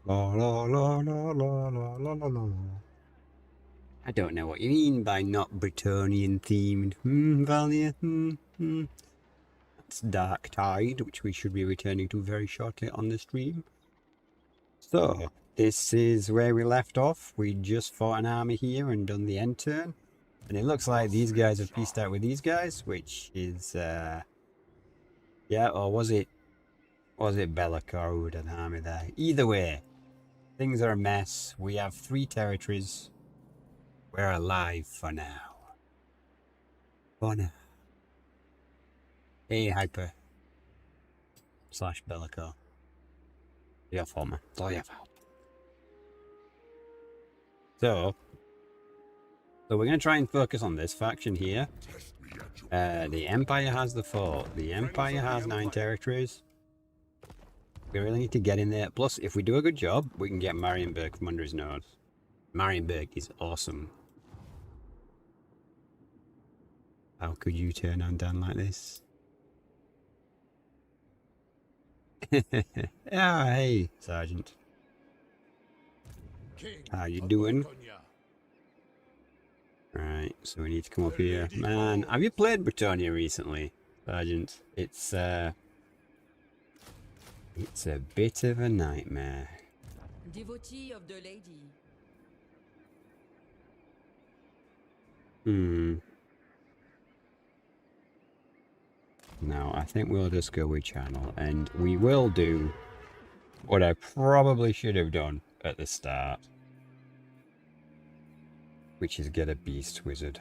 La la la la la la la la la. I don't know what you mean by not Bretonnian themed. Valia. That's Dark Tide, which we should be returning to very shortly on the stream. So, this is where we left off. We just fought an army here and done the end turn. And it looks like these guys have pieced out with these guys, which is, yeah, or was it Be'lakor who had an army there? Either way, things are a mess. We have 3 territories. We're alive for now. For now. Hey, Hyper. / Be'lakor. Your fault, man. It's all your fault. So we're going to try and focus on this faction here. The Empire has the fort. The Empire has 9 territories. We really need to get in there. Plus, if we do a good job, we can get Marienburg from under his nose. Marienburg is awesome. How could you turn on Dan like this? Ah, hey, Sergeant. How you doing? Right, so we need to come up here. Man, have you played Bretonnia recently, Sergeant? It's a bit of a nightmare. Devotee of the lady. No, I think we'll just go with channel, and we will do what I probably should have done at the start, which is get a beast wizard.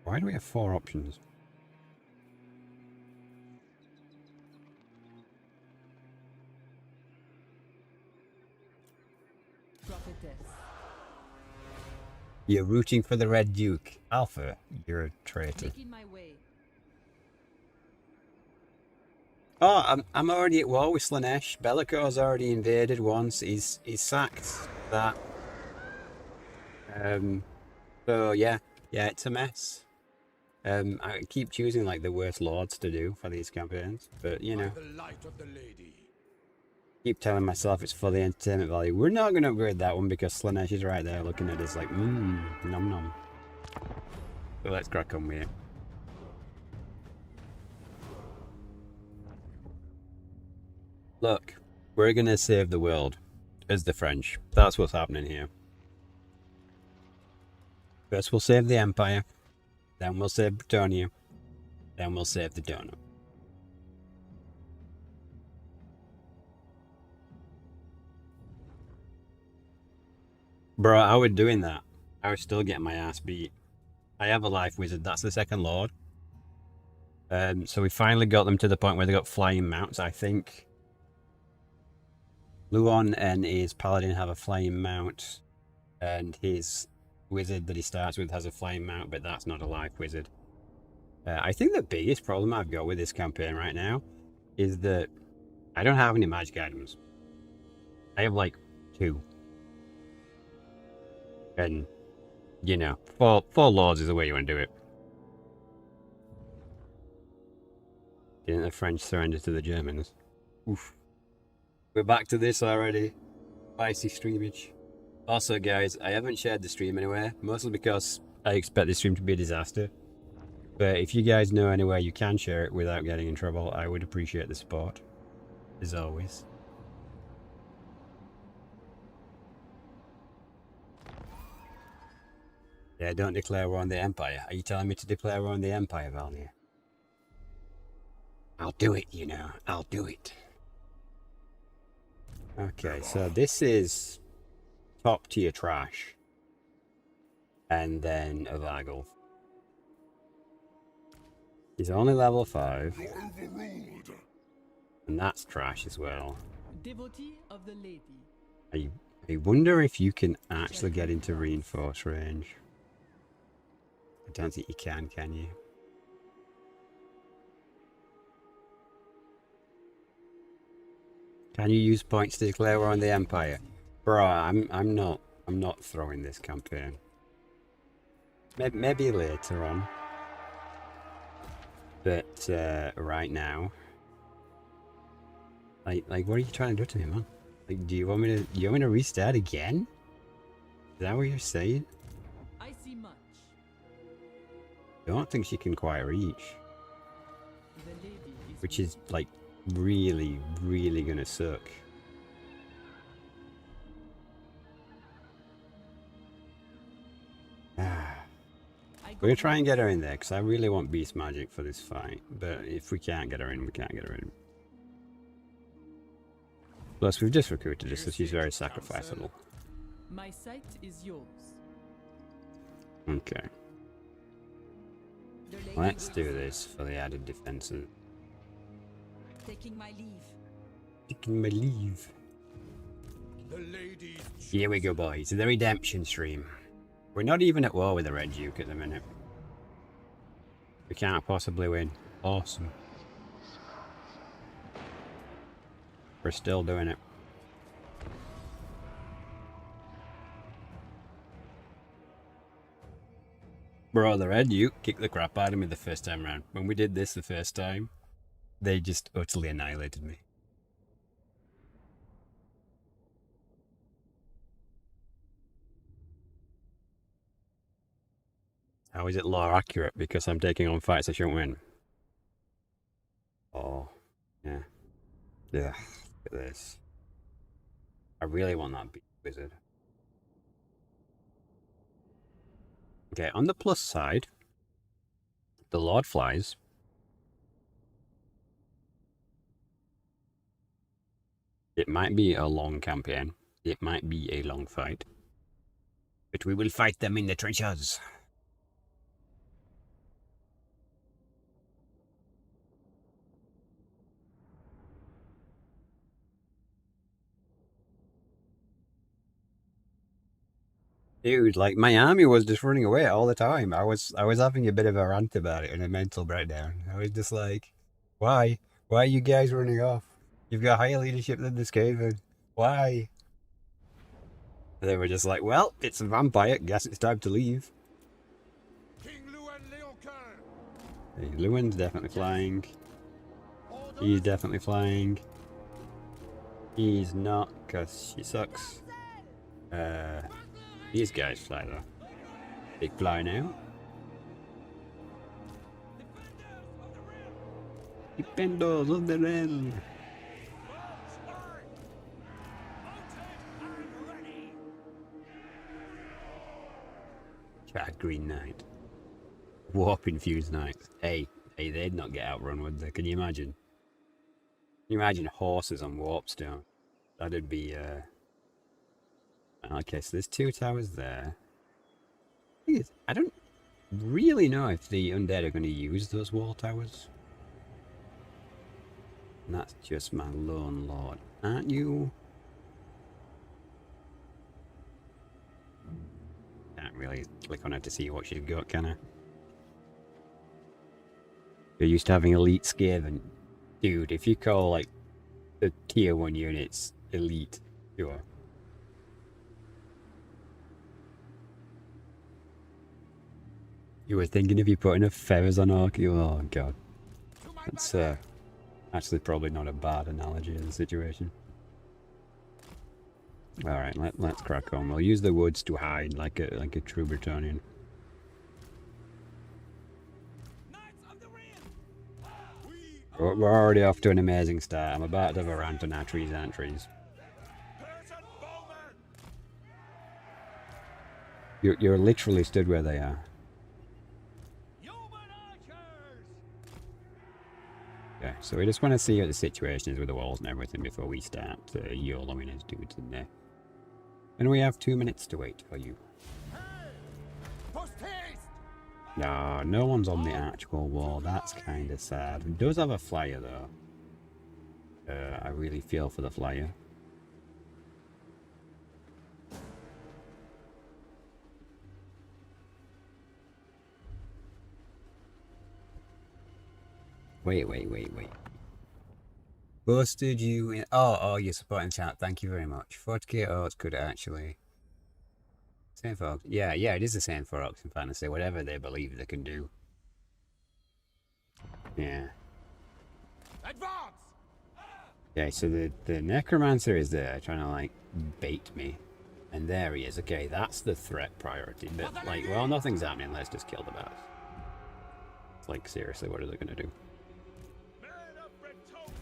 Why do we have 4 options? Prophetess. You're rooting for the Red Duke. Alpha, you're a traitor. Making my way. Oh, I'm already at war with Slaanesh. Be'lakor's already invaded once. He's sacked that. So yeah, it's a mess. I keep choosing like the worst lords to do for these campaigns, but you know, keep telling myself it's for the entertainment value. We're not going to upgrade that one because Slaanesh is right there looking at us like, nom nom. So let's crack on with it. Look, we're going to save the world as the French. That's what's happening here. First we'll save the Empire, then we'll save Bretonnia, then we'll save the donut. Bro, I was doing that. I was still getting my ass beat. I have a life wizard. That's the second lord. So we finally got them to the point where they got flying mounts, I think. Luon and his paladin have a flying mount, and his wizard that he starts with has a flying mount, but that's not a life wizard. I think the biggest problem I've got with this campaign right now is that I don't have any magic items. I have like 2. And, you know, 4 lords is the way you want to do it. Didn't the French surrender to the Germans? Oof. We're back to this already. Spicy streamage. Also, guys, I haven't shared the stream anywhere, mostly because I expect this stream to be a disaster. But if you guys know anywhere you can share it without getting in trouble, I would appreciate the support. As always. Yeah, don't declare war on the Empire. Are you telling me to declare war on the Empire, Valnia? I'll do it, you know. I'll do it. Okay, so this is top tier trash. And then a Vagel. He's only level 5. And that's trash as well. Devotee of the lady. I wonder if you can actually get into reinforce range. I don't think you can you? Can you use points to declare war on the Empire? Bro, I'm not throwing this campaign. Maybe later on. But right now, Like, what are you trying to do to me, man? Like, do you want me to restart again? Is that what you're saying? I see much. I don't think she can quite reach. The lady is Which is, like, really, really gonna suck. We're gonna try and get her in there, because I really want beast magic for this fight. But if we can't get her in, we can't get her in. Plus, we've just recruited her, so she's very sacrificable. My sight is yours. Okay. The lady Let's will do serve. this for the added defenses. Taking my leave. Taking my leave. The ladies. Here we go, boys. The redemption stream. We're not even at war with the Red Duke at the minute. We can't possibly win. Awesome. We're still doing it. Bro, the Red Duke kicked the crap out of me the first time round. When we did this the first time, they just utterly annihilated me. How is it lore accurate? Because I'm taking on fights I shouldn't win. Oh, yeah. Yeah, look at this. I really want that beast wizard. Okay, on the plus side, the Lord flies. It might be a long campaign. It might be a long fight. But we will fight them in the trenches. Dude, like my army was just running away all the time. I was having a bit of a rant about it and a mental breakdown. I was just like, why? Why are you guys running off? You've got higher leadership than this Skaven. Why? And they were just like, well, it's a vampire. Guess it's time to leave. King Louen Leoncoeur. Hey, Lewin's definitely flying. He's definitely flying. He's not, because she sucks. These guys fly though. They fly now. Defenders of the realm. Chat Green Knight. Warp infused knights. Hey, they'd not get outrun, would they? Can you imagine? Can you imagine horses on Warpstone? That'd be, Okay, so there's 2 towers there. Thing is, I don't really know if the undead are going to use those wall towers. And that's just my lone lord, aren't you? Can't really click on her to see what she's got, can I? You're used to having elite Skaven. Dude, if you call, like, the tier 1 units elite, sure. You were thinking if you put enough feathers on Orky? Oh god. That's actually probably not a bad analogy of the situation. Alright, let's crack on. We'll use the woods to hide like a true Bretonnian. We're already off to an amazing start. I'm about to have a rant on our trees aren't trees. You're literally stood where they are. Okay, so we just want to see what the situation is with the walls and everything before we start YOLOing his dudes in there. And we have 2 minutes to wait for you. No, no one's on the actual wall. That's kind of sad. It does have a flyer though. I really feel for the flyer. Wait. Busted you in. Oh, you're supporting chat. Thank you very much. 40k odds could actually. Same for. Yeah, it is the same for Orcs in Fantasy. Whatever they believe they can do. Yeah. Advance! Okay, so the necromancer is there trying to like bait me. And there he is. Okay, that's the threat priority. But like, well, nothing's happening. Let's just kill the bats. It's like, seriously, what are they going to do?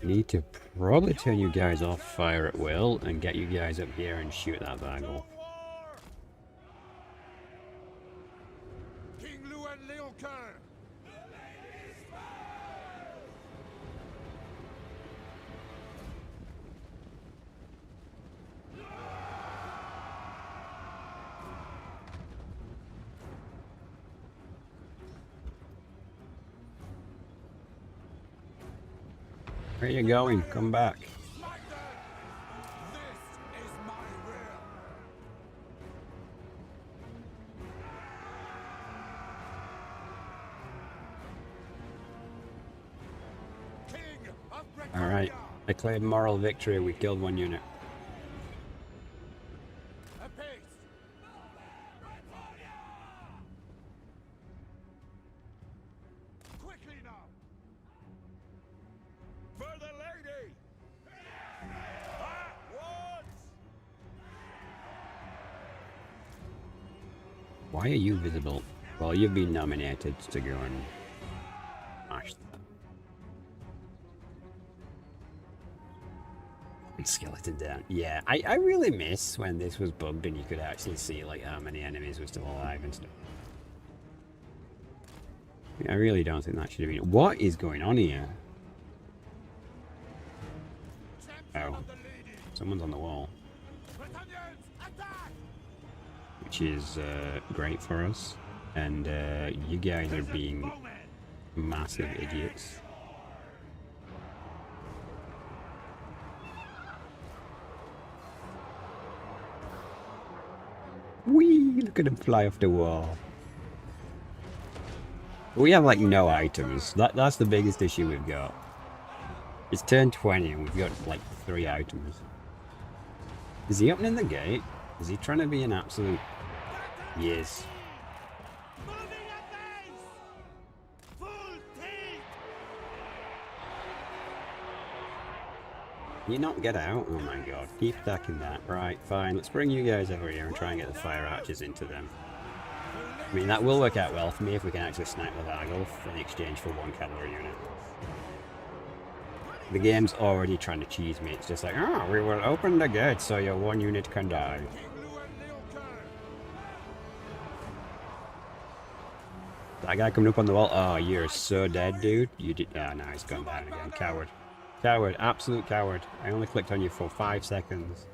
Need to probably turn you guys off fire at will and get you guys up here and shoot that bagel. King Louen Leoncoeur. Where are you going? Come back. Smite them. This is my will. King of Bretonnia. Alright, I claimed moral victory. We killed one unit. Apace. Quickly now. For the lady. At once. Why are you visible? Well, you've been nominated to go and smash that. Skeleton down. Yeah, I really miss when this was bugged and you could actually see like how many enemies were still alive and stuff. I really don't think that should have been. What is going on here? Champion Oh, of the lady. someone's on the wall, Bretonnians, attack. which is great for us. And you guys are being Bowman. massive idiots. Whee! Look at him fly off the wall. We have like no items. That's the biggest issue we've got. It's turn 20 and we've got like 3 items. Is he opening the gate? Is he trying to be an absolute... He is. Moving at base. Full team. Can you not get out? Oh my god. Keep attacking that. Right, fine. Let's bring you guys over here and try and get the fire archers into them. I mean, that will work out well for me if we can actually snipe the Vargulf in exchange for 1 cavalry unit. The game's already trying to cheese me. It's just like, oh, we will open the gate so your 1 unit can die. King Louen Leoncoeur. That guy coming up on the wall. Oh, you're so dead, dude. You did. Oh, no, he's gone down again. Coward. Coward. Absolute coward. I only clicked on you for 5 seconds.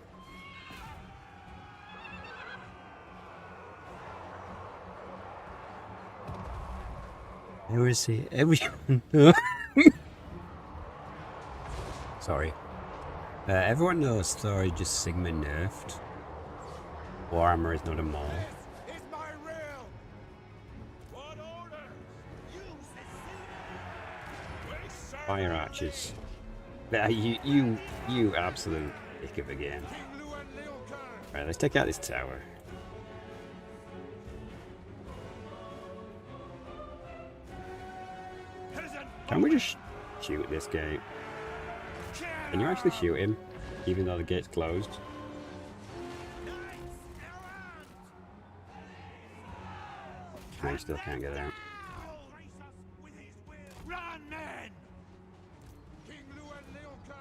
Where is he? Everyone. Sorry. Everyone knows Thor is just Sigma nerfed. Warhammer is not a mall. This is my will. What order? Use the Fire archers. You absolute dick of a game. King Louen Leoncoeur. Right, let's take out this tower. Peasant. Can we just shoot at this gate? Can you actually shoot him, even though the gate's closed? No, you still can't get out. Run, men! King Louen Leoncoeur.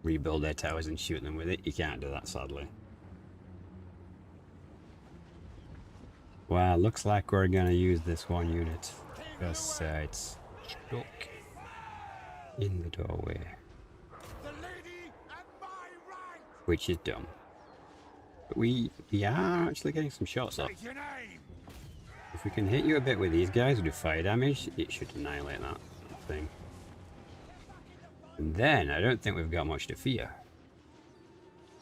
Rebuild their towers and shoot them with it. You can't do that, sadly. Well, looks like we're gonna use this 1 unit because it's stuck in the doorway, The lady at my right. which is dumb. But we are actually getting some shots off. State your name. If we can hit you a bit with these guys who do fire damage, it should annihilate that thing. And then I don't think we've got much to fear.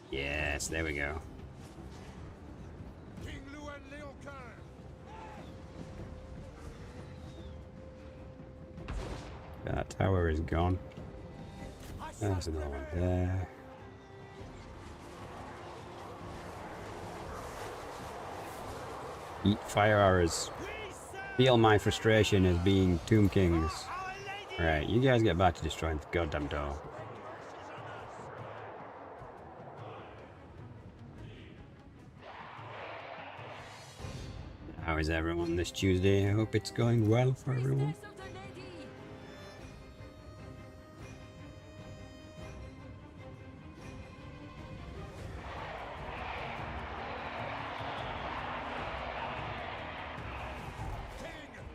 Yes, there we go. King Louen Leoncoeur. That tower is gone. There's another one there. Eat fire arrows. Feel my frustration as being Tomb Kings. Right, you guys get back to destroying the goddamn door. How is everyone this Tuesday? I hope it's going well for everyone. Priestess of the lady. King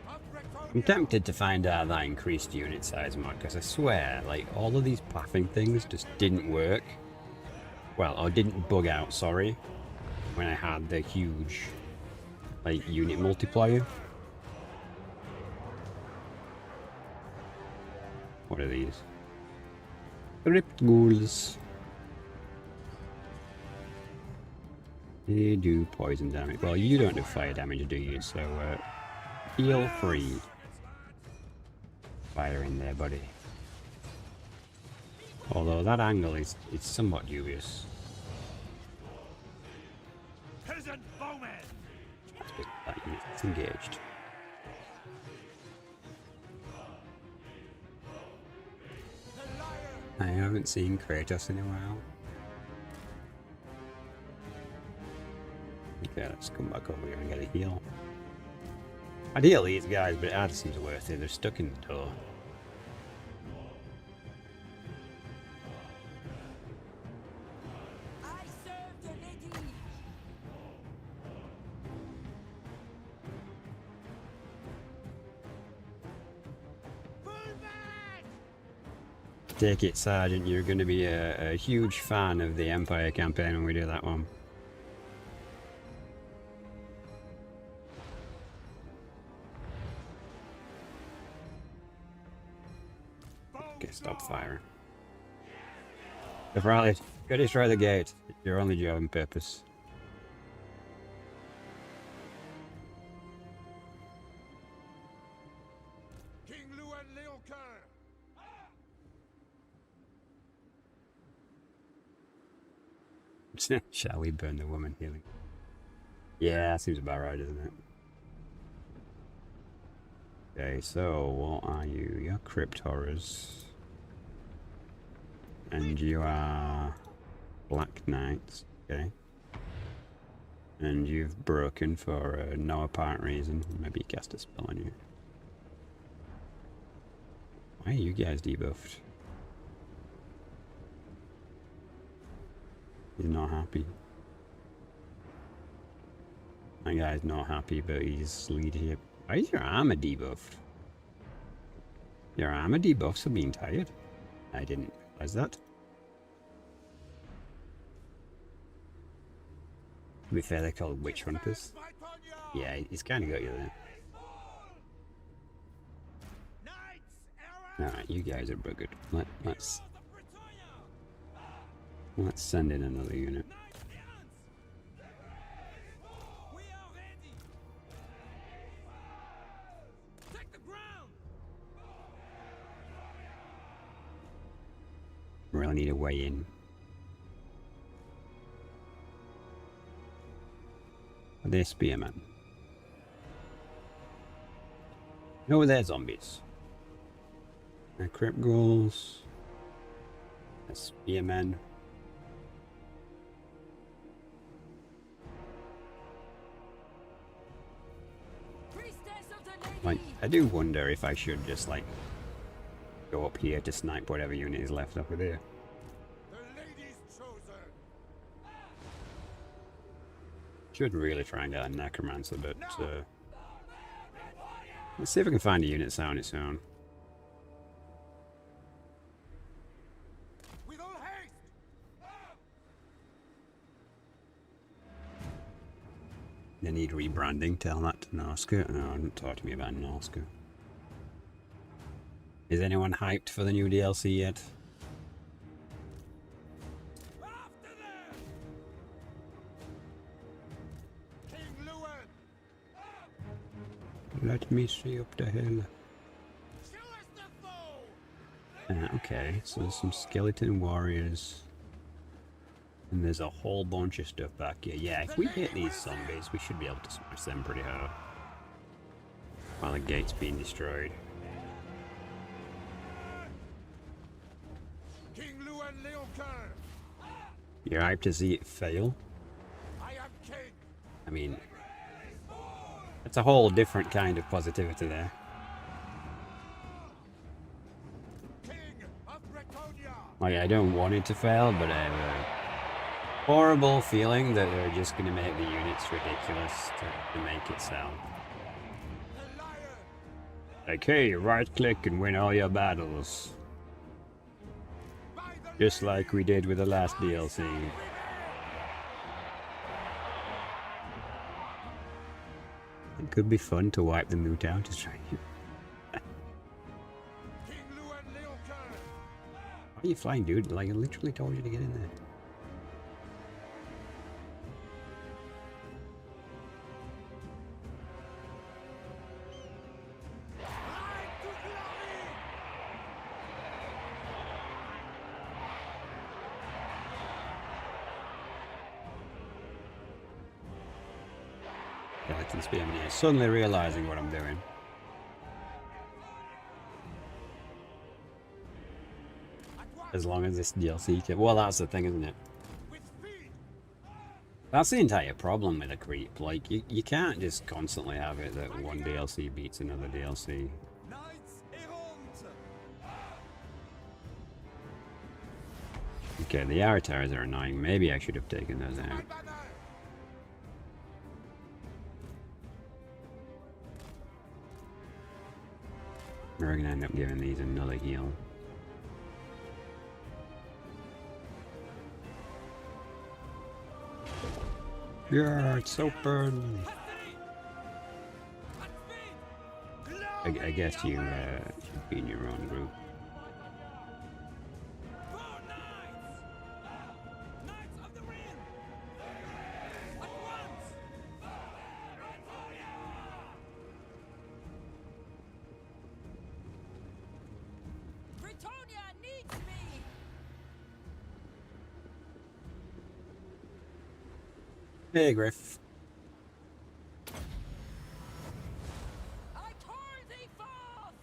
of Bretonnia. I'm tempted to find out that increased unit size mod, because I swear, like, all of these pathing things just didn't work. Well, or didn't bug out, sorry, when I had the huge, like, unit multiplier. What are these? Ripped ghouls. They do poison damage. Well, you don't do fire damage, do you? So, feel free. Fire in there, buddy. Although that angle is somewhat dubious. Peasant bowman. That's a bit that unit's engaged. The liar. I haven't seen Kratos in a while. Okay, let's come back over here and get a heal. I'd heal these guys, but it hardly seems worth it. They're stuck in the door. I serve the lady. Pull back. Take it, Sergeant. You're going to be a huge fan of the Empire campaign when we do that one. Okay, stop firing. If Riley, go destroy the gate. It's your only job and purpose. King Louen Leoncoeur. Shall we burn the woman healing? Yeah, that seems about right, doesn't it? Okay, so what are you? You're crypt horrors. And you are Black Knights, okay. And you've broken for no apparent reason. Maybe you cast a spell on you. Why are you guys debuffed? He's not happy. My guy's not happy, but he's leadership. Why is your armor debuffed? Your armor debuffs are being tired. I didn't realize that. To be fair, they're called witch hunters. Bretonnia. Yeah, he's kind of got you there. Knights errant. Alright, you guys are buggered. Let's Of Bretonnia. send in another unit. Knights errant. We are ready. Take the ground. Really need a way in. Are they spearmen? No, they're zombies. They're crypt ghouls. They're spearmen. Priestess of the lady. Like, I do wonder if I should just, like, go up here to snipe whatever unit is left up here. The lady's chosen. Should really try and get a necromancer, but let's see if I can find a unit that's on its own. With all haste. They need rebranding. Tell that to Norska. No, don't talk to me about Norska. Is anyone hyped for the new DLC yet? After them. King Louen. Let me see up the hill. Show us the foe. Okay, so there's some skeleton warriors. And there's a whole bunch of stuff back here. Yeah, if we hit these zombies, we should be able to smash them pretty hard. While the gate's being destroyed. Leoncoeur. You're hyped to see it fail? I am king. I mean, it's a whole different kind of positivity there. King of Bretonnia. Like, I don't want it to fail, but I have a horrible feeling that they're just going to make the units ridiculous to make it sound. The lion. Like, hey, right click and win all your battles. By the Just like we did with the last DLC. It could be fun to wipe the moot out to try. King Louen Leoncoeur. Why are you flying, dude? Like, I literally told you to get in there. Ride to glory. Skeleton Spearman here. Suddenly realizing what I'm doing. At once. As long as this DLC can... Well, that's the thing, isn't it? With speed. That's the entire problem with a creep. Like, you can't just constantly have it that one DLC beats another DLC. Knights errant. Okay, the avatars are annoying. Maybe I should have taken those My out. banner. We're gonna end up giving these another heal. Yeah, it's open. I guess you should be in your own group. For knights. Knights of the Ring. At once. Bretonnia needs me! Hey, Griff. I tore thee forth!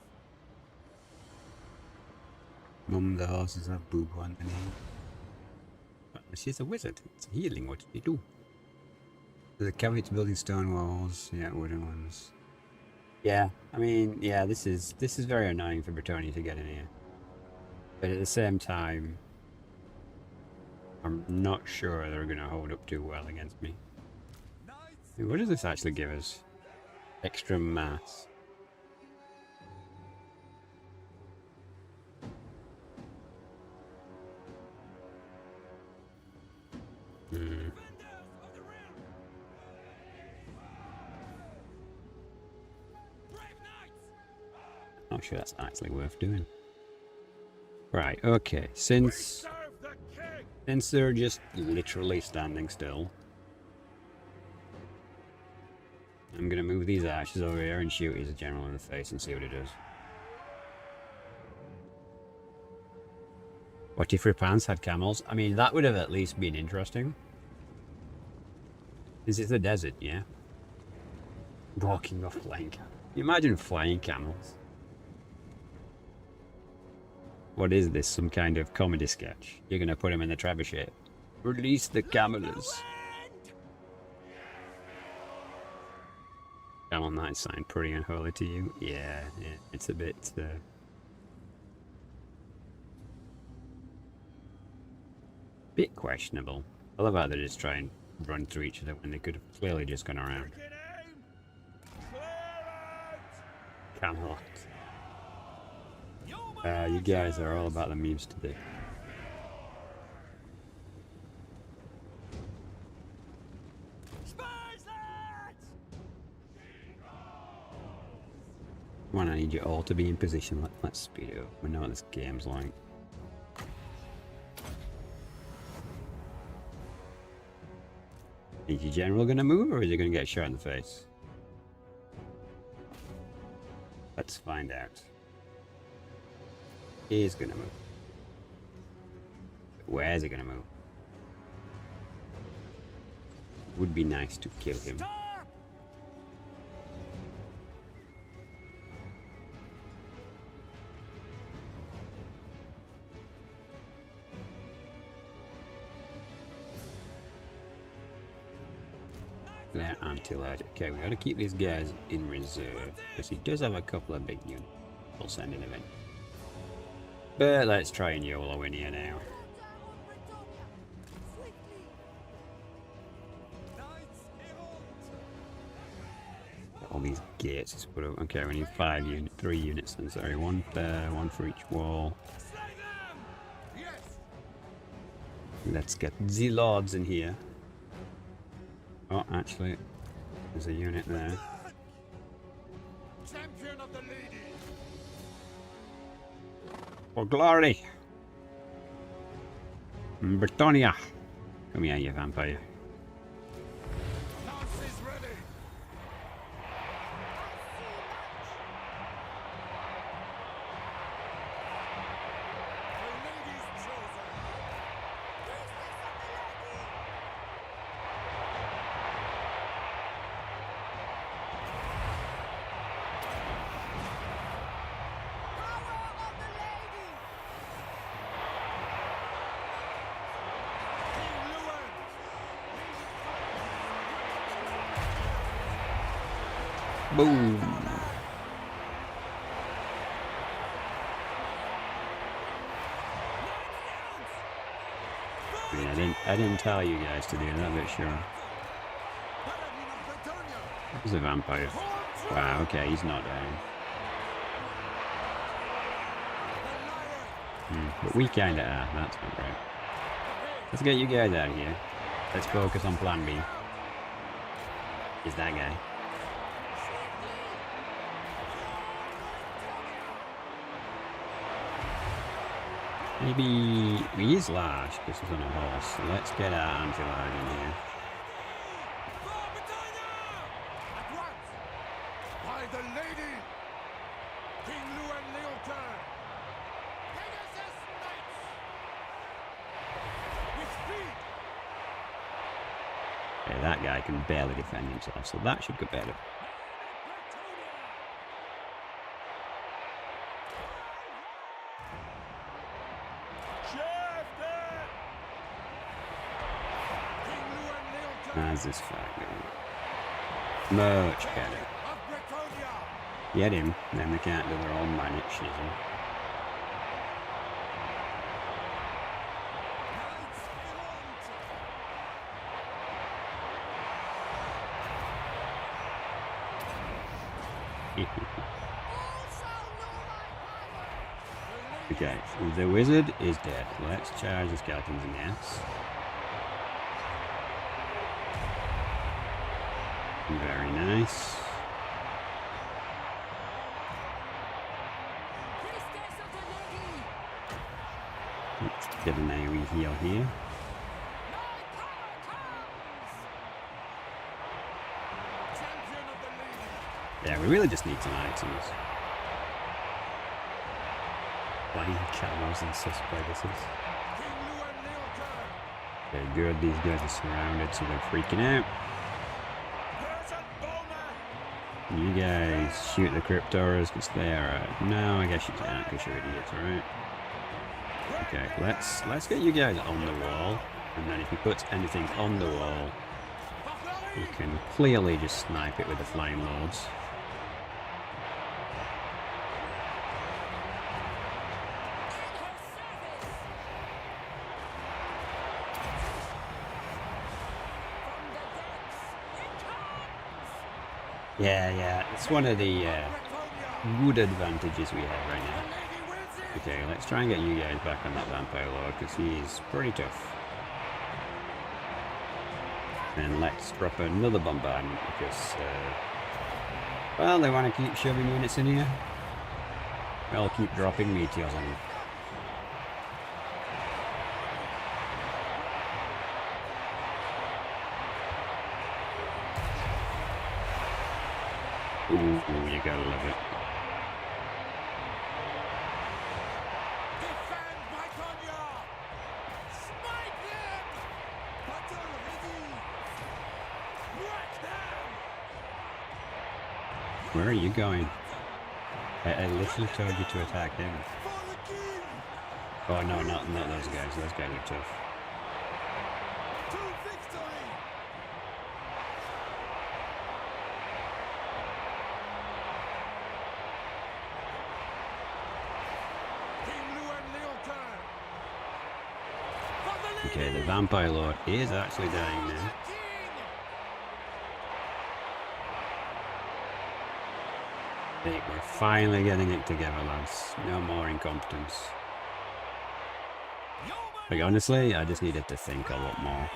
Mum, the horses have boob on the name. She's a wizard. It's healing. What did you do? The caveats building stone walls. Yeah, wooden ones. Yeah, I mean, yeah, this is very annoying for Bretonnia to get in here. But at the same time, I'm not sure they're going to hold up too well against me. Knights. What does this actually give us? Extra mass. Defenders of the Ring. Brave knights. Not sure that's actually worth doing. Right, okay, since Serve the king. they're just literally standing still, I'm gonna move these archers over here and shoot his general in the face and see what it does. What if Ripans had camels? I mean, that would have at least been interesting. This is the desert, yeah? Walking off flying camels. Can you imagine flying camels? What is this? Some kind of comedy sketch? You're gonna put him in the trebuchet. Release the camels. Camel Knight sign pretty unholy to you? Yeah, it's a bit... bit questionable. I love how they just try and run through each other when they could have clearly just gone around. Taking aim. Clear out. Camelot. Yeoman You guys are all archers. about the memes today. Spurs lads. Come on, I need you all to be in position. Let's speed it up. We know what this game's like. Is your general gonna move or is he gonna get shot in the face? Let's find out. He's gonna move. Where's he gonna move? Would be nice to kill him. Stop. That anti-large. Okay, we got to keep these guys in reserve because he does have a couple of big units. We'll send in event. But let's try and YOLO in here now. All these gates is put up. Okay, we need 3 units then. Sorry, one there, one for each wall. Let's get the lords in here. Oh, actually, there's a unit there. Champion of the lady. For glory! Bretonnia! Come here, you vampire. Lance is ready. The lady's chosen. King Louen. Boom! I didn't tell you guys to do that, but sure. Paladin of Bretonnia. He's a vampire. Wow, okay, he's not down. But we kinda are, that's not right. Let's get you guys out of here. Let's focus on plan B. Is that guy. Maybe he is large because he's on a horse. So let's get our anti-large in here. For Bretonnia! At once! By the lady! King Louen Leoncoeur! Pegasus Knights! With speed! Okay, that guy can barely defend himself, so that should go better. How's this fight going? Much better. Of Bretonnia! Get him, then they can't do their own magic shizzle. Knights Errant! Okay, the wizard is dead. Let's charge the skeletons in the ass. Very nice. Let's get an AoE heal here. Champion of the lady! Yeah, we really just need some items. Flying camels and suspects. King Louen Leoncoeur! Okay, good. These guys are surrounded, so they're freaking out. Persian bowman! You guys shoot the Cryptoras because they are. No, I guess you can't because you're idiots, alright? Okay, let's get you guys on the wall, and then if he puts anything on the wall, you can clearly just snipe it with the Flying Lords. Yeah, it's one of the good advantages we have right now. Okay, let's try and get you guys back on that Vampire Lord, because he's pretty tough. And let's drop another bombardment, because, well, they want to keep shoving units in here. I'll keep dropping meteors on them. Ooh, you gotta love it. Defend Bretonnia! Smite them! Battle ready! Wreck them! Where are you going? I literally told you to attack him. For the king! Oh no, not those guys. Those guys are tough. To victory! Okay, the Vampire Lord is actually dying now. I think we're finally getting it together, lads. No more incompetence. Like, honestly, I just needed to think a lot more.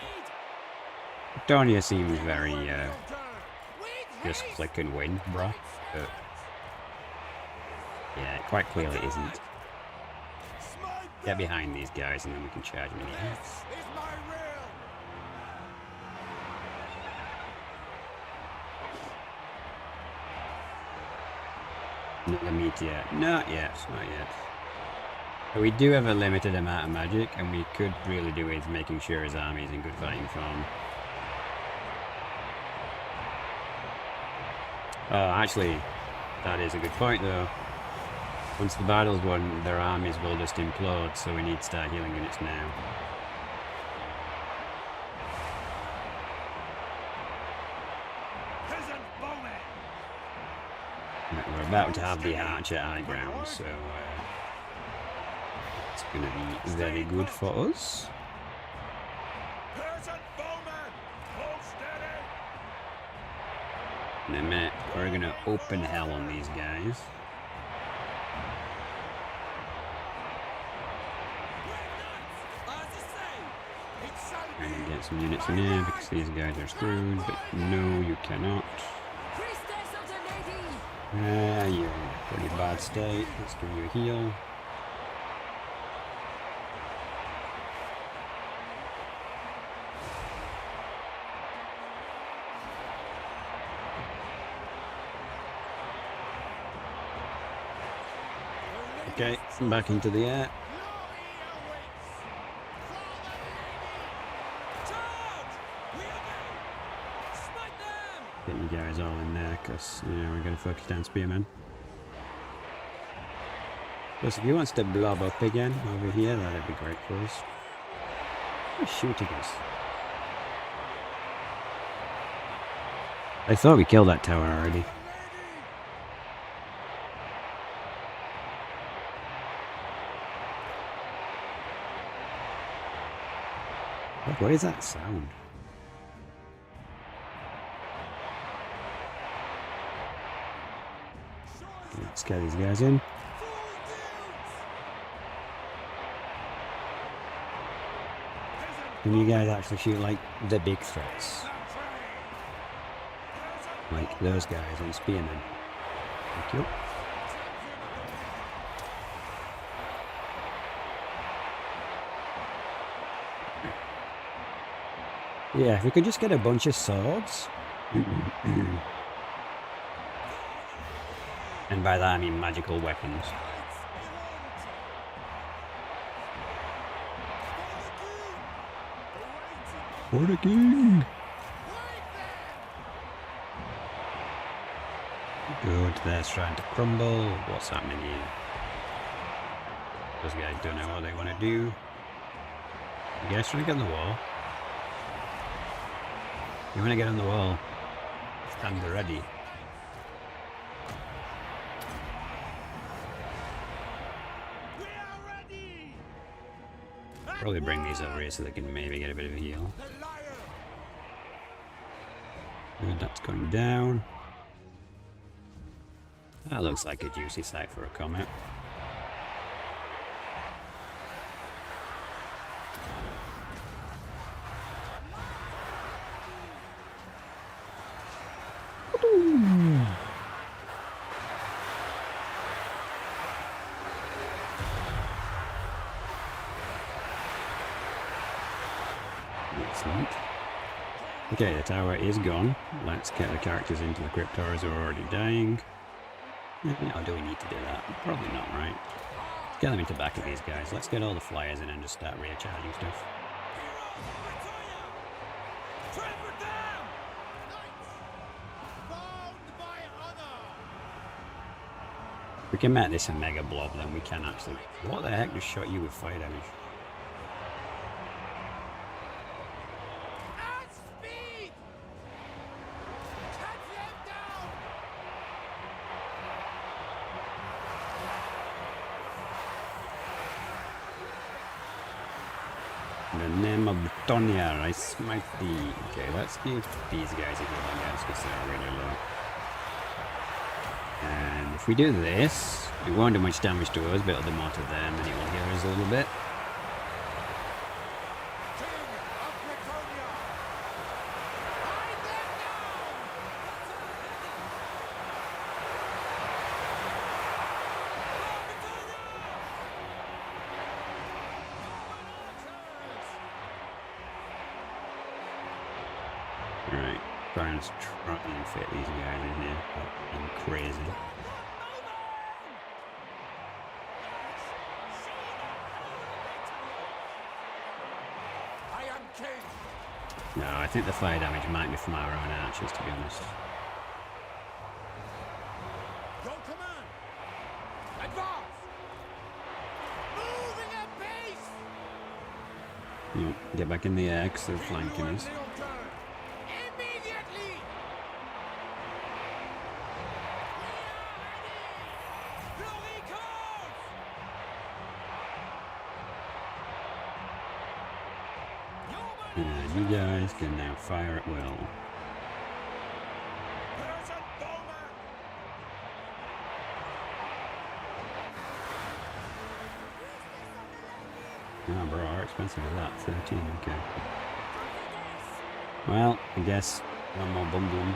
Bretonnia seems very, just click and win, bruh. But, yeah, it quite clearly isn't. Get behind these guys and then we can charge them in the air. Not the meat yet. Not yet, not yet. But we do have a limited amount of magic, and we could really do with making sure his army is in good fighting form. Actually, that is a good point though. Once the battle's won, their armies will just implode, so we need to start healing units now. We're about to have the archer high ground, so it's going to be very good for us. In a minute, we're going to open hell on these guys. Trying to get some units in here because these guys are screwed, but no, you cannot. You're in a pretty bad state. Let's give you a heal. Okay, back into the air. Get you guys all in there, because, yeah, we're going to focus down spearmen. Plus, if he wants to blob up again over here, that'd be great for us. Who's shooting us? I thought we killed that tower already. What is that sound? Let's get these guys in. Can you guys actually shoot like the big threats? Like those guys on spearmen. Thank you. Yeah, if we could just get a bunch of swords. And by that I mean magical weapons. For the king! Good, they're trying to crumble. What's happening here? Those guys don't know what they want to do. You guys trying to get on the wall? You want to get on the wall? Stand ready. Probably bring these over here so they can maybe get a bit of a heal. Good, that's going down. That looks like a juicy site for a comet. Excellent. Okay, the tower is gone. Let's get the characters into the crypt towers who are already dying. Or do we need to do that? Probably not, right? Let's get them into back of these guys. Let's get all the flyers in and just start recharging stuff. If we can make this a mega blob, then we can actually... What the heck just shot you with fire damage? the name of Bretonnia, I smite thee. Okay, let's give these guys a healing guys because they're really low. And if we do this, it won't do much damage to us, but it'll do more to them and it will heal us a little bit. King of Bretonnia! Hide them down! Right, trying to fit these guys in here. I'm crazy. I am king! No, I think the fire damage might be from our own archers, to be honest. Your command! Advance! Moving at pace! Get back in the air because they're flanking Louen us. Leoncoeur! Immediately! Glory calls! And you guys can now fire at will. Present bowman! Oh, bro, how expensive is that? 13, okay. Well, I guess one more bum bum.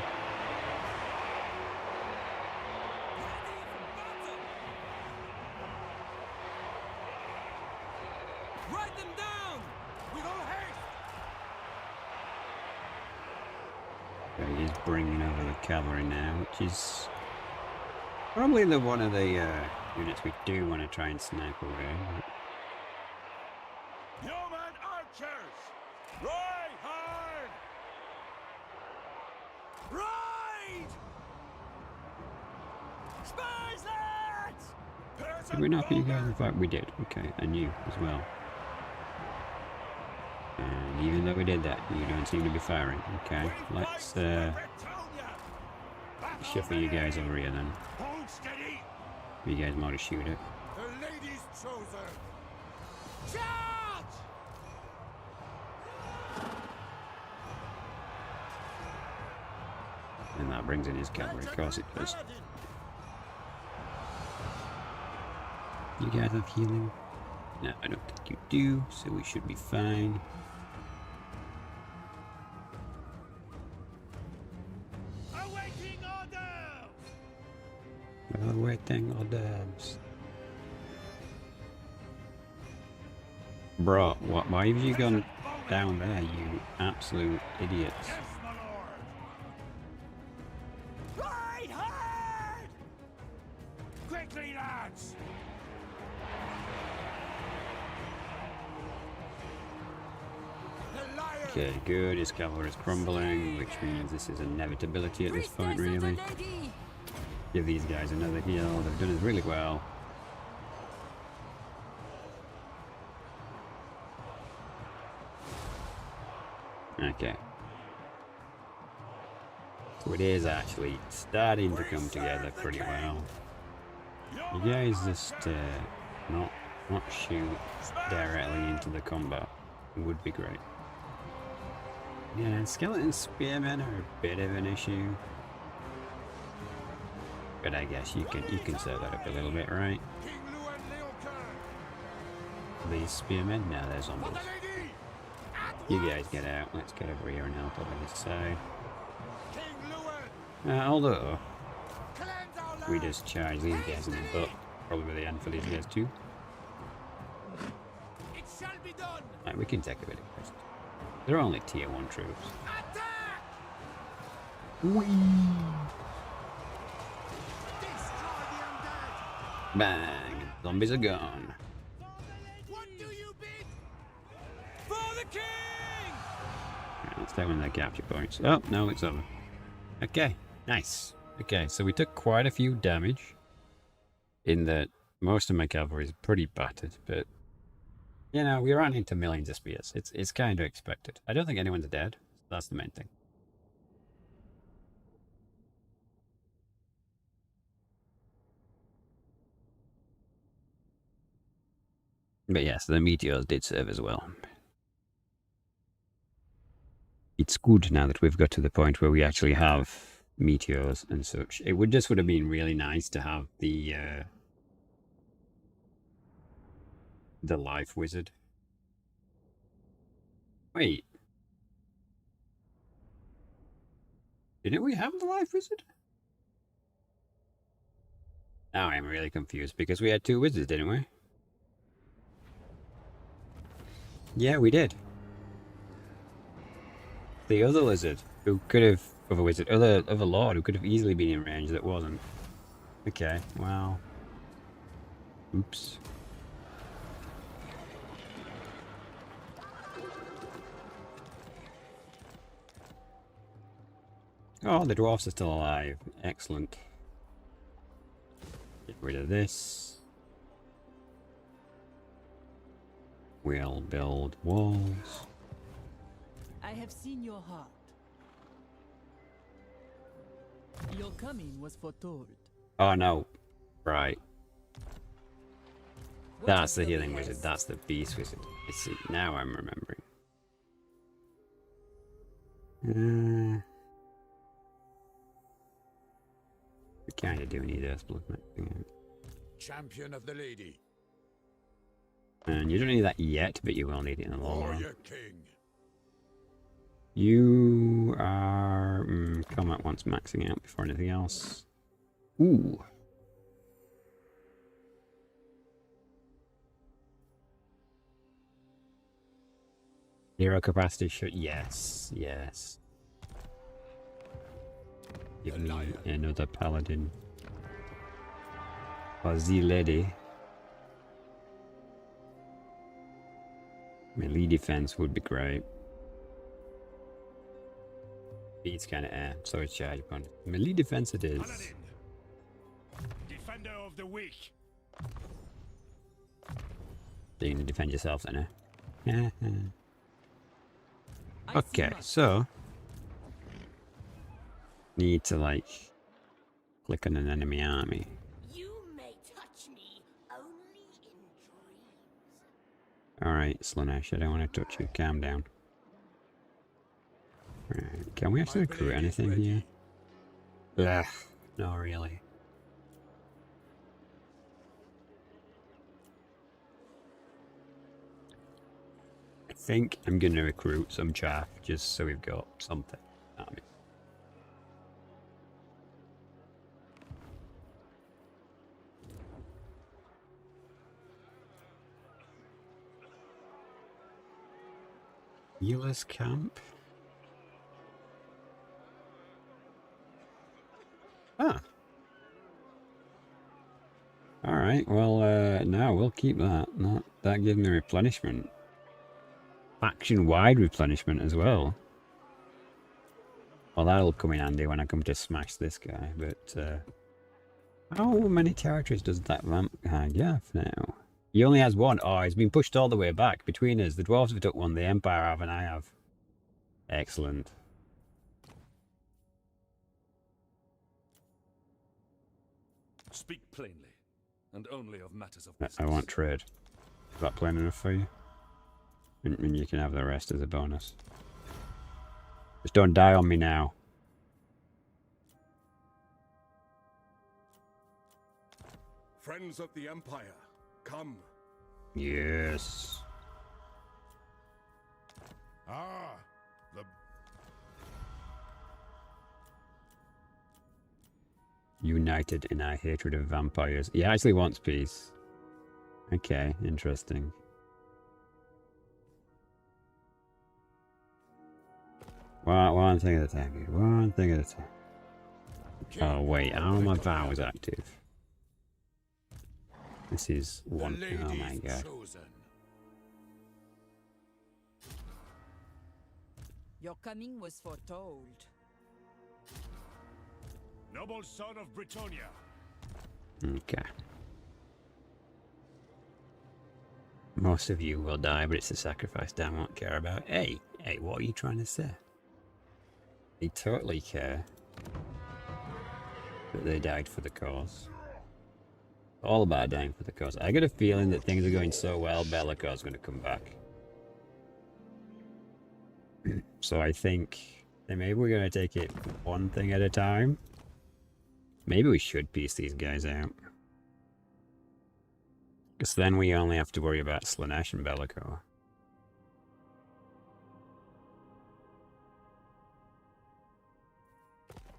Write them down! With all haste! Okay, he's bringing over the cavalry now, which is probably the one of the units we do want to try and snipe away. Yeoman archers! Ride hard! Ride! Spurs, lads! Did we not put you guys in fact? We did. Okay, and you as well. And even though we did that, you don't seem to be firing. Okay, let's shuffle you guys over here then. Hold steady! You guys might shoot it. The lady's chosen! Charge! And that brings in his cavalry, of course it does. You guys have healing? No, I don't think you do, so we should be fine. Awaiting orders! Awaiting orders. Bro, why have you gone down there, you absolute idiots? Yes, my lord! Ride hard! Quickly, lads! The lion! Okay, good. His cavalry is crumbling, which means this is inevitability at this point, Priestess of really. the lady! Give these guys another heal. They've done us really well. Okay. So it is actually starting to come together pretty well. You guys just not shoot directly into the combat. It would be great. Yeah, skeleton spearmen are a bit of an issue. But I guess you can set that up a little bit, right? King Louen Leoncoeur! These spearmen? No, they're For zombies. the lady! You guys get out. Let's get over here and help over this side. King Louen! Although, Cleanse our we land! just charge these guys in the butt. Probably the end for these guys too. It shall be done! Right, we can take a bit of rest. They're only tier 1 troops. Attack! Destroy the undead! Bang! Zombies are gone. What do you bid? For the king! Right, let's take one of their capture points. Oh, no, it's over. Okay, nice. Okay, so we took quite a few damage. In that most of my cavalry is pretty battered, but you know, we ran into millions of spears. It's kind of expected. I don't think anyone's dead. That's the main thing. But yes, the meteors did serve as well. it's good now that we've got to the point where we actually have meteors and such. It would have been really nice to have the life wizard. Wait. Didn't we have the life wizard? Now I'm really confused because we had two wizards, didn't we? Yeah, we did. The other lizard who could have, other lord who could have easily been in range that wasn't. Okay, well. Oops. Oh, the dwarfs are still alive. Excellent. Get rid of this. We'll build walls. I have seen your heart. Your coming was foretold. Oh no. Right. What That's is the your healing behest? wizard. That's the beast wizard. I see. Now I'm remembering. We kind of do need this blood mixing. Champion of the lady. And you don't need that yet, but you will need it in the long run. Warrior king. You are... combat once maxing out before anything else. Ooh. Hero capacity should... Yes, yes. Give me another paladin. For the lady. Melee defense would be great. Speed's kind of air, so it's charge upon. Melee defense it is. Paladin. Defender of the weak. So you can defend yourself then, eh? I see Okay, much. so... Need to, like, click on an enemy army. You may touch me only in dreams. Alright, Slanesh, I don't want to touch you. Calm down. Right, can we actually My recruit blade is anything ready. here? Ugh, not really. I think I'm going to recruit some chaff just so we've got something. Army. Healer's camp? Ah. Alright, well, no, we'll keep that. That gives me replenishment. Faction-wide replenishment as well. Well, that'll come in handy when I come to smash this guy, but, how many territories does that vamp guy have now? He only has one. Oh, he's been pushed all the way back between us. The dwarves have took one, the Empire have, and I have. Excellent. Speak plainly, and only of matters of I business. want trade. Is that plain enough for you? And you can have the rest as a bonus. Just don't die on me now. Friends of the Empire, come. Yes. Ah, the United in our hatred of vampires. He actually wants peace. Okay, interesting. One thing at a time, dude. One thing at a time. Oh wait, how are my vows active? This is the one. Oh my lady's god. chosen. Your coming was foretold. Noble son of Bretonnia. Okay. Most of you will die, but it's a sacrifice Dan won't care about. Hey, what are you trying to say? They totally care that they died for the cause. All about dying for the cause. I got a feeling that things are going so well, Bellacor's going to come back. So I think that maybe we're going to take it one thing at a time. Maybe we should piece these guys out. Because then we only have to worry about Slaanesh and Bellicoeur.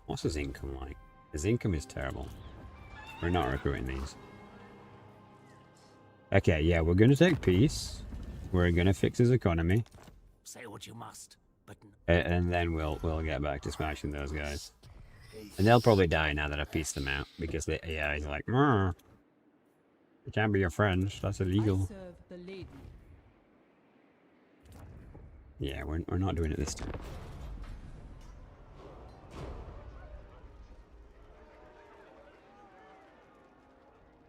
What's his income like? His income is terrible. We're not recruiting these. Okay, yeah, we're going to take peace. We're going to fix his economy. Say what you must, but And then we'll get back to smashing those guys. And they'll probably die now that I've pieced them out. Because the AI is like, "Mrr, they can't be your friends. That's I illegal." serve the lady. Yeah, we're not doing it this time.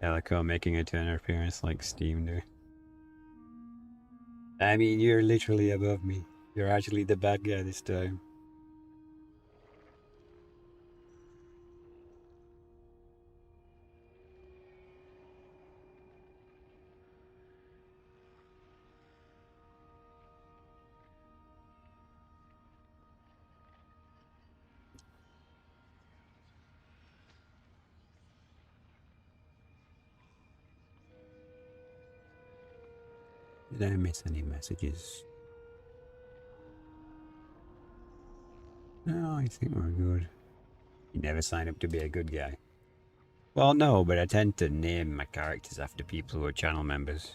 Bellicoeur making a turn appearance like Steam do. I mean, you're literally above me. You're actually the bad guy this time. Did I miss any messages? No, I think we're good. You never sign up to be a good guy. Well, no, but I tend to name my characters after people who are channel members.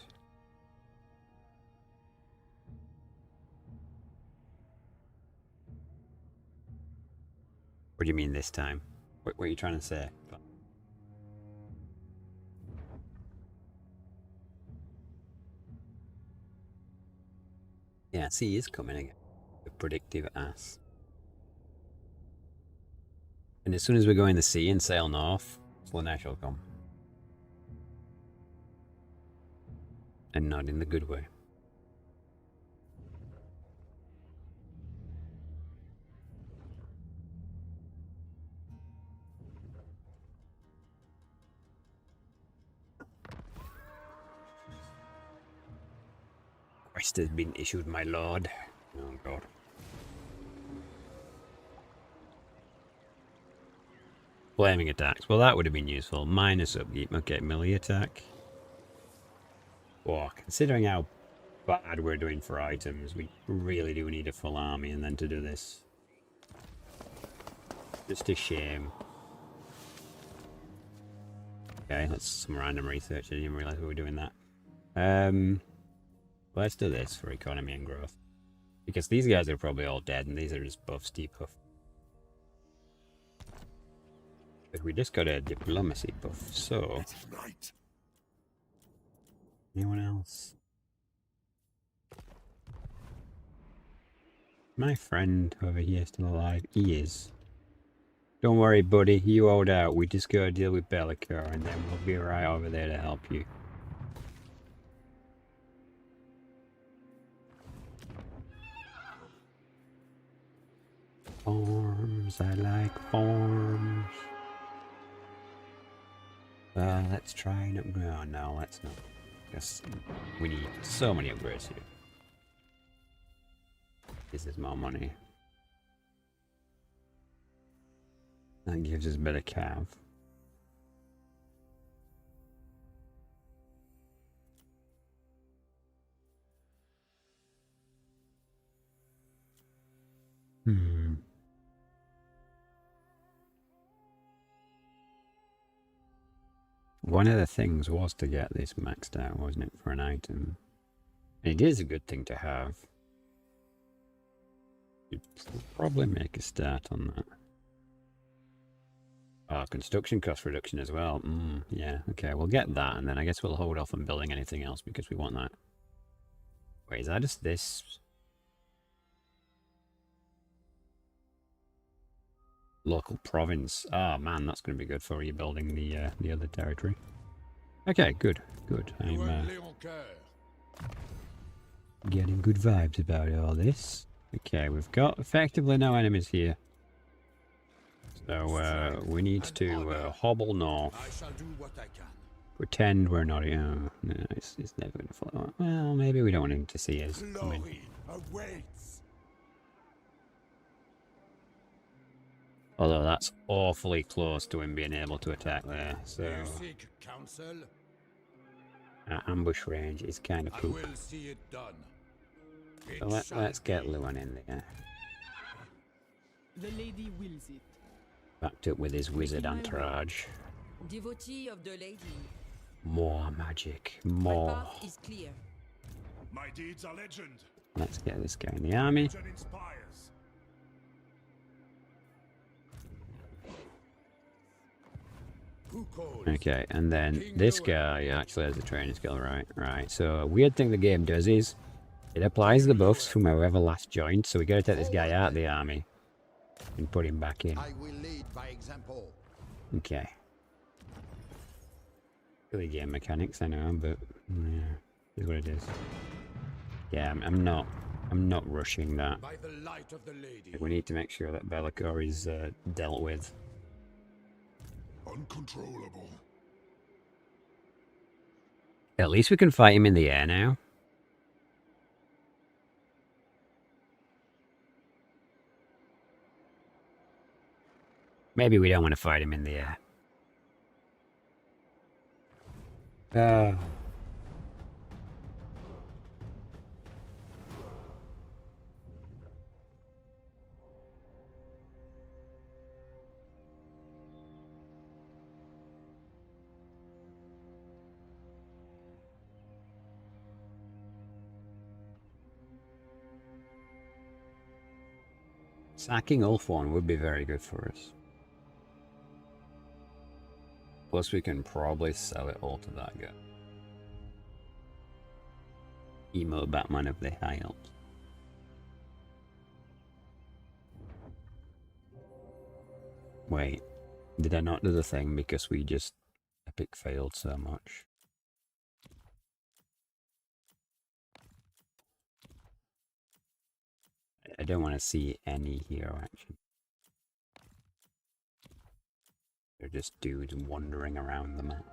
What do you mean this time? What are you trying to say? Yeah, see, he's coming again. The predictive ass. And as soon as we go in the sea and sail north, Slaanesh will come. And not in the good way. Quest has been issued, my lord. Oh god. Flaming attacks. Well, that would have been useful. Minus upkeep. Okay, melee attack. Oh, considering how bad we're doing for items, we really do need a full army, and then to do this. Just a shame. Okay, that's some random research. I didn't even realize we were doing that. Let's do this for economy and growth. Because these guys are probably all dead, and these are just buffs, debuff. But we just got a diplomacy buff, so... Anyone else? My friend over here still alive? He is. Don't worry, buddy. You hold out. We just gotta deal with Bellicoeur, and then we'll be right over there to help you. Farms. I like farms. Let's try and upgrade. Oh, no, let's not. Because we need so many upgrades here. This is more money. That gives us better cav. One of the things was to get this maxed out, wasn't it, for an item? And it is a good thing to have. You'd probably make a start on that. Oh, construction cost reduction as well. Yeah, okay, we'll get that, and then I guess we'll hold off on building anything else because we want that. Wait, is that just this? Local province. Oh man, that's going to be good for rebuilding the other territory. Okay, good, good. I'm getting good vibes about all this. Okay, we've got effectively no enemies here. So we need to hobble north. I shall do what I can. Pretend we're not. No, it's never going to follow. Well, maybe we don't want him to see us. Glory awaits. Although that's awfully close to him being able to attack there, so You seek counsel? our ambush range is kind of I poop. will see it done. It So shall let's get be. Leuen in there. The lady wills it. Backed up with his wizard my way. entourage. Devotee of the lady. More magic. My More. path is clear. My deeds are legend. Let's get this guy in the army. Legend inspires. Who calls? Okay, and then King this Leuen. guy actually has a training skill, right? Right, so a weird thing the game does is it applies the buffs from whoever last joined, so we gotta take this guy out of the army and put him back in. I will lead by example. Okay. Really game mechanics, I know, but yeah, is what it is. Yeah, I'm not rushing that. By the light of the lady. We need to make sure that Be'lakor is dealt with. Uncontrollable. At least we can fight him in the air now. Maybe we don't want to fight him in the air. Sacking Ulfwon would be very good for us. Plus we can probably sell it all to that guy. Emo Batman of the High Alps. Wait, did I not do the thing because we just epic failed so much? I don't want to see any hero action. They're just dudes wandering around the map.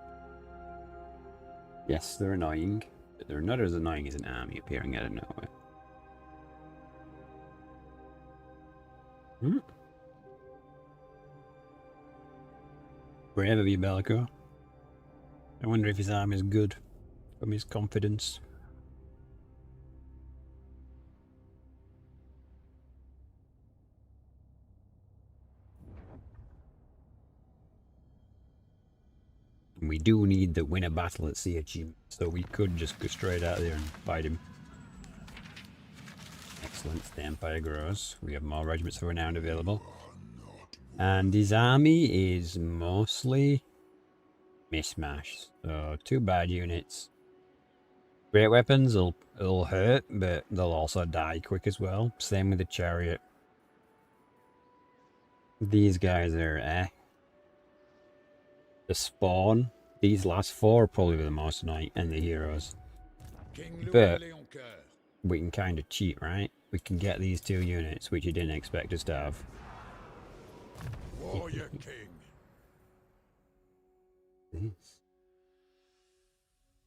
Yes, they're annoying, but they're not as annoying as an army appearing out of nowhere. Hmm? Brave of you, Be'lakor. I wonder if his army is good from his confidence. And we do need the win a battle at sea achievement, so we could just go straight out there and fight him. Excellent, the Empire grows. We have more regiments of renown available. And his army is mostly mishmash. So 2 bad units. Great weapons will hurt, but they'll also die quick as well. Same with the chariot. These guys are The spawn, these last 4 are probably the most annoying, and the heroes. King Louen But Leoncoeur. we can kind of cheat, right? We can get these 2 units, which you didn't expect us to have. Warrior King. This.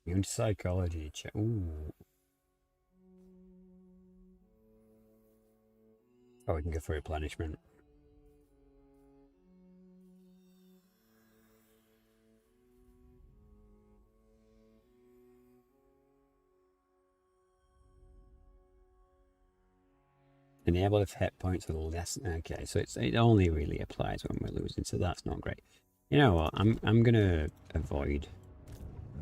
Immune psychology check. Ooh. Oh, we can go for replenishment. Enable if hit points are less. Okay, so it only really applies when we're losing, so that's not great. You know what? I'm gonna avoid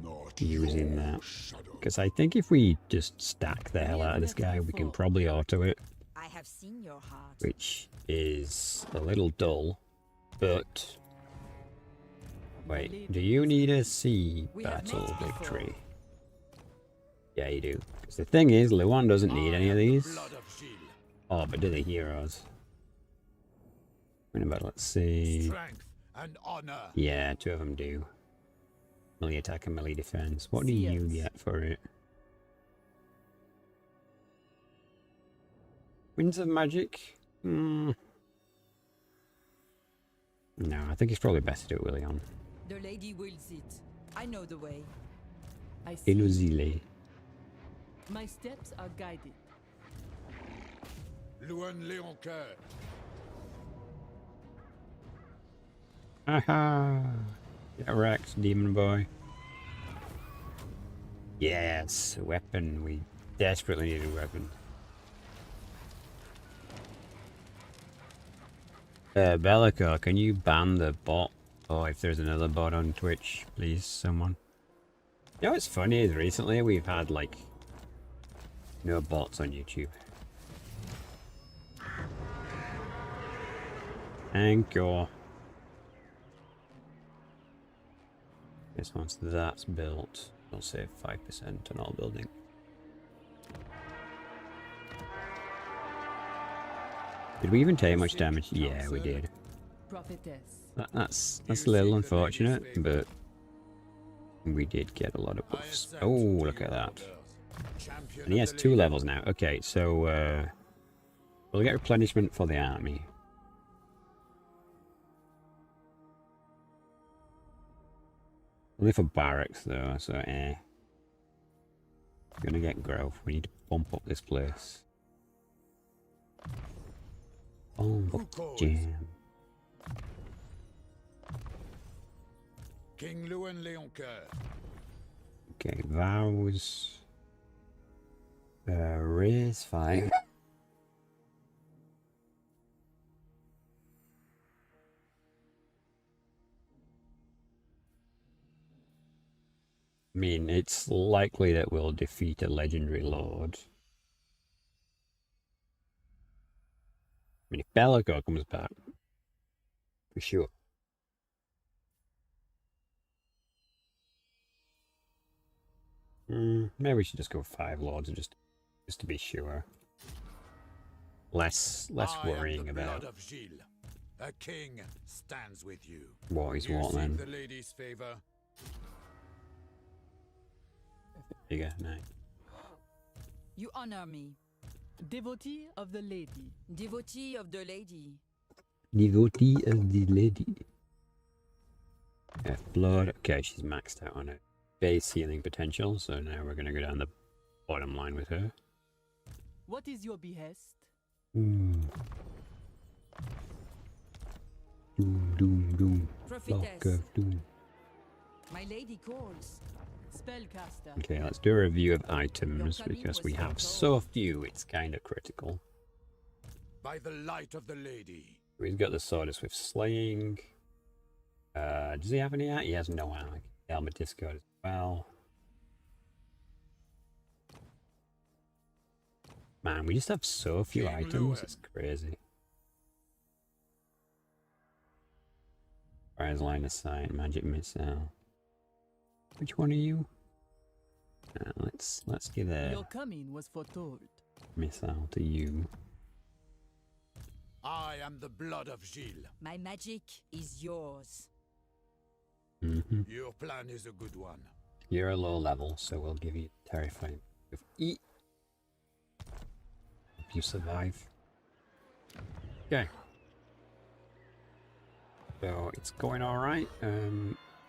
Not using your that shadow. because I think if we just stack the hell out of this guy, we can probably auto it, I have seen your heart. which is a little dull. But wait, do you need a sea battle victory? Yeah, you do. Because the thing is, Leuen doesn't need any of these. Blood of Gilles. Oh, but do the heroes? Wait about, let's see. Strength and honor. Yeah, 2 of them do. Melee attack and melee defense. What do you get for it? Winds of Magic? No, I think it's probably best to do it with Leon. The lady wills it. I know the way. I see. Inuzile. My steps are guided. Louen Leoncoeur. Aha! Get wrecked, demon boy. Yes, a weapon. We desperately need a weapon. Bellico, can you ban the bot? Or if there's another bot on Twitch, please, someone. You know what's funny is recently we've had, like, no bots on YouTube. Anchor. Guess once that's built, it'll save 5% on all building. Did we even take much damage? Yeah, we did. Prophetess. That's a little unfortunate, but we did get a lot of buffs. Oh, look at that. And he has 2 levels now. Okay, so we'll get replenishment for the army. Only for barracks though, so Gonna get growth. We need to bump up this place. Bump up the jam. King Louen Leoncoeur. Okay, vows. Raise 5. I mean, it's likely that we'll defeat a legendary lord. I mean, if Bellico comes back, for sure. Maybe we should just go 5 lords and just to be sure. Less worrying about Blood of Gilles. A king stands with you. what is You what seek then. the lady's favor. Bigger, no. You honor me. Devotee of the lady. Devotee of the lady. Devotee of the lady. Blood. Okay, she's maxed out on her base healing potential, so now we're gonna go down the bottom line with her. What is your behest? Doom, doom, doom. Prophetess. Flock of doom. My lady calls. Spellcaster. Okay, let's do a review of items because we have so few, it's kind of critical. By the light of the lady. He's got the Sword of Swift Slaying. Does he have any out? He has no out. Helmet Discord as well. Man, we just have so few King items, Louen. it's crazy. Rise Line of Sight, Magic Missile. Which one are you? Let's give a Your coming was foretold. missile to you. I am the blood of Gilles. My magic is yours. Your plan is a good one. You're a low level, so we'll give you Terrifying. If you survive. Okay. So it's going alright.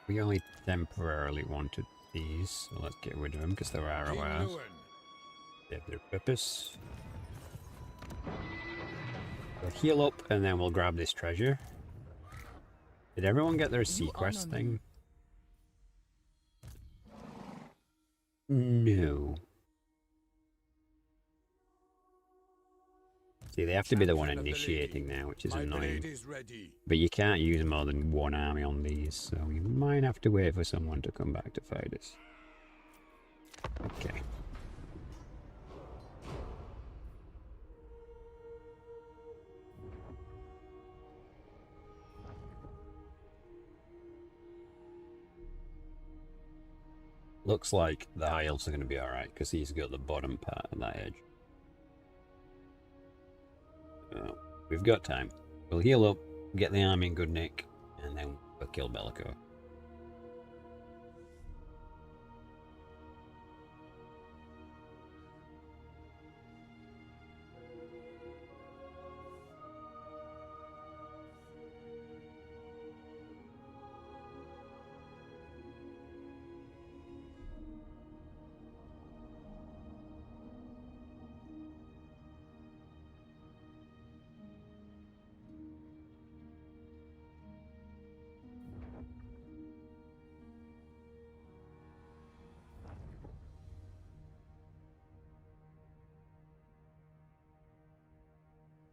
We only temporarily wanted these, so let's get rid of them because they're King RORs. Louen. They have their purpose. We'll heal up and then we'll grab this treasure. Did everyone get their Sequest honor me. thing? No. See, they have to be the one Champion of the initiating lady. now, which is My annoying. blade is ready. But you can't use more than one army on these, so we might have to wait for someone to come back to fight us. Okay. Looks like the high elves are going to be alright, because he's got the bottom part of that edge. So, we've got time. We'll heal up, get the army in good nick, and then we'll kill Bellico.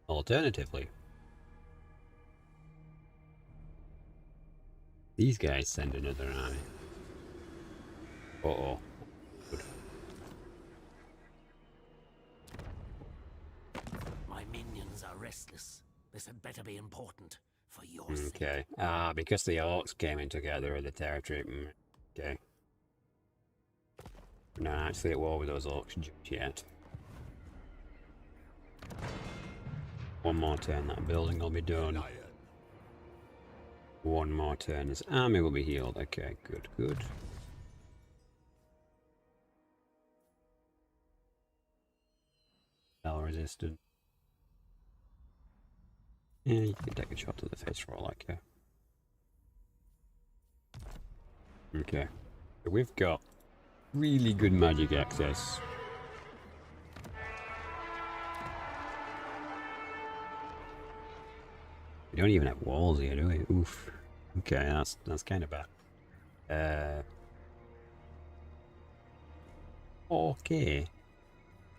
Alternatively, these guys send another army. Uh-oh. Good. My minions are restless. This had better be important for your sake. Okay. Ah, because the orcs came in together at the territory. Okay. We're not actually at war with those orcs just yet. One more turn, that building will be done. One more turn, this army will be healed. Okay, good, good. Spell resistant. Yeah, you can take a shot to the face for all I care. Okay. So we've got really good magic access. We don't even have walls here, do we? Oof. Okay, that's kind of bad. Okay.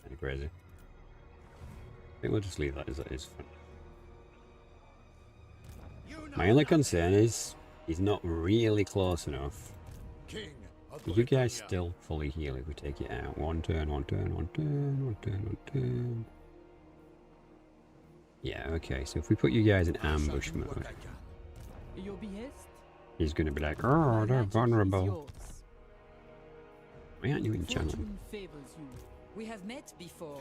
Kind of crazy. I think we'll just leave that as it is for now. My only concern is he's not really close enough. King of You guys Bretonnia. still fully heal if we take it out. One turn, one turn, one turn, one turn, one turn. Yeah, okay, so if we put you guys in ambush Shall do what mode, I can. Your behest? he's gonna be like, My oh, they're magic is vulnerable. yours. Why aren't you in channeling? Fortune favors you. We have met before.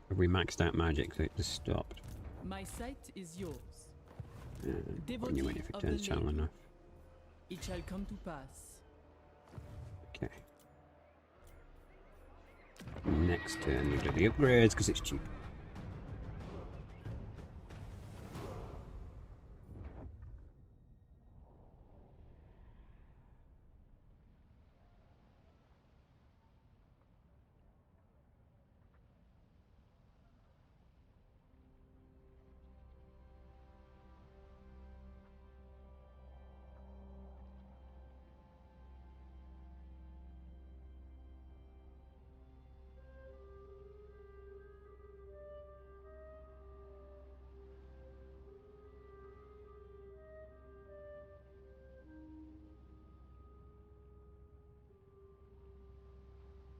Have we maxed out magic so it just stopped? My sight is yours. Put you in if it turns channeling off. It shall come to pass. Okay. Next turn we do the upgrades because it's cheap.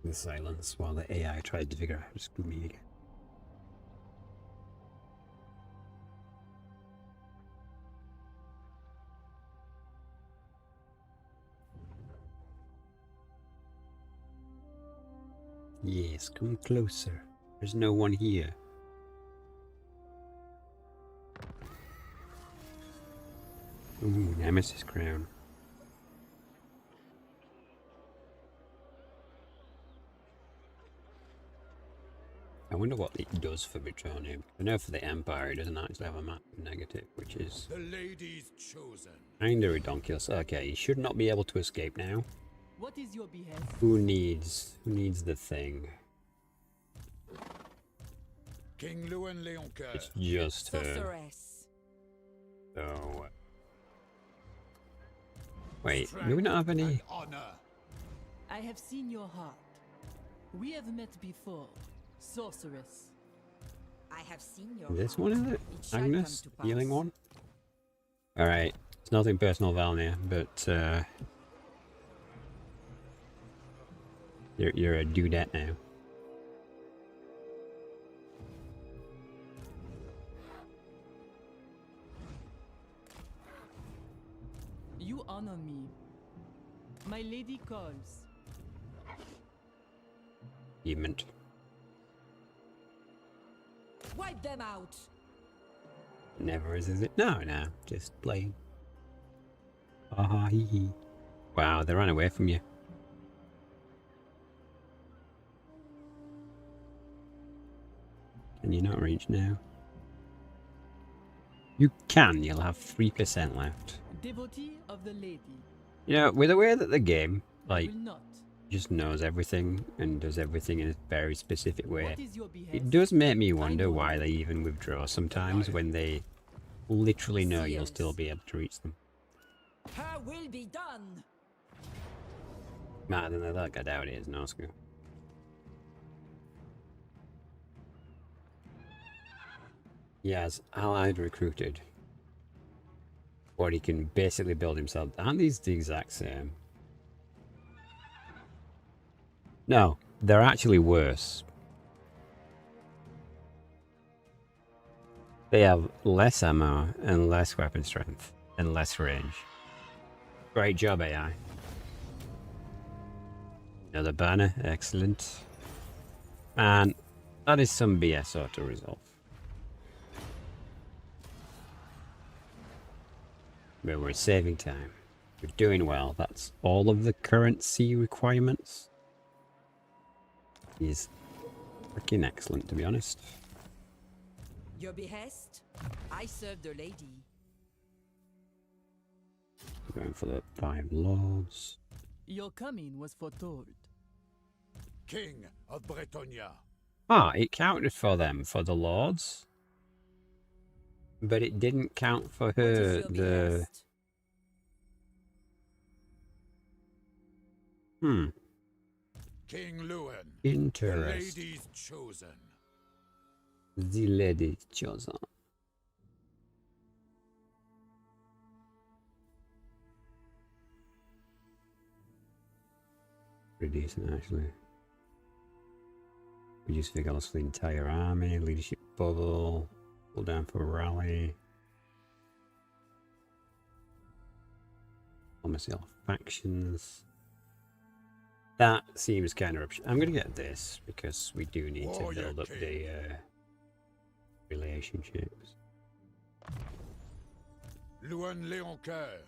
The silence while the AI tried to figure out how to screw me again. Yes, come closer. There's no one here. Ooh, Nemesis crown. I wonder what it does for Bretonnia. I know for the Empire it doesn't actually have a map negative, which is The lady's chosen. kinda redonkulous. Okay, you should not be able to escape now. What is your behest? Who needs the thing? King Louen Leoncoeur. It's just her. Sorceress. So wait, do we not have any? And honor. I have seen your heart. We have met before. Sorceress. I have seen your This heart. one is it? It shall Agnes? come to Healing pass. one? Alright. It's nothing personal, Valnia, but you're a dudette now. You honor me. My lady calls. Achievement. Wipe them out. Never is it? No, just playing. Ah, hee hee. Wow, they ran away from you. Can you not reach now? You can, you'll have 3% left. Devotee of the lady. You know, with the way that the game, like, Will not. just knows everything and does everything in a very specific way, What is your behest? it does make me wonder why they even withdraw sometimes when they literally know you'll still be able to reach them. Her will be done. Nah, then I doubt it is, no school. He has allied recruited. Or he can basically build himself. Aren't these the exact same? No, they're actually worse. They have less ammo and less weapon strength and less range. Great job, AI. Another banner, excellent. And that is some BS auto resolve. But we're saving time. We're doing well. That's all of the currency requirements. Is freaking excellent, to be honest. Your behest? I serve the lady. Going for the 5 lords. Your coming was foretold. King of Bretonnia. Ah, it counted for them, for the lords. But it didn't count for What her, is your the... behest? King Louen. Interest. The lady's chosen. The lady chosen. Pretty decent, actually. Reduce vigilance for the entire army. Leadership bubble. Pull down for rally. Almost all factions. That seems kind of option. I'm going to get this because we do need to build up the relationships. Louen Leoncoeur.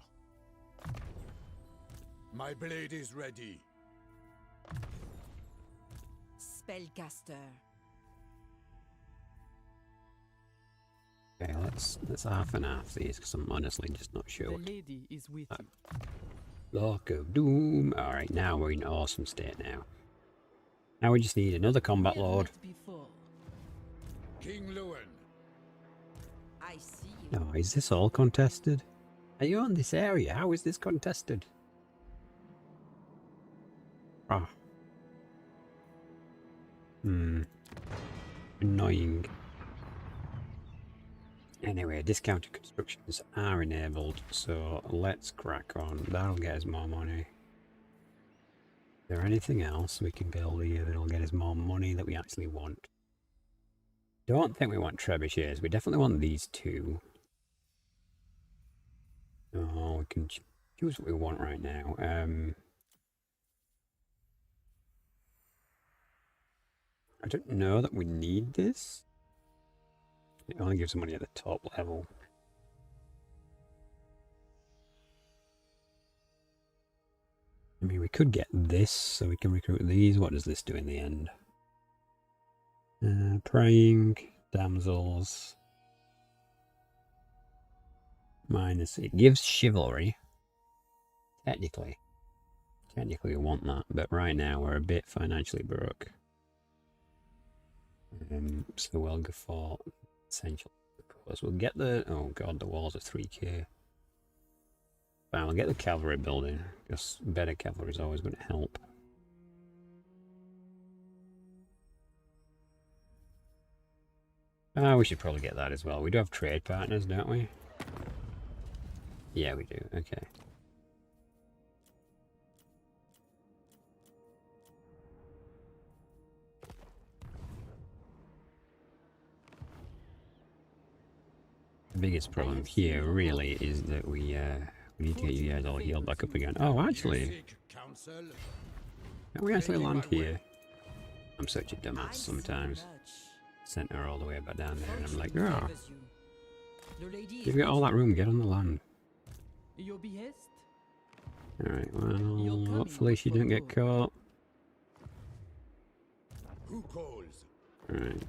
My blade is ready. Spellcaster. Okay, let's half and half these because I'm honestly just not sure. The lady is with you. Lock of Doom. Alright, now we're in awesome state now. Now we just need another combat We have lord. met before. King Louen. I see you. No, is this all contested? Are you on this area? How is this contested? Ah. Annoying. Anyway, discounted constructions are enabled, so let's crack on. That'll get us more money. Is there anything else we can build here that'll get us more money that we actually want? Don't think we want trebuchets. We definitely want these two. Oh, we can choose what we want right now. I don't know that we need this. It only gives money at the top level. I mean, we could get this so we can recruit these. What does this do in the end? Praying, damsels. Minus, it gives chivalry. Technically we want that, but right now we're a bit financially broke. So we'll go for essential. We'll get the, oh god, the walls are 3k. Fine, we'll get the cavalry building, because better cavalry is always going to help. We should probably get that as well. We do have trade partners, don't we? Yeah, we do. Okay. The biggest problem here really is that we need to get you guys all healed back up again. Oh, actually, can we actually land here? I'm such a dumbass sometimes. Sent her all the way back down there, and I'm like, oh, you've got all that room. Get on the land. Your behest? All right. Well, hopefully she didn't get caught. Who calls? All right.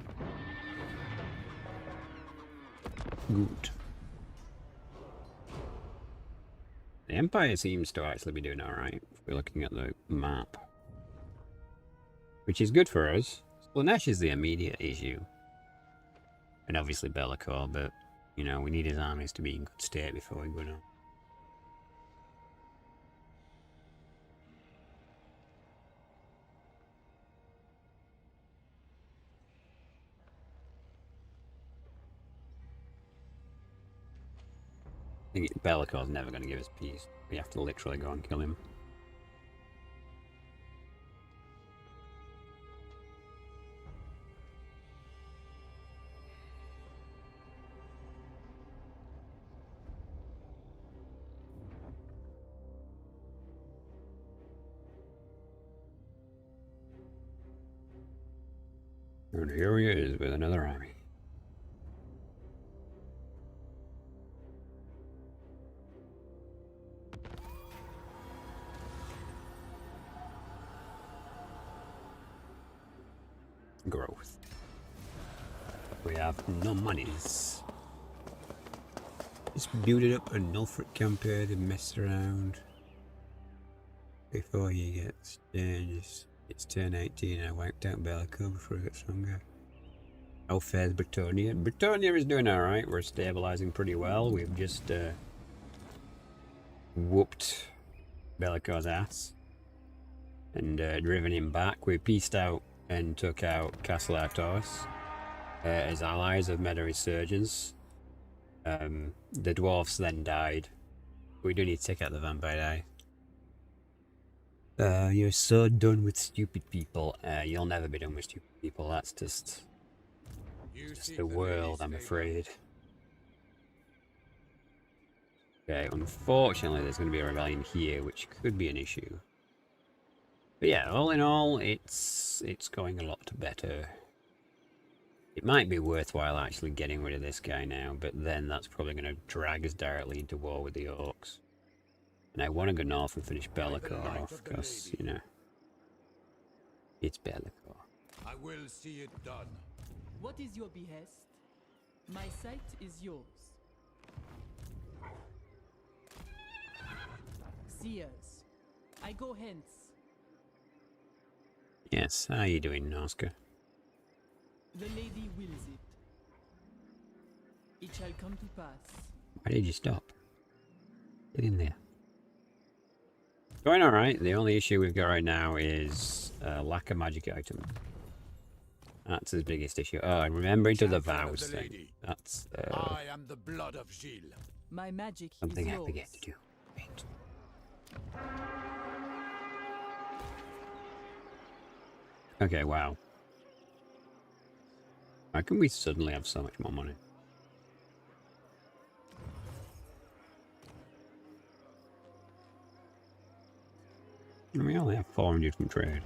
Good. The Empire seems to actually be doing alright if we're looking at the map. Which is good for us. Slanesh is the immediate issue. And obviously Be'lakor, but, you know, we need his armies to be in good state before we go on. I think Be'lakor's never going to give us peace. We have to literally go and kill him. And here he is with another army. Growth. We have no monies. Just build it up a Norfolk camper to mess around before he gets changed. It's turn 18 and I wiped out Be'lakor before he got stronger. How fares Bretonnia? Bretonnia is doing alright. We're stabilizing pretty well. We've just whooped Be'lakor's ass and driven him back. We pieced out and took out Castle Artois. His allies have made a resurgence. The dwarfs then died. We do need to take out the vampire eye. You're so done with stupid people. You'll never be done with stupid people. That's just the world, I'm afraid. Okay, unfortunately there's going to be a rebellion here, which could be an issue. But yeah, all in all, it's going a lot better. It might be worthwhile actually getting rid of this guy now, but then that's probably going to drag us directly into war with the orcs. And I want to go north and finish Be'lakor off, because, you know, it's Be'lakor. I will see it done. What is your behest? My sight is yours. Seers, I go hence. Yes, how are you doing, Oscar? The lady wills it. It shall come to pass. Why did you stop? Get in there. Going alright. The only issue we've got right now is lack of magic item. That's his biggest issue. Oh, and remembering to the vows thing. That's I am the blood of Gilles. My magic something is I yours. forget to do. Wait. Okay, wow. How can we suddenly have so much more money? And we only have 400 from trade.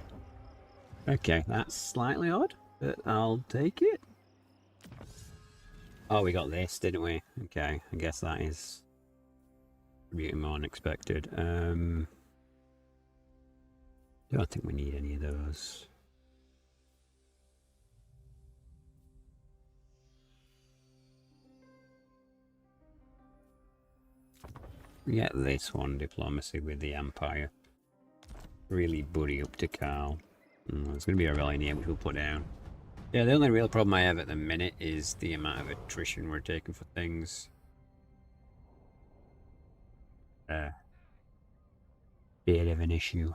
Okay, that's slightly odd, but I'll take it. Oh, we got this, didn't we? Okay, I guess that is a bit more unexpected. Don't think we need any of those. We get this one, diplomacy with the Empire. Really buddy up to Carl. There's going to be a rebellion here which we'll put down. Yeah, the only real problem I have at the minute is the amount of attrition we're taking for things. Bit of an issue.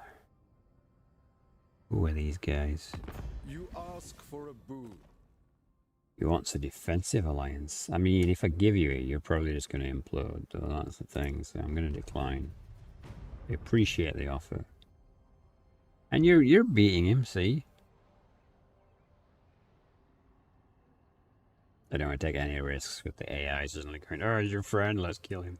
Who are these guys? You ask for a boon. He wants a defensive alliance. I mean, if I give you it, you're probably just going to implode. So that's the thing, so I'm going to decline. I appreciate the offer. And you're beating him, see? I don't want to take any risks with the AI suddenly going, oh, he's your friend, let's kill him.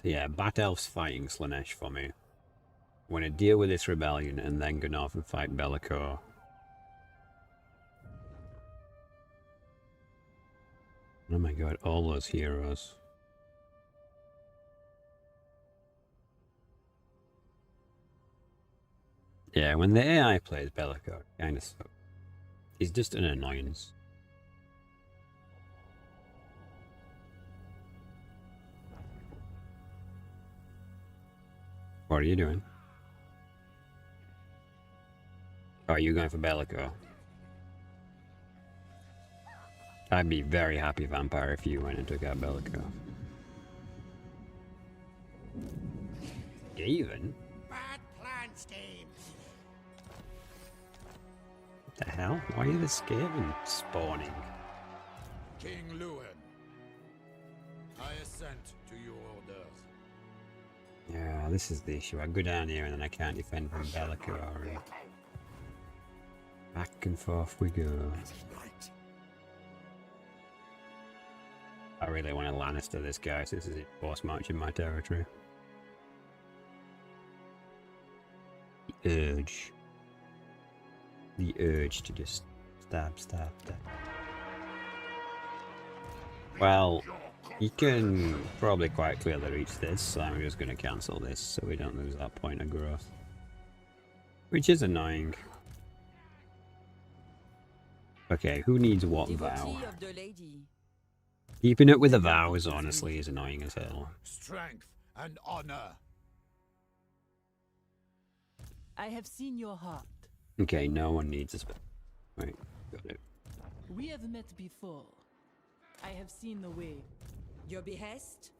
So yeah, Bat Elf's fighting Slanesh for me. I want to deal with this rebellion and then go north and fight Be'lakor. Oh my god, all those heroes. Yeah, when the AI plays Be'lakor, kind of sucks. He's just an annoyance. What are you doing? Oh, you're going for Be'lakor. I'd be very happy, Vampire, if you went and took out Be'lakor. Even? Bad plan, Steve. hell? Why are the Skaven spawning? King Louen, I assent to your orders. Yeah, this is the issue. I go down here and then I can't defend from Bellicour. And back and forth we go. I really want to Lannister this guy, so this is boss march in my territory. The urge to just stab. Well, you can probably quite clearly reach this, so I'm just going to cancel this so we don't lose that point of growth. Which is annoying. Okay, who needs what vow? Devotee of the lady. Keeping it with the vows, honestly, is annoying as hell. Strength and honor. I have seen your heart. Okay, no one needs a spell. Right, got it. We have met before. I have seen the way. Your behest?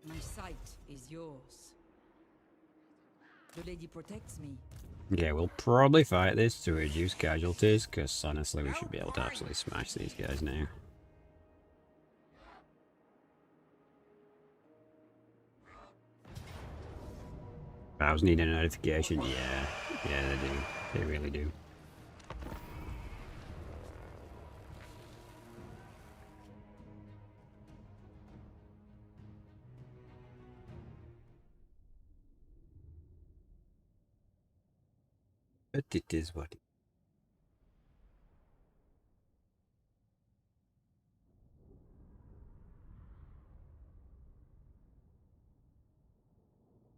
My sight is yours. The lady protects me. Okay, we'll probably fight this to reduce casualties, because honestly we should be able to absolutely smash these guys now. Vows need a notification, yeah they do, they really do. But it is what it is.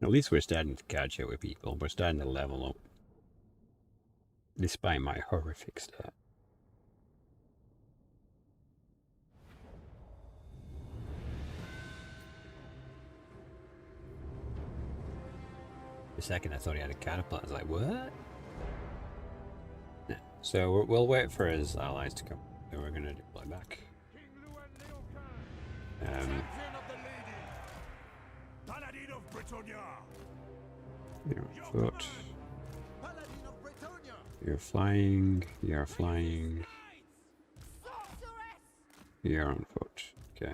At least we're starting to catch up with people. We're starting to level up. Despite my horrific start. For a second I thought he had a catapult. I was like, what? No. So we'll wait for his allies to come. Then we're going to deploy back. King Louen Leoncoeur, champion of the lady. Paladin of Bretonnia. You're on foot. Paladin of Bretonnia. You're flying. You're flying. You're on foot. Okay.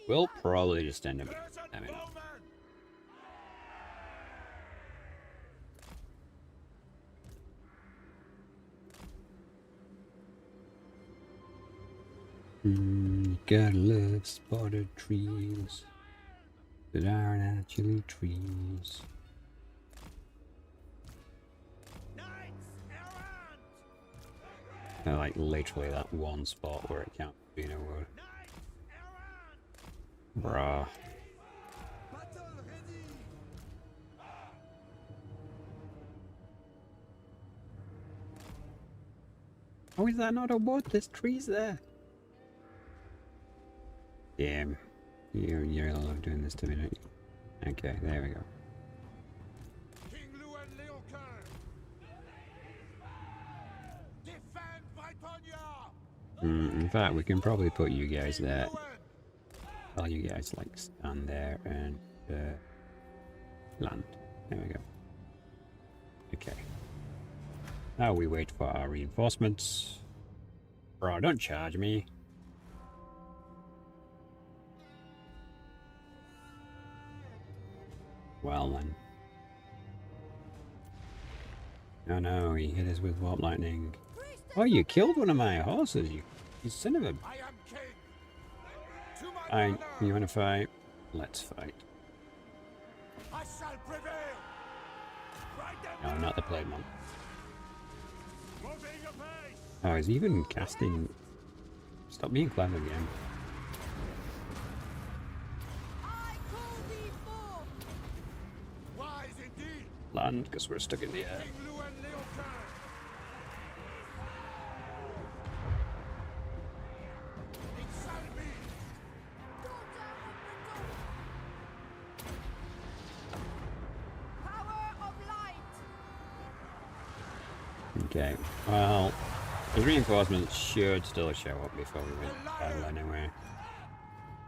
We'll probably just end up. I mean, gotta love spotted trees that aren't actually trees. Like literally that one spot where it can't be no word. Bruh. Battle ready. How is that not a wood? There's trees there. Damn. You're doing this to me, don't you? Okay, there we go. King Louen Leoncoeur. Defend Bretonnia. In fact, we can probably put you guys there. Well, you guys like stand there and land. There we go. Okay. Now we wait for our reinforcements. Bro, don't charge me. Well then. Oh no, he hit us with warp lightning. Oh, you killed one of my horses, you son of a... I am king. To my Alright, honor. you wanna fight? Let's fight. I shall prevail. Ride them No, not the plague monk. moving apace. Oh, he's even casting... Stop being clever again. Wise indeed. Land, because we're stuck in the air. King Louen Leoncoeur. It shall be. Okay, well... The reinforcements should still show up before we win the battle anyway.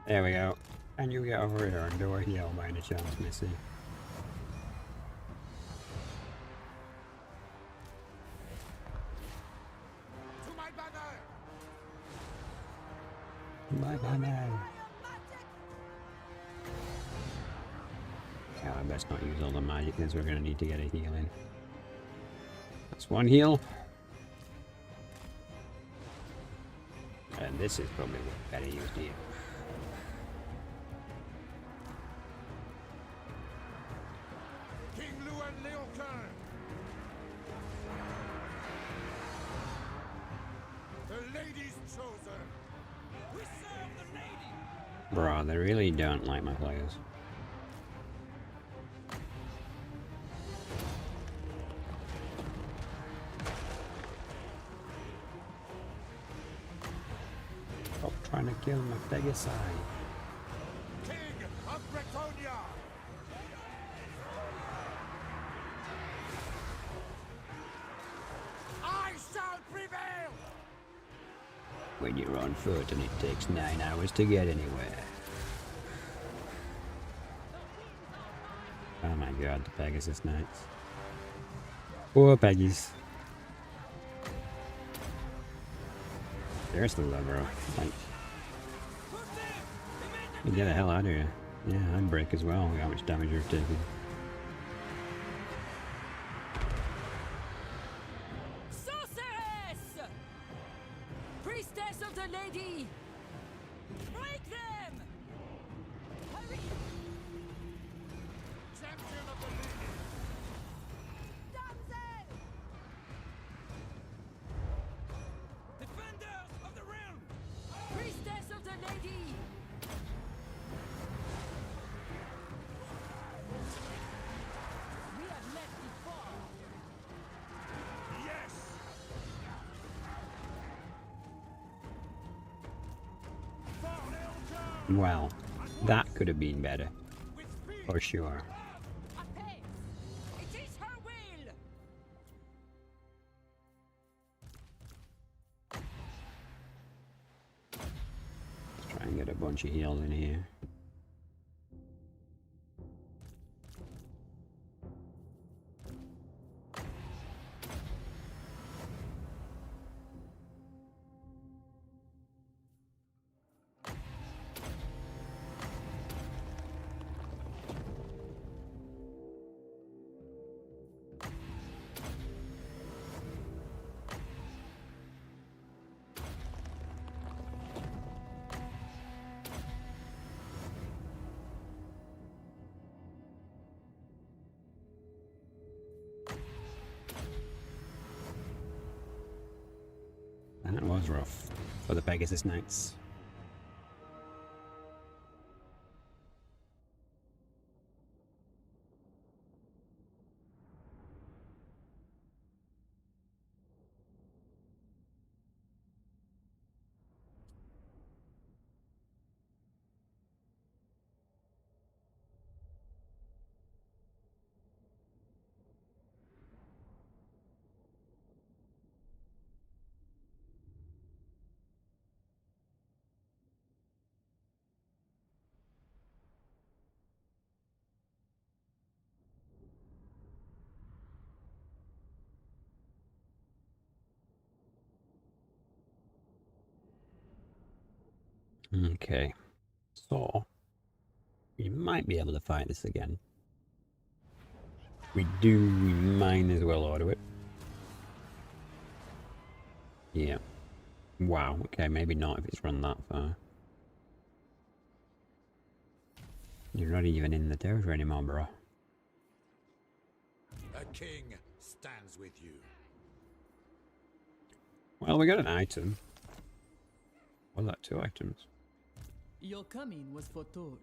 There we go. And you get over here and do a heal by any chance, Missy. To Bye bye now. Yeah, I best not use all the magic because we're going to need to get a heal in. That's one heal. And this is probably better used here. King Louen Leoncoeur. The lady's chosen. We serve the lady. Bro, they really don't like my players. Stop trying to kill my Pegasi. King of Bretonnia. I shall prevail. When you're on foot and it takes 9 hours to get anywhere. Oh my god, the Pegasus Knights. Poor Peggies. Seriously though, bro. Like, you get the hell out of here. Yeah, I'd break as well. Look how much damage you've taken. Sorceress! Priestess of the lady! Break them! Hurry! Champion of the lady. Damsel! Defenders of the realm. Priestess of the lady! We have met before. Yes. For Leoncoeur. Well, that could have been better. With speed. For sure. Apace! It is her will! Let's try and get a bunch of heals in here. That was rough for the Pegasus Knights. Okay, so we might be able to fight this again. We might as well auto it. Yeah. Wow, okay, maybe not if it's run that far. You're not even in the territory anymore, bro. A king stands with you. Well, we got an item. Well, that 2 items. Your coming was foretold.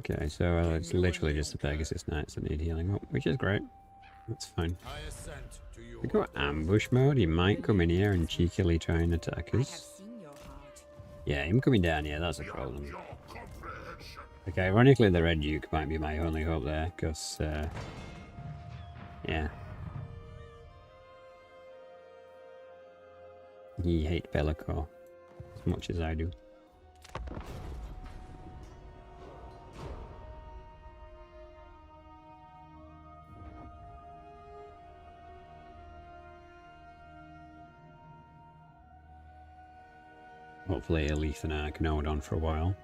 Okay, so it's literally just the Pegasus Knights that need healing up, which is great. That's fine. I assent to your We go ambush mode, he might come in here and cheekily try and attack I have us. seen your heart. Yeah, him coming down here, that's a problem. Okay, ironically the Red Duke might be my only hope there, because, yeah. He hates Bellico as much as I do. Hopefully play a Lethan Arc node on for a while.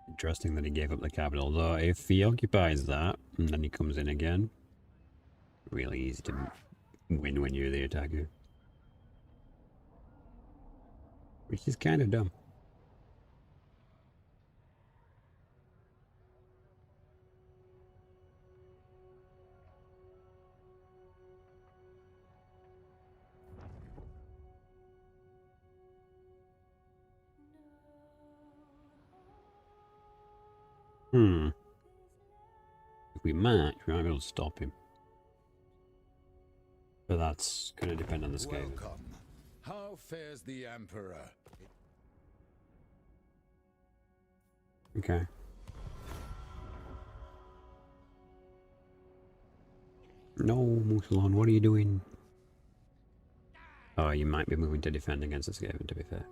Interesting that he gave up the capital, though. If he occupies that, and then he comes in again, really easy to win when you're the attacker. Which is kind of dumb. If we match, we might be able to stop him. But that's going to depend on the scale. Welcome. How fares the Emperor? Okay. No, Musalon, what are you doing? Oh, you might be moving to defend against the Skaven, to be fair.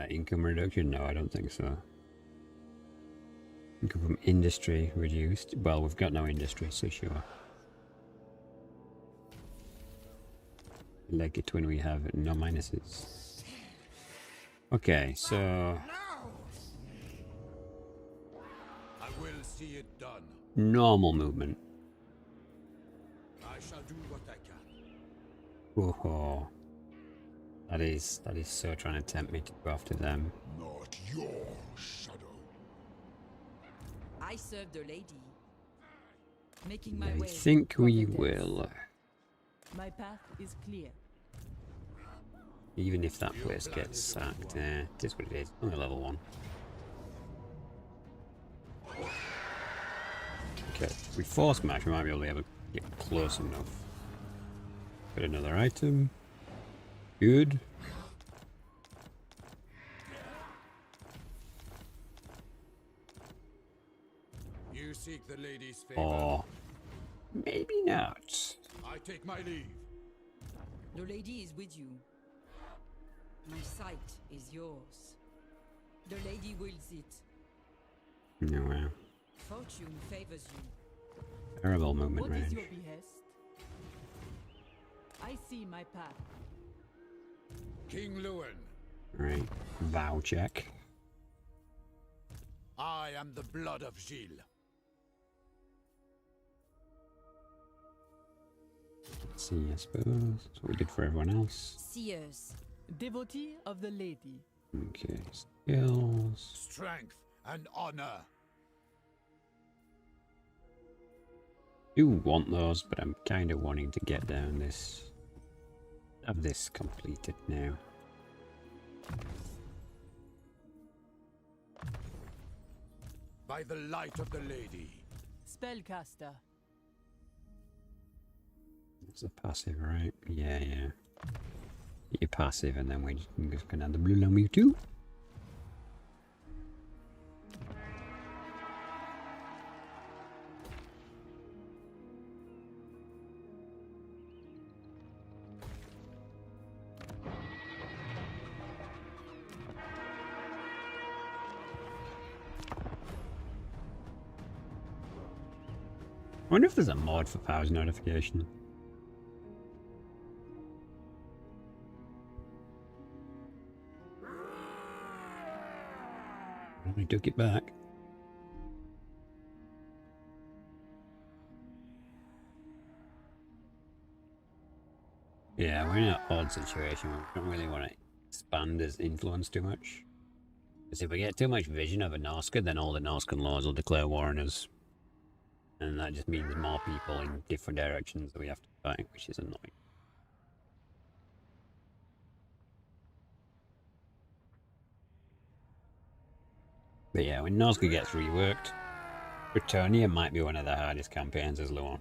Income reduction? No, I don't think so. Income from industry reduced. Well, we've got no industry, so sure. Like it when we have no minuses. Okay, so I will see it done. normal movement. I shall do what I can. Whoa. That is so trying to tempt me to go after them. Not your shadow. I serve the lady. Making my I way. think we Prophetess. will. My path is clear. Even if that place gets sacked, it is what it is. Only level 1. Okay, if we force match, we might be able to get close enough. Got another item. Good. You seek the lady's favor. Or maybe not. I take my leave. The lady is with you. My sight is yours. The lady wills it. No, Fortune favors you. terrible movement What is range. your behest? I see my path. King Louen, Right, vow check. I am the blood of Gilles. Let's see, I suppose. That's what we did for everyone else. Seers. Devotee of the lady. Okay, skills. Strength and honor. Do want those, but I'm kind of wanting to get down this. Have this completed now. By the light of the lady. Spellcaster. It's a passive, right? Yeah. You're passive, and then we're just gonna have the blue lamb too. I wonder if there's a mod for powers notification. We took it back. Yeah, we're in an odd situation where we don't really want to expand his influence too much. Because if we get too much vision of a Norsca, then all the Norscan lords will declare war on us. And that just means more people in different directions that we have to fight, which is annoying. But yeah, when Norsca gets reworked, Bretonnia might be one of the hardest campaigns as Louen.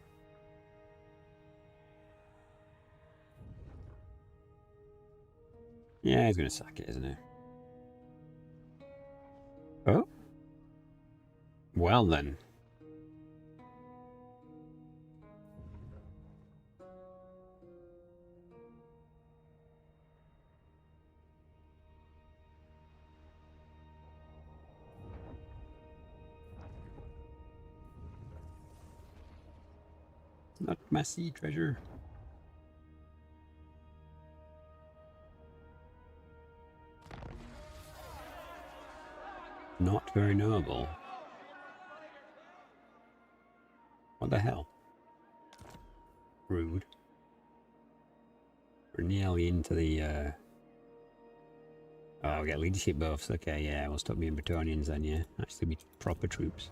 Yeah, he's going to sack it, isn't he? Oh? Well then. Not messy treasure. Not very noble. What the hell? Rude. We're nearly into the, oh, we get leadership buffs. Okay, yeah, we'll stop being Bretonians then, yeah. Actually be proper troops.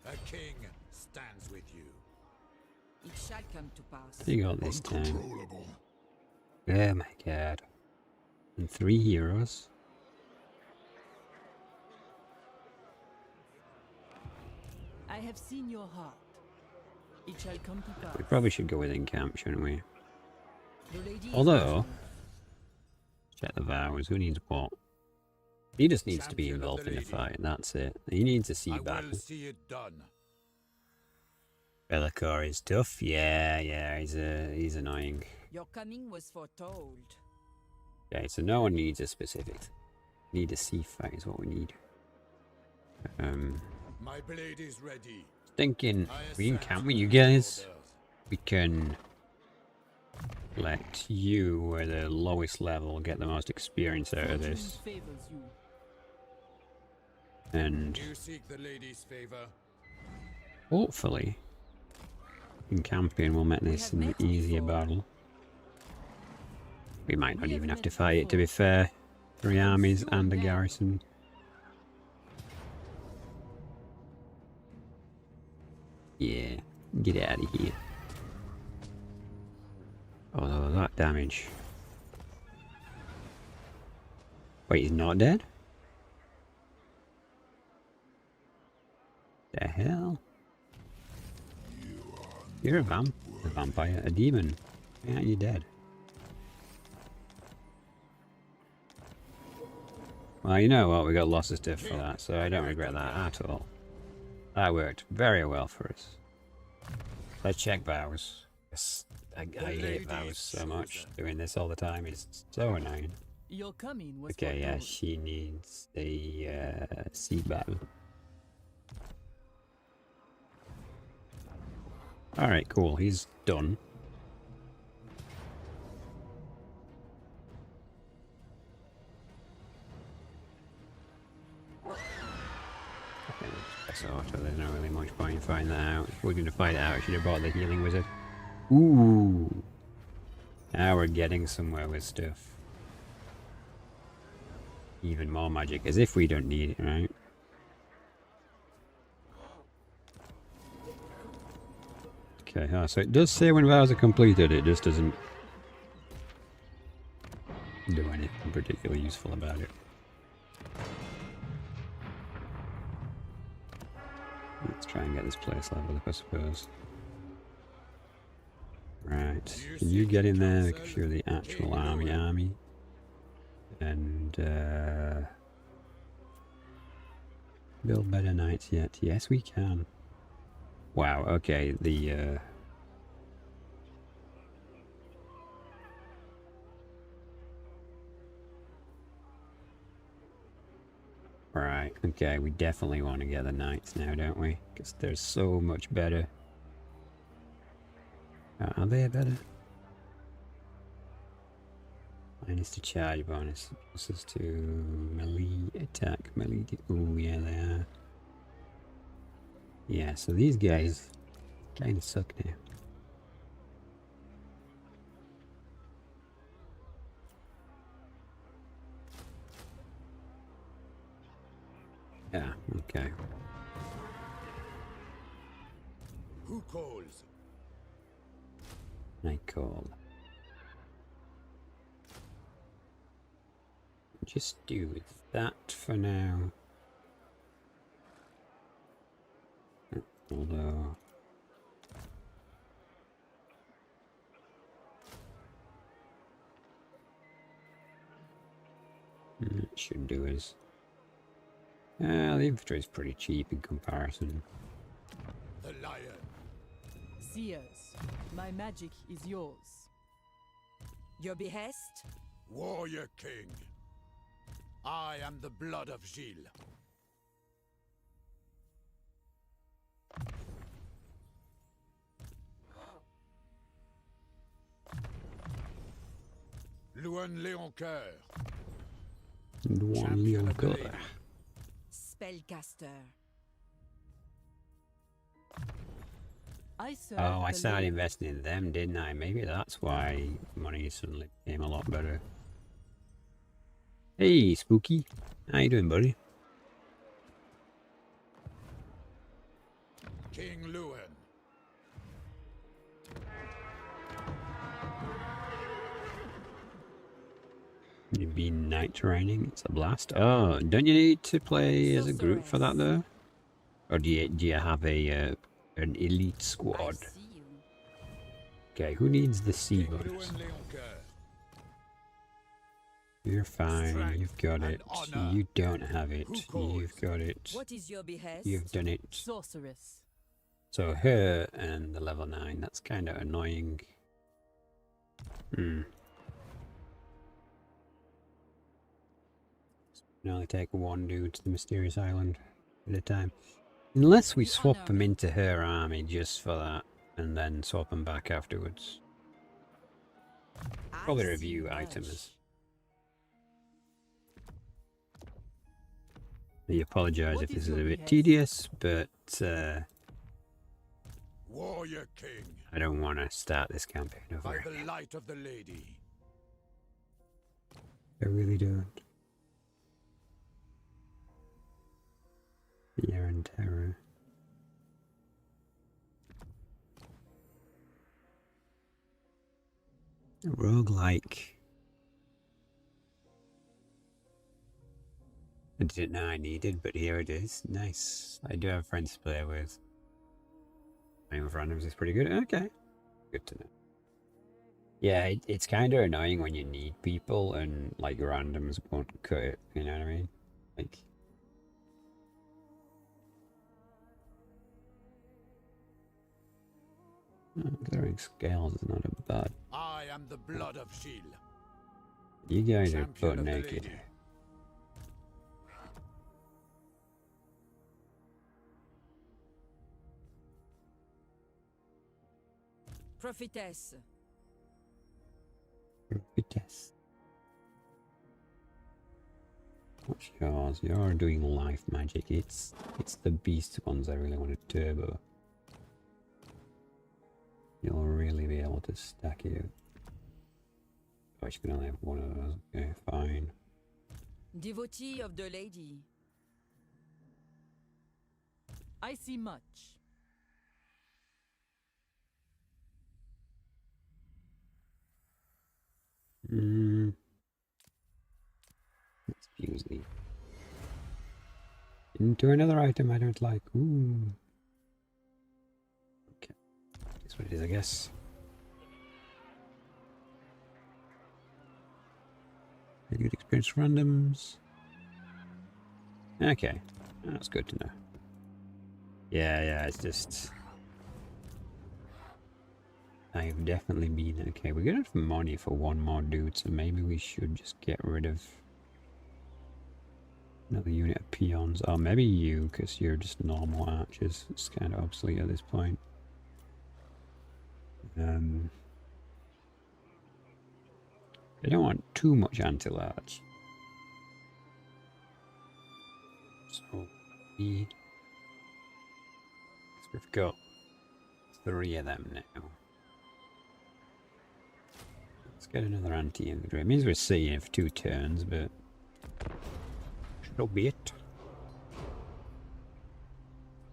A king stands with you. It shall come to pass. You got this time. Uncontrollable. Oh my god. And 3 heroes. I have seen your heart. It shall come to pass. We probably should go within camp, shouldn't we? The lady is Although, watching. check the vows. Who needs what? He just needs to be Champion of involved the in the lady. fight. That's it. He needs a sea I battle. will see it done. Be'lakor is tough. Yeah. He's annoying. Your coming was foretold. Okay, so no one needs a specific. Need a sea fight is what we need. My blade is ready. Thinking I we can assent camp with you to guys. orders. We can let you at the lowest level get the most experience out of Fortune this. favors you. And You seek the lady's favor. hopefully in camping we'll make this have an met easier before. battle. We might not We even have have to met fight it, to be before. fair. 3 armies You and a men. garrison. Yeah, get out of here. Oh, that damage. Wait, he's not dead? The hell? You're a vampire, a demon. Why aren't you dead? Well, you know what, we got lots of stuff for that, so I don't regret that at all. That worked very well for us. Let's check vows. Yes, I hate vows so much. Doing this all the time is so annoying. Your coming was Okay, yeah, foretold. she needs a sea battle. Alright, cool, he's done. So there's not really much point in fighting that out. If we're going to fight it out, I should have brought the healing wizard. Ooh! Now we're getting somewhere with stuff. Even more magic, as if we don't need it, right? Okay, so it does say when vows are completed, it just doesn't do anything particularly useful about it. Let's try and get this place leveled up, I suppose. Right, can you get in there because you're the actual army? And, build better knights yet? Yes, we can. Wow, okay, the, Right, okay, we definitely want to get the knights now, don't we? Because they're so much better. Are they better? Minus to charge bonus, pluses to melee attack, melee. Oh yeah, they are. Yeah, so these guys kind of suck now. Yeah, okay. Who calls? I call. Just do that for now. Although... It should do us. The infantry is pretty cheap in comparison. The lion. Seers, my magic is yours. Your behest? Warrior king. I am the blood of Gilles. Louen Leoncoeur. Louen Leoncoeur. Spellcaster. I serve Oh, I the started lady. investing in them, didn't I? Maybe that's why money suddenly became a lot better. Hey, Spooky. How you doing, buddy? King Louen. You've been night training. It's a blast. Oh, don't you need to play as a group for that though? Or do you have a an elite I squad? see you. Okay, who needs the sea King bonus? Louen Leoncoeur. You're fine. Strength You've got and it. honor. You don't have it. Who calls? You've got it. What is your behest? You've done it. Sorceress. So her and the level 9. That's kind of annoying. Hmm. We can only take one dude to the mysterious island at a time. Unless we swap them into her army just for that, and then swap them back afterwards. I Probably see review much. items. I apologise What if is this is a your bit behest? tedious, but Warrior king. I don't want to start this campaign By over the again. light of the lady. I really don't. Fear and terror. A roguelike. I didn't know I needed, but here it is. Nice. I do have friends to play with. Playing with randoms is pretty good. Okay. Good to know. Yeah, it's kind of annoying when you need people and like randoms won't cut it. You know what I mean? Like. Glaring scales is not a bad. I am the blood of Gilles. You guys are Champion butt of the naked. lady. Prophetess. Yes. What's yours? You're doing life magic. It's the beast ones I really want to turbo. You'll really be able to stack it. Oh, you can only have one of those. Okay, fine. Devotee of the lady. I see much. Let's fuse these. Into another item I don't like. Ooh. Okay. That's what it is, I guess. Very good experience randoms. Okay. That's good to know. Yeah, it's just... I've definitely been... Okay, we're gonna have money for one more dude, so maybe we should just get rid of another unit of peons. Or maybe you, because you're just normal archers. It's kind of obsolete at this point. I don't want too much anti-large. So, we've got 3 of them now. Let's get another anti-infantry. It means we're seeing it for 2 turns, but so be it.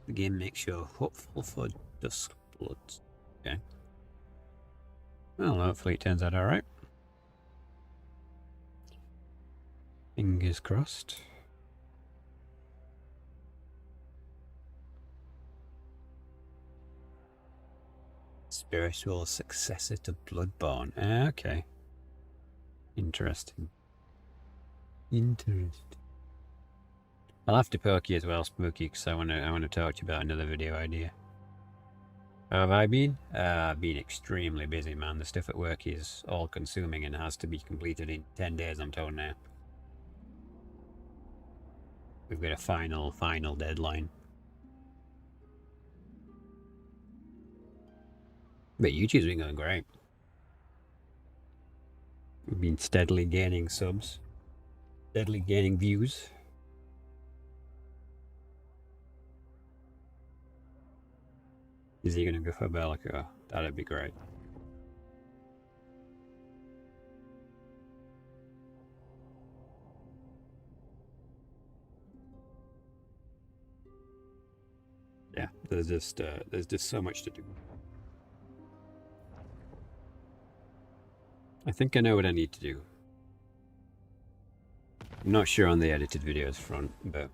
The game makes you hopeful for Dusk Bloods. Okay. Well, hopefully it turns out alright. Fingers crossed. Spiritual successor to Bloodborne. Okay. Interesting. Interesting. I'll have to poke you as well, Spooky, because I want to talk to you about another video idea. How have I been? I've been extremely busy, man. The stuff at work is all-consuming and has to be completed in 10 days, I'm told now. We've got a final deadline. But YouTube's been going great. We've been steadily gaining subs. Steadily gaining views. Is he gonna go for Bellico? That'd be great. Yeah, there's just so much to do. I think I know what I need to do. I'm not sure on the edited videos front, but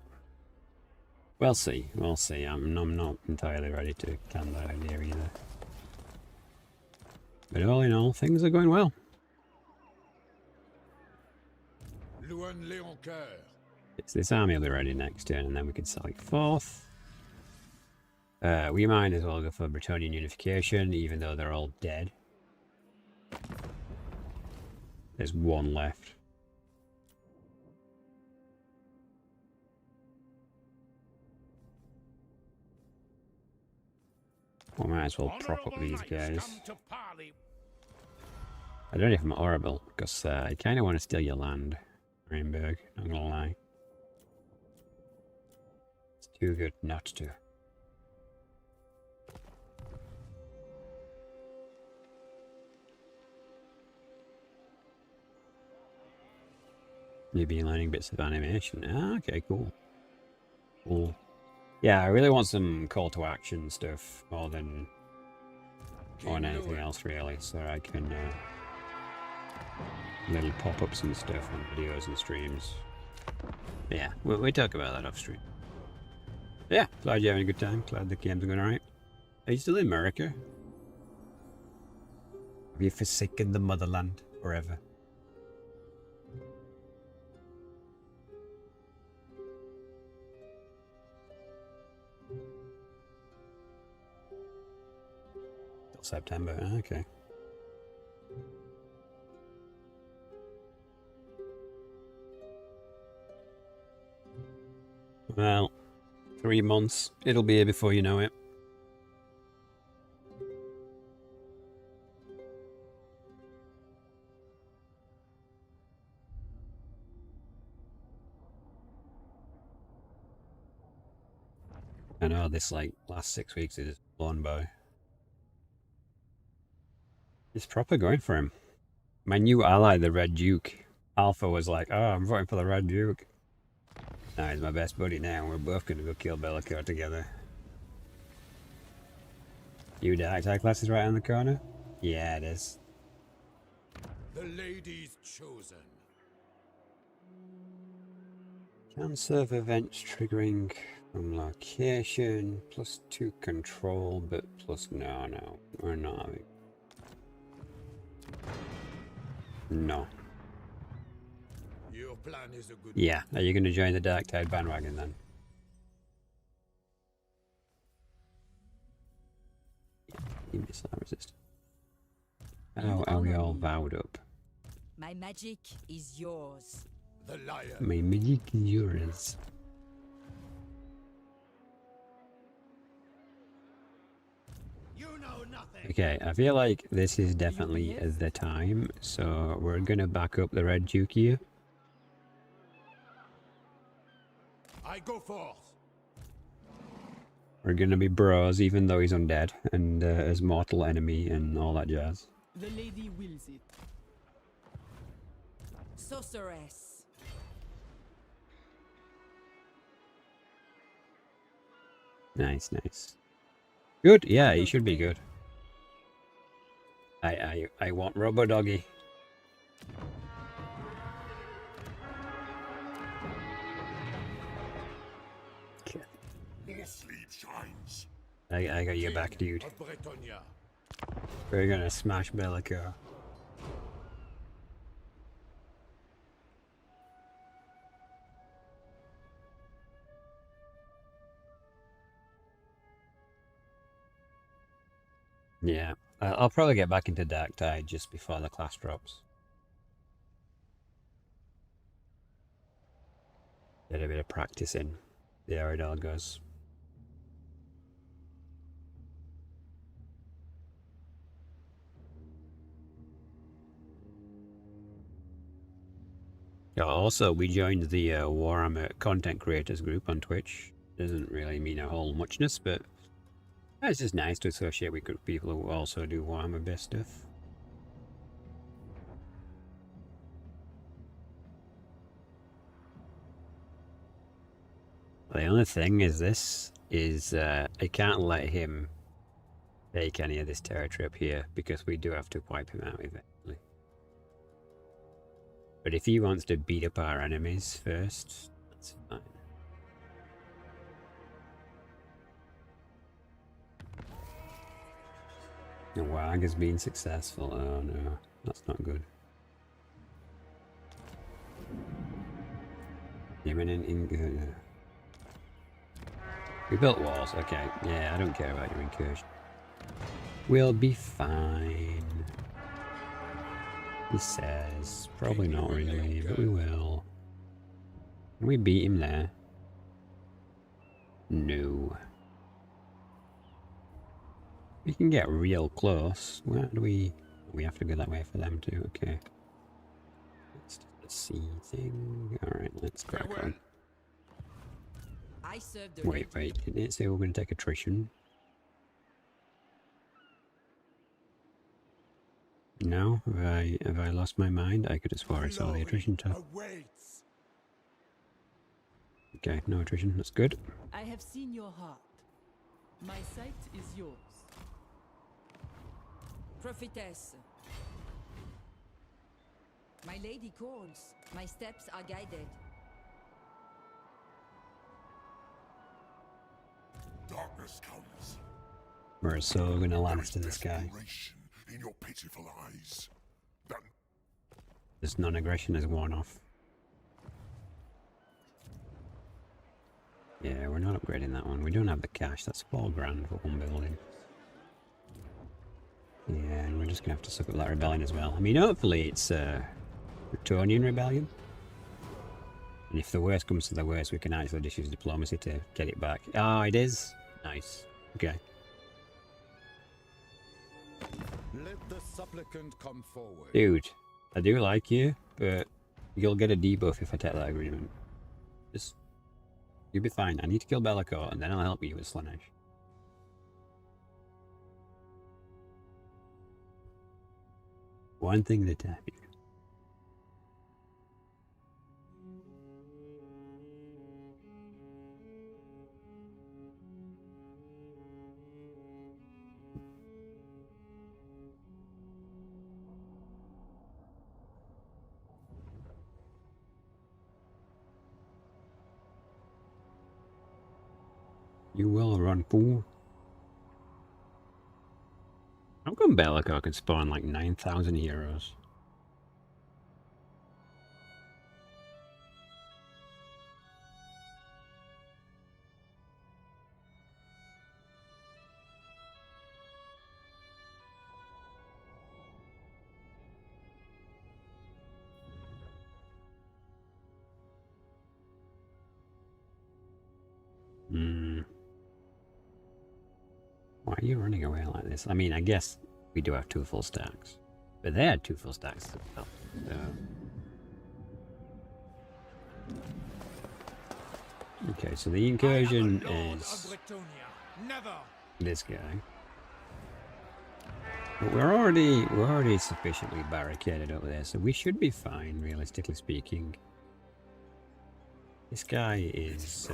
we'll see. We'll see. I'm not entirely ready to can that idea either. But all in all, things are going well. Louen Leoncoeur. It's this army will be ready next turn, and then we can select 4th. We might as well go for Bretonnia Unification, even though they're all dead. There's one left. We might as well prop up these guys. I don't know if I'm horrible, because I kind of want to steal your land, Rainberg, not gonna lie. It's too good not to. You've been learning bits of animation. Ah, okay, cool. Cool. Yeah, I really want some call to action stuff more than anything else, really, so I can little pop-ups and stuff on videos and streams. Yeah, we talk about that off stream. Yeah, glad you're having a good time. Glad the game's going alright. Are you still in America? Have you forsaken the motherland forever? September, okay. Well, 3 months. It'll be here before you know it. I know this last 6 weeks is blown by. It's proper going for him. My new ally, the Red Duke. Alpha was like, oh, I'm voting for the Red Duke. Nah, he's my best buddy now. We're both going to go kill Bellico together. You dark side class is right on the corner? Yeah, it is. The lady's chosen. Can serve events triggering from location. +2 control, but plus no. We're not having. No. Your plan is a good Yeah, are you going to join the Dark Tide bandwagon then? You missile resist. How are we all vowed up? My magic is yours. The lion. My magic is yours. You know nothing. Okay, I feel like this is definitely the time, so we're going to back up the Red Duke here. I go forth. We're going to be bros, even though he's undead, and as mortal enemy and all that jazz. The lady wills it. Sorceress. Nice, nice. Good, yeah, he should be good. I want Robo Doggy. More sleep shines. I got your back, dude. Of Bretonnia. We're gonna smash Bellico. Yeah, I'll probably get back into Dark Tide just before the class drops. Get a bit of practice in. See how it all goes. Also, we joined the Warhammer content creators group on Twitch. Doesn't really mean a whole muchness, but it's just nice to associate with good people who also do Warhammer based stuff. The only thing is I can't let him take any of this territory up here because we do have to wipe him out eventually. But if he wants to beat up our enemies first, that's fine. The WAG has been successful. Oh no, that's not good. We built walls, okay. Yeah, I don't care about your incursion. We'll be fine. He says. Probably not really, but we will. Can we beat him there? No. We can get real close. Where do we... We have to go that way for them too, okay. Let's do the C thing. Alright, let's crack on. I serve the Wait, didn't it say we're going to take attrition? No? Have I lost my mind? I could have sworn I saw the attrition tab. Awaits. Okay, no attrition, that's good. I have seen your heart. My sight is yours. Prophetess. My lady calls. My steps are guided. Darkness comes. We're so gonna Lannister this guy. Desperation in your pitiful eyes. That This non-aggression is worn off. Yeah, we're not upgrading that one. We don't have the cash. That's $4 grand for one building. Yeah, and we're just gonna have to suck up that rebellion as well. I mean, hopefully it's Bretonnian rebellion. And if the worst comes to the worst, we can actually just use diplomacy to get it back. Ah, it is. Nice. Okay. Let the supplicant come forward. Dude, I do like you, but you'll get a debuff if I take that agreement. Just, you'll be fine. I need to kill Bellicourt, and then I'll help you with Slanesh. One thing at a time. You will run, fool. How come Bellicourt can spawn like 9,000 heroes? Why are you running away like this? I mean, I guess we do have 2 full stacks. But they had 2 full stacks as well. So. Okay, so the incursion is this guy. But we're already sufficiently barricaded over there, so we should be fine, realistically speaking. This guy is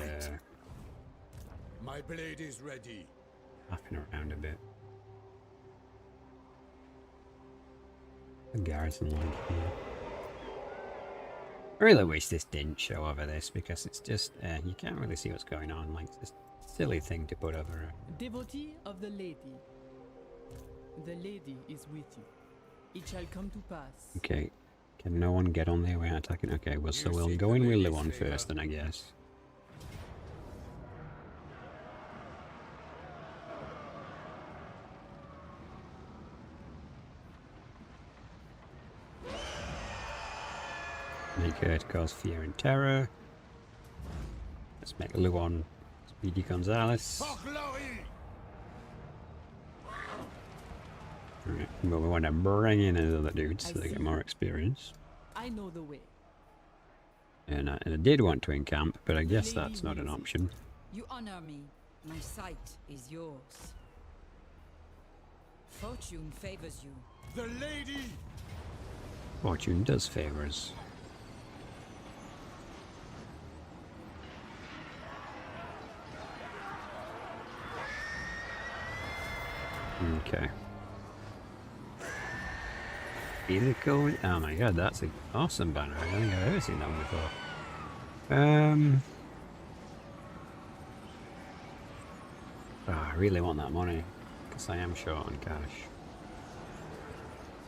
My blade is ready. hopping around a bit. The garrison line here. I really wish this didn't show over this because it's just you can't really see what's going on. Like, it's just a silly thing to put over. Devotee of the lady. The lady is with you. It shall come to pass. Okay, can no one get on there without attacking? Okay, well, so we'll go in with Leuen first, then I guess. Make her to cause fear and terror. Let's make Luon Speedy Gonzalez. For glory! Right. But we want to bring in those other dudes so I they get see. more experience. I know the way. And I did want to encamp, but I guess Lady that's not an wills it. option. You honor me. My sight is yours. Fortune favors you. The lady! Fortune does favour us. Okay. Is it going? Oh my god, that's an awesome banner. I don't think I've ever seen that one before. I really want that money, because I am short on cash.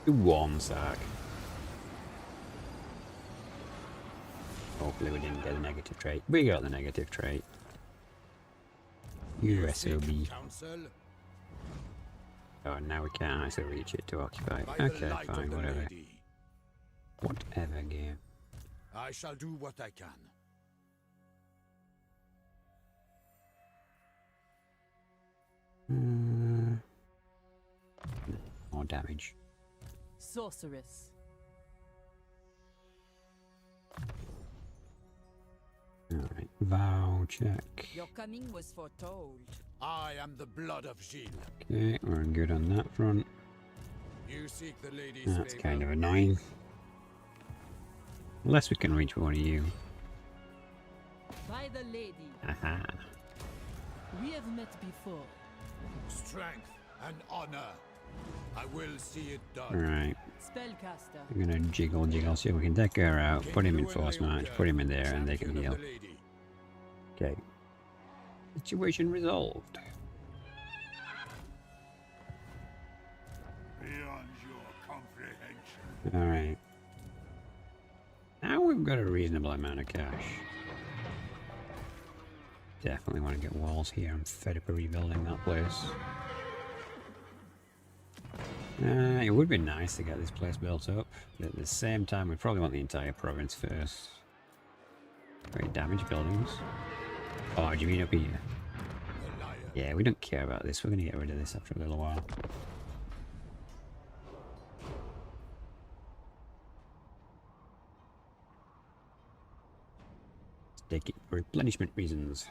Do one sack. Hopefully we didn't get a negative trait. We got the negative trait. You SOB. Council, Oh, now we can't actually reach it to occupy. by the Okay, light fine, of the whatever. lady, Whatever, game. I shall do what I can. More damage. Sorceress. Alright, vow check. Your coming was foretold. I am the blood of Gilles. Okay, we're good on that front. You seek the lady's That's favor. kind of annoying. Unless we can reach one of you. By the lady. Aha. We have met before. Strength and honor. I will see it done. Alright, Spellcaster. we're gonna jiggle, see if we can take her out, put him in King force Louen march, Leoncoeur, put him in there, and they can champion heal. of the lady. Okay. Situation resolved. Beyond your comprehension. Alright. Now we've got a reasonable amount of cash. Definitely want to get walls here. I'm fed up of rebuilding that place. It would be nice to get this place built up, but at the same time we probably want the entire province first. Very damaged buildings. Oh, do you mean up here? A liar. Yeah, we don't care about this. We're going to get rid of this after a little while. Let's take it for replenishment reasons.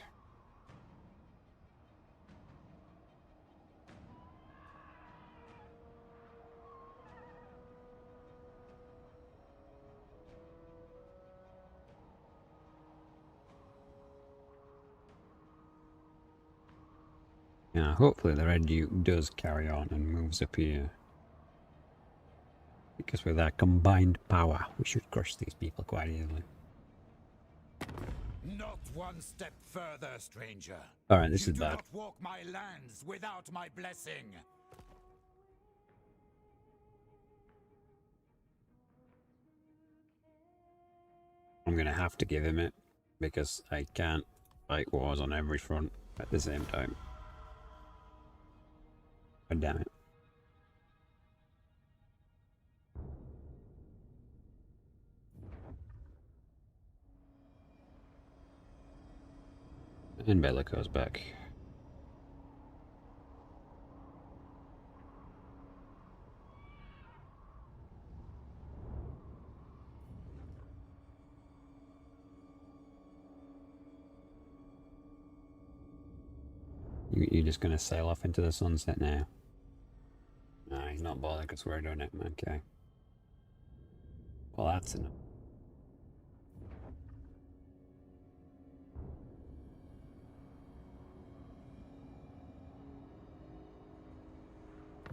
Now, hopefully the Red Duke does carry on and moves up here. Because with our combined power, we should crush these people quite easily. Not one step further, stranger. Alright, this You is do bad. not walk my lands without my blessing. I'm going to have to give him it. Because I can't fight wars on every front at the same time. God damn it. And Bella goes back. You're just going to sail off into the sunset now? No, he's not bothered because we're doing it. Okay. Well, that's enough.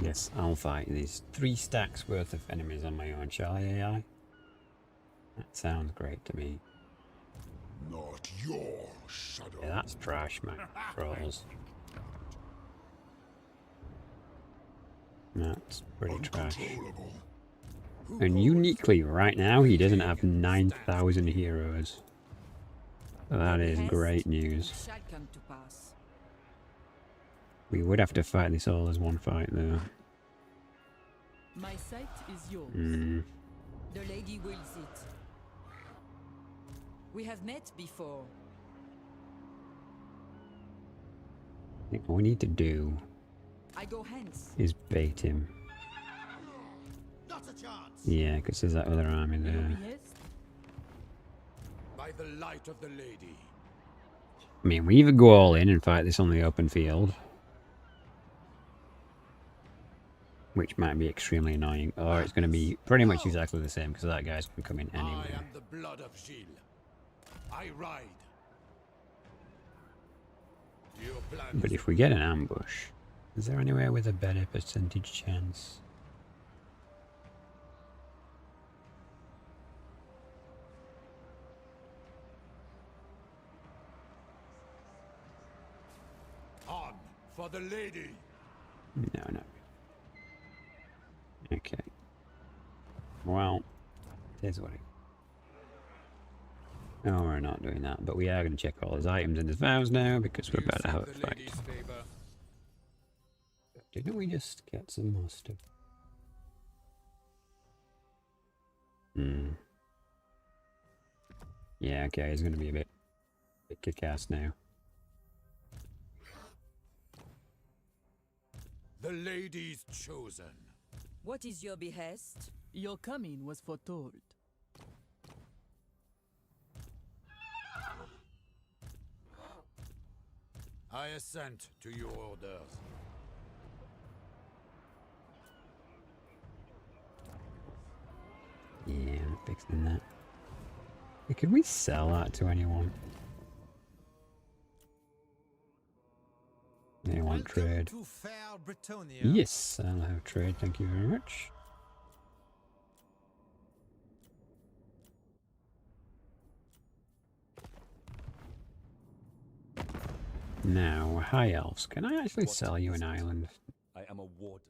Yes, I'll fight these 3 stacks worth of enemies on my own, shall I, AI? That sounds great to me. Not your shadow. Yeah, that's trash, man. Trolls. That's pretty trash. Uncontrollable. And uniquely, right now, he doesn't have 9,000 heroes. So that is great news. It shall come to pass. We would have to fight this all as one fight, though. My sight is yours. Hmm. The lady wills it. We have met before. I think what we need to do I go hence. is bait him. Not a chance. Yeah, because there's that other army Your there. behest? By the light of the lady. I mean, we either go all in and fight this on the open field, which might be extremely annoying, or it's going to be pretty much exactly the same because that guy's going to come in I anyway. am the blood of Gilles. I ride. Your plan But is if we get an ambush, is there anywhere with a better percentage chance? on for the lady. No, no. Okay. Well, here's what it... No, we're not doing that, but we are going to check all his items in his vows now because we're about to have a The fight. lady's favor. Didn't we just get some more stuff? Hmm. Yeah, okay, he's going to be a bit kick-ass now. The lady's chosen. What is your behest? Your coming was foretold. I assent to your orders. Yeah, I'm fixing that. Hey, could we sell that to anyone? They want trade. to fair Bretonnia. Yes, I'll have trade, thank you very much. Now, high elves, can I actually sell you an island? I am a warden.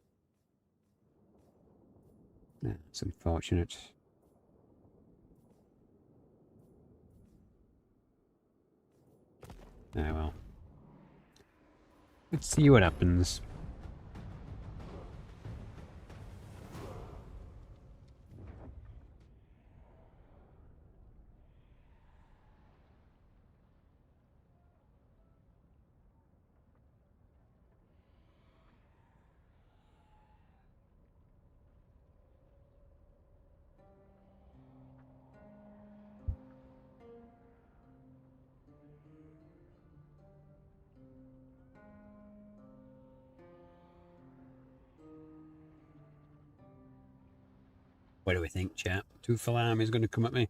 That's unfortunate. Ah well. Let's see what happens. What do we think, chap? Two full armies going to come at me?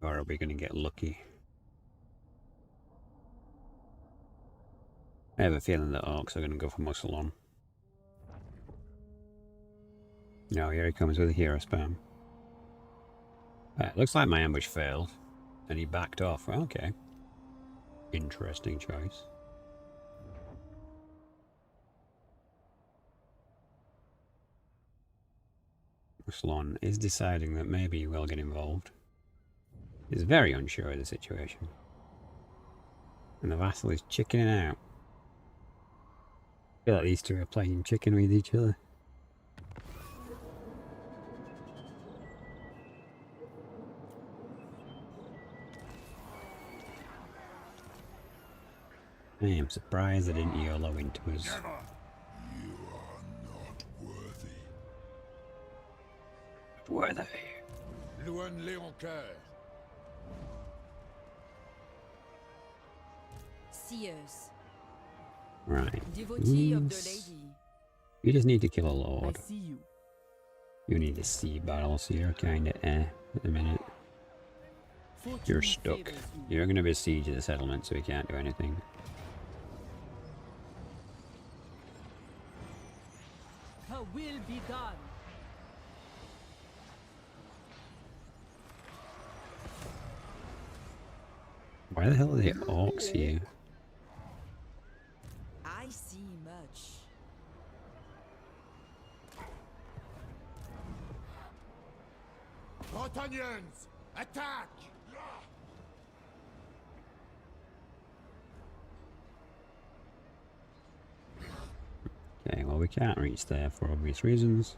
Or are we going to get lucky? I have a feeling that orcs are going to go for muscle on. No, here he comes with a hero spam. Looks like my ambush failed. And he backed off. Okay. Interesting choice. Slon is deciding that maybe he will get involved. He's very unsure of the situation. And the vassal is chickening out. I feel like these two are playing chicken with each other. I am surprised they didn't YOLO into us. You are not worthy. Were they? Louen Leoncoeur. Seers. Right. Devotee of the Yes. lady. You just need to kill a I lord. see you. You need to see battles, so you're kinda at the minute. Fortune You're stuck. favors you. You're gonna besiege the settlement, so we can't do anything. Her will be done. Why the hell are the orcs here? I see much. Bretonians, attack! Okay, well we can't reach there for obvious reasons.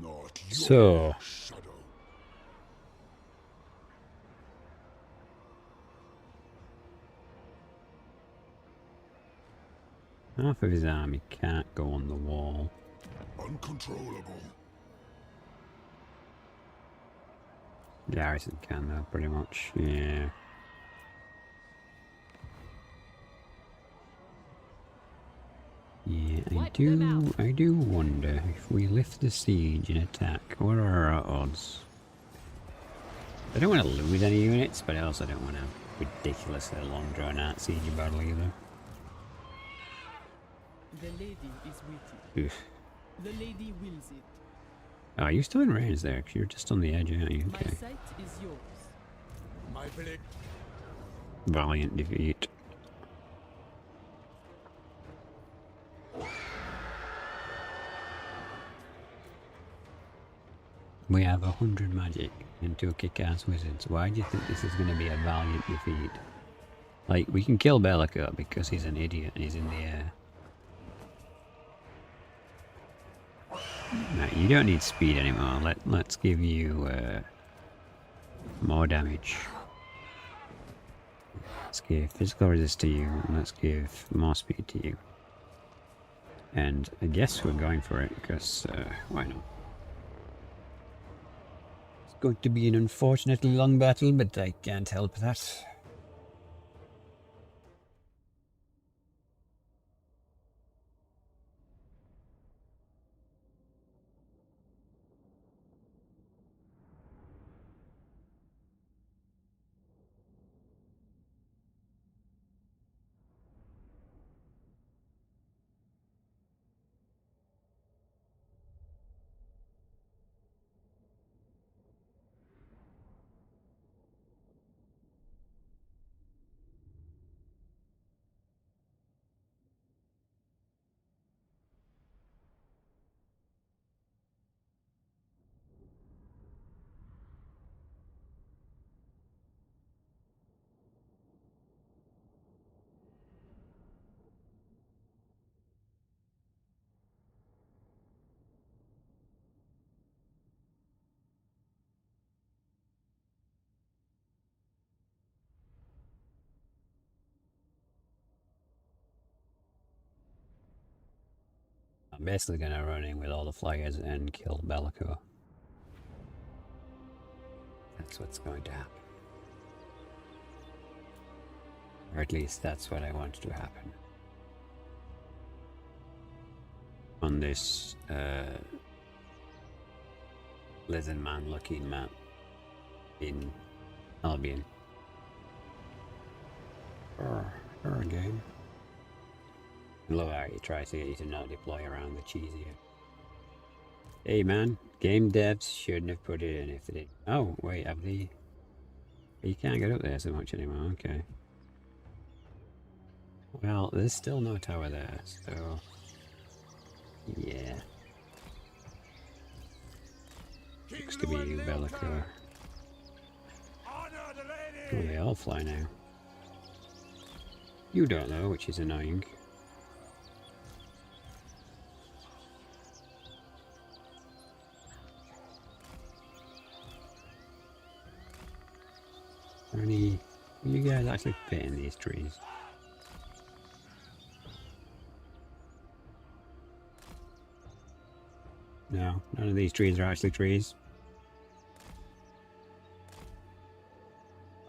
Not So, Shadow. half of his army can't go on the wall. Uncontrollable. Garrison can though, pretty much. Yeah. Yeah, I do wonder if we lift the siege and attack, what are our odds? I don't want to lose any units, but I also don't want a ridiculously long drawn out siege battle either. The lady is with you. Oof. The lady wills it. Oh, you're still in range there, 'cause you're just on the edge, aren't you? My Okay. sight is yours. My blade. Valiant defeat. We have 100 magic and 2 kick-ass wizards. Why do you think this is going to be a valiant defeat? Like, we can kill Bellico because he's an idiot and he's in the air. No, you don't need speed anymore. Let's give you more damage. Let's give physical resist to you, and let's give more speed to you. And I guess we're going for it because why not? It's going to be an unfortunately long battle, but I can't help that. I'm basically going to run in with all the flyers and kill Bellico. That's what's going to happen. Or at least that's what I want to happen. On this lizard man looking map in Albion. Or game. I love how he tries to get you to not deploy around the cheese here. Hey man, game devs shouldn't have put it in if they did. Oh, wait, have they... You can't get up there so much anymore, okay. Well, there's still no tower there, so... Yeah. Looks to be you, Bellicoeur. Honor the Oh, lady. they all fly now. You don't know, which is annoying. Are any... You guys actually fit in these trees? No, none of these trees are actually trees.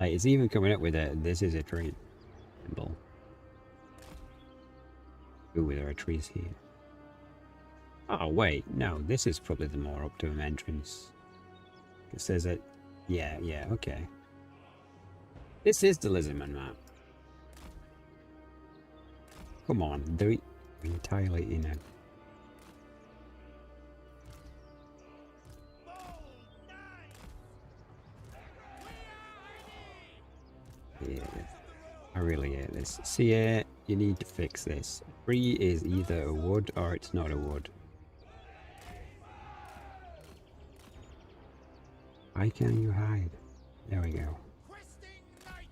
Like, it's even coming up with a, this is a tree symbol. Ooh, there are trees here. Oh, wait, no, this is probably the more optimum entrance. It says that, yeah, okay. This is the Lizardman map. Come on, they're entirely in it. Yeah, I really hate this. See, you need to fix this. Tree is either a wood or it's not a wood. Why can't you hide? There we go. Questing knights!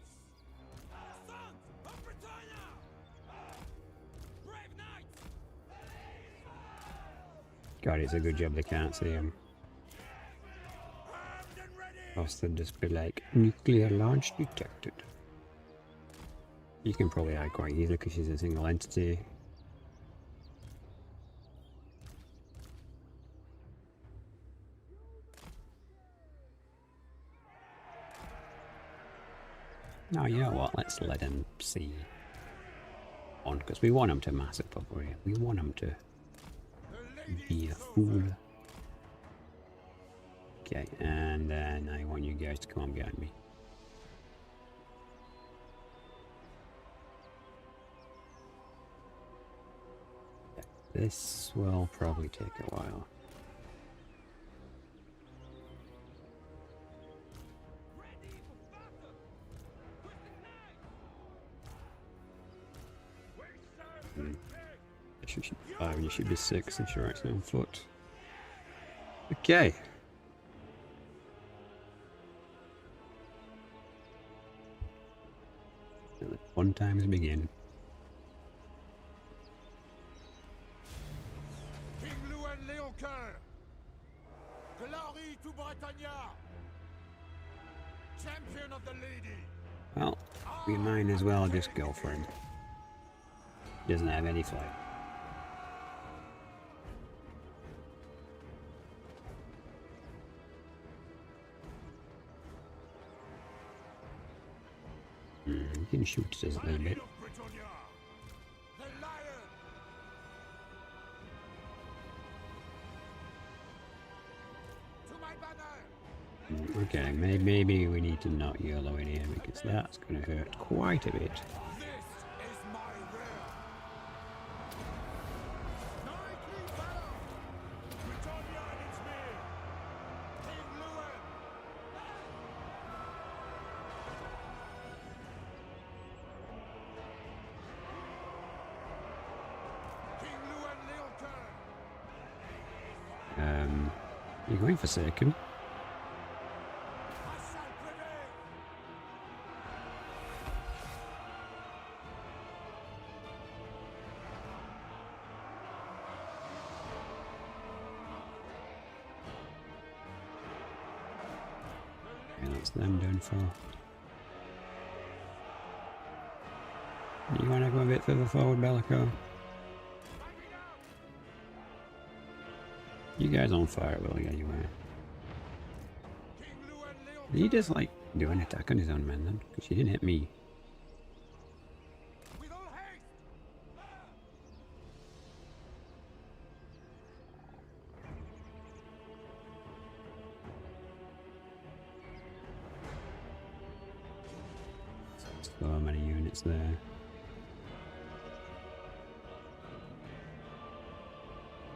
Sons of Bretonnia! Brave knights! God, it's a good job they can't see him. Else they'd just be like, nuclear launch detected. You can probably hide quite easily because she's a single entity. No, you know what? Let's let him see on, because we want him to massive recovery. We want him to be a fool. Okay, and then I want you guys to come on behind me. This will probably take a while. She should be 5 and you should be 6 if you're actually on foot. Okay. And the fun times begin. King Louen Leoncoeur. Glory to Bretonnia. Champion of the lady. Well, we might as well just go for him. He doesn't have any flight. You can shoot just a little bit. Of Bretonnia. The lion. To my banner. Okay, maybe we need to not YOLO in here because that's going to hurt quite a bit. This is my realm. Knightly valor. Bretonnia needs me. King Louen. King Louen Leoncoeur. You're going for second. I shall prevail. Okay, that's them done for. You want to go a bit further forward, Bellico? You guys on fire, will you? Anyway. King Louen Leoncoeur. Did he just like do an attack on his own men then? Because he didn't hit me. With all haste. So many units there.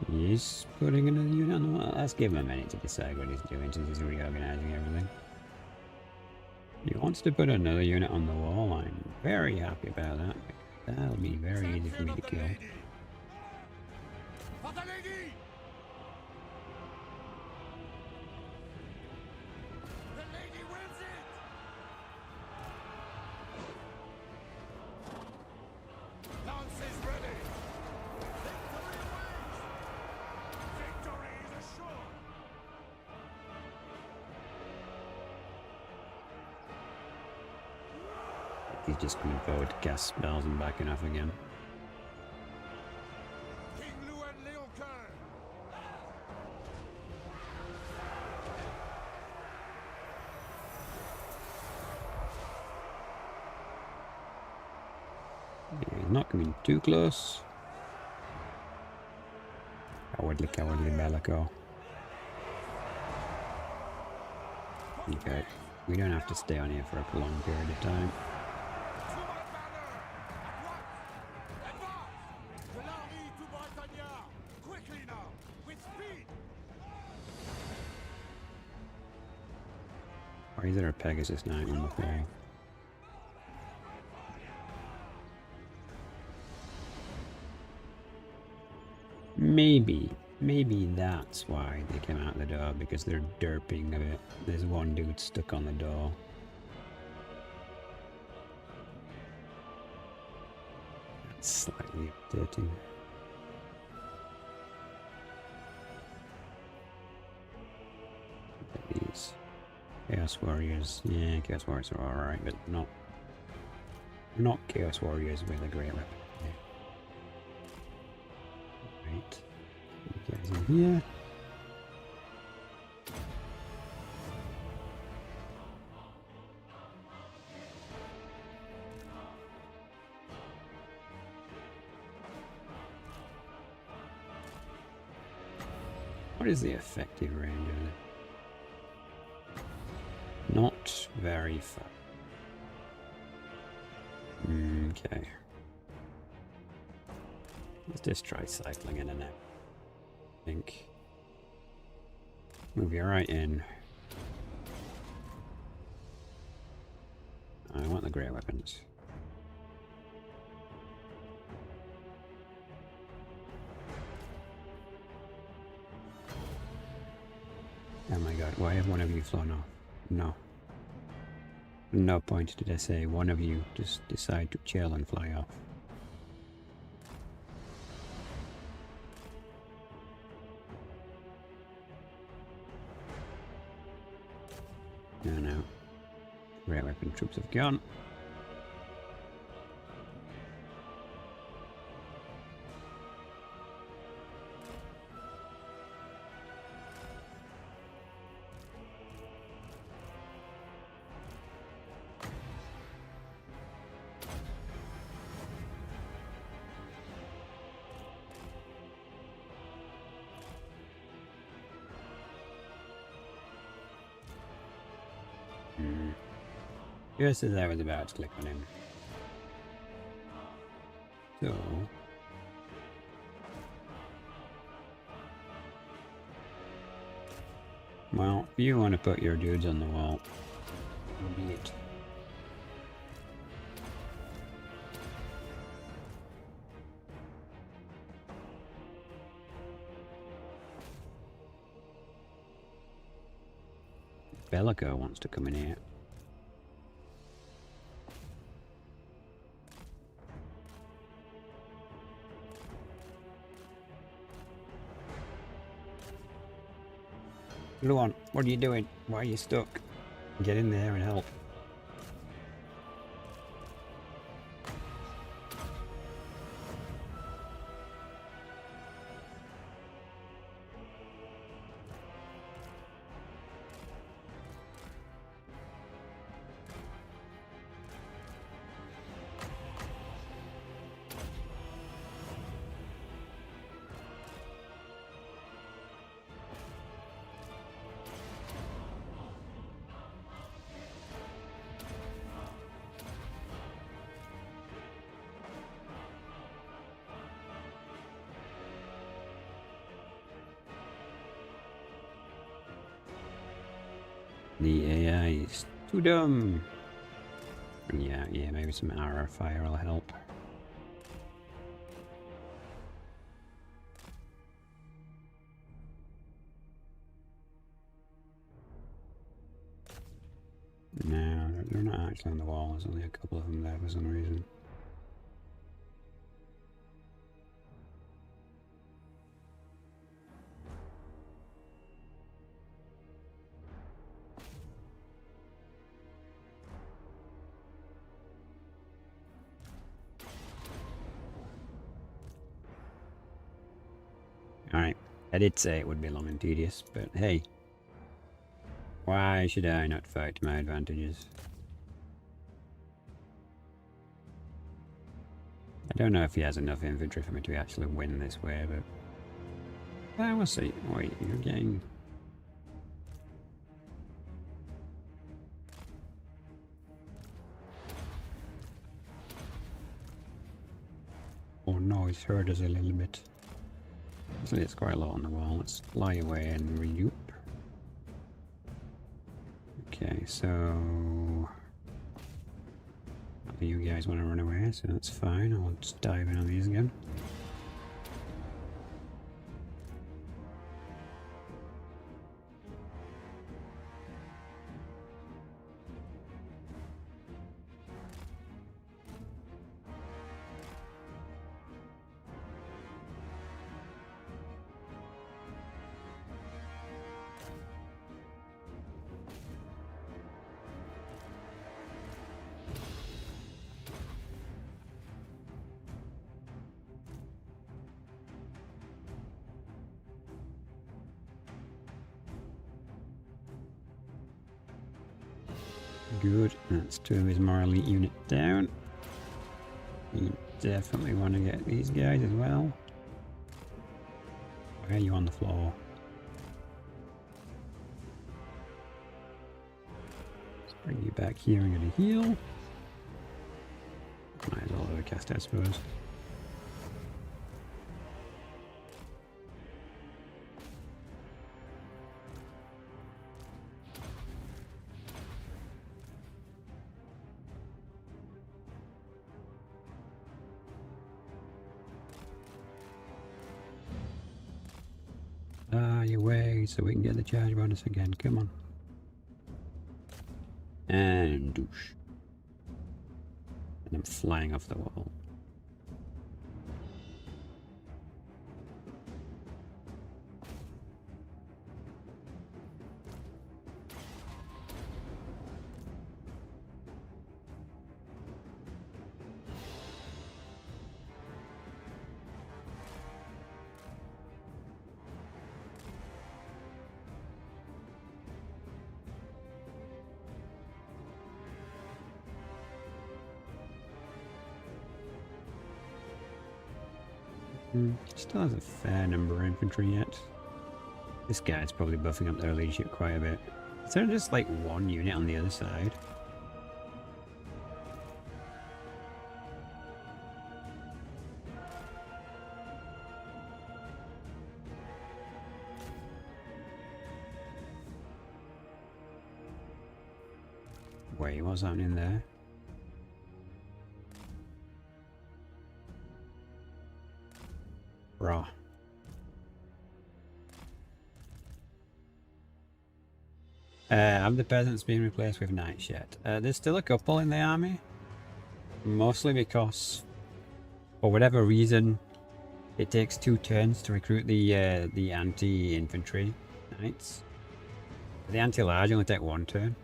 He's putting another unit on the wall. Let's give him a minute to decide what he's doing since he's reorganizing everything. He wants to put another unit on the wall. I'm very happy about that. That'll be very easy for me to kill. For the lady. The lady wins it. Lance is ready. Victory awaits. Victory is assured. He's just coming forward to cast spells and backing off again. King Louen Leoncoeur. He's not coming too close. Cowardly, cowardly Bellico. Okay, we don't have to stay on here for a prolonged period of time. To my banner. At once. Advance. Glory to Bretonnia. Quickly now. With speed. Or is there a Pegasus Knight on the floor? Maybe that's why they came out the door, because they're derping a bit. There's one dude stuck on the door. That's slightly updating. These. Chaos Warriors. Yeah, Chaos Warriors are alright, but not Chaos Warriors with a great weapon. Yeah. Right. You guys in here. What is the effective range of it? Not very far. Okay. Let's just try cycling in and out. I think. Move you right in. I want the great weapons. Oh my god, why have one of you flown off? No. No point did I say one of you just decide to chill and fly off. No, no. Great weapon troops have gone. Just as I was about to click on him. So... well, if you want to put your dudes on the wall, so be it. Bellico wants to come in here. Luan, what are you doing? Why are you stuck? Get in there and help. The AI is too dumb. Yeah, maybe some arrow fire will help. No, they're not actually on the wall. There's only a couple of them there for some reason. Alright, I did say it would be long and tedious, but hey. Why should I not fight to my advantages? I don't know if he has enough infantry for me to actually win this way, but... we'll see. Wait, you're getting... oh no, he's hurt us a little bit. Actually, it's quite a lot on the wall. Let's fly away and regroup. Okay, so... you guys want to run away, so that's fine. I'll just dive in on these again. good. That's 2 of his moral elite unit down. You definitely want to get these guys as well. Why are you on the floor? Let's bring you back here and get a heal. Might as well overcast, I suppose. Your way so we can get the charge bonus again. Come on. And douche. And I'm flying off the wall. Still has a fair number of infantry yet. This guy's probably buffing up their leadership quite a bit. Is there just like 1 unit on the other side? Wait, what's happening there? Raw. Have the peasants been replaced with knights yet? There's still a couple in the army. Mostly because, for whatever reason, it takes 2 turns to recruit the anti-infantry knights. The anti-large only take 1 turn.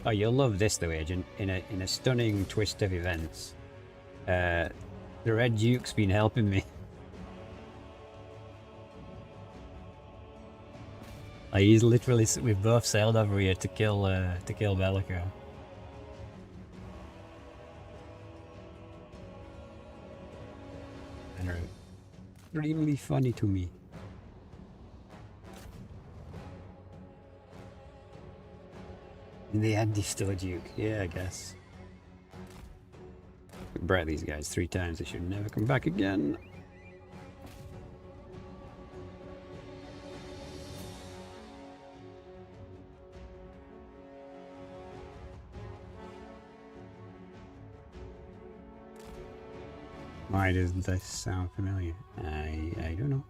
Oh, you'll love this though, Agent. In a stunning twist of events, the Red Duke's been helping me. He's literally, we've both sailed over here to kill Bellico. And are extremely funny to me. In the end, he's still a duke. Yeah, I guess. Brat these guys 3 times, they should never come back again. Why does this sound familiar? I don't know.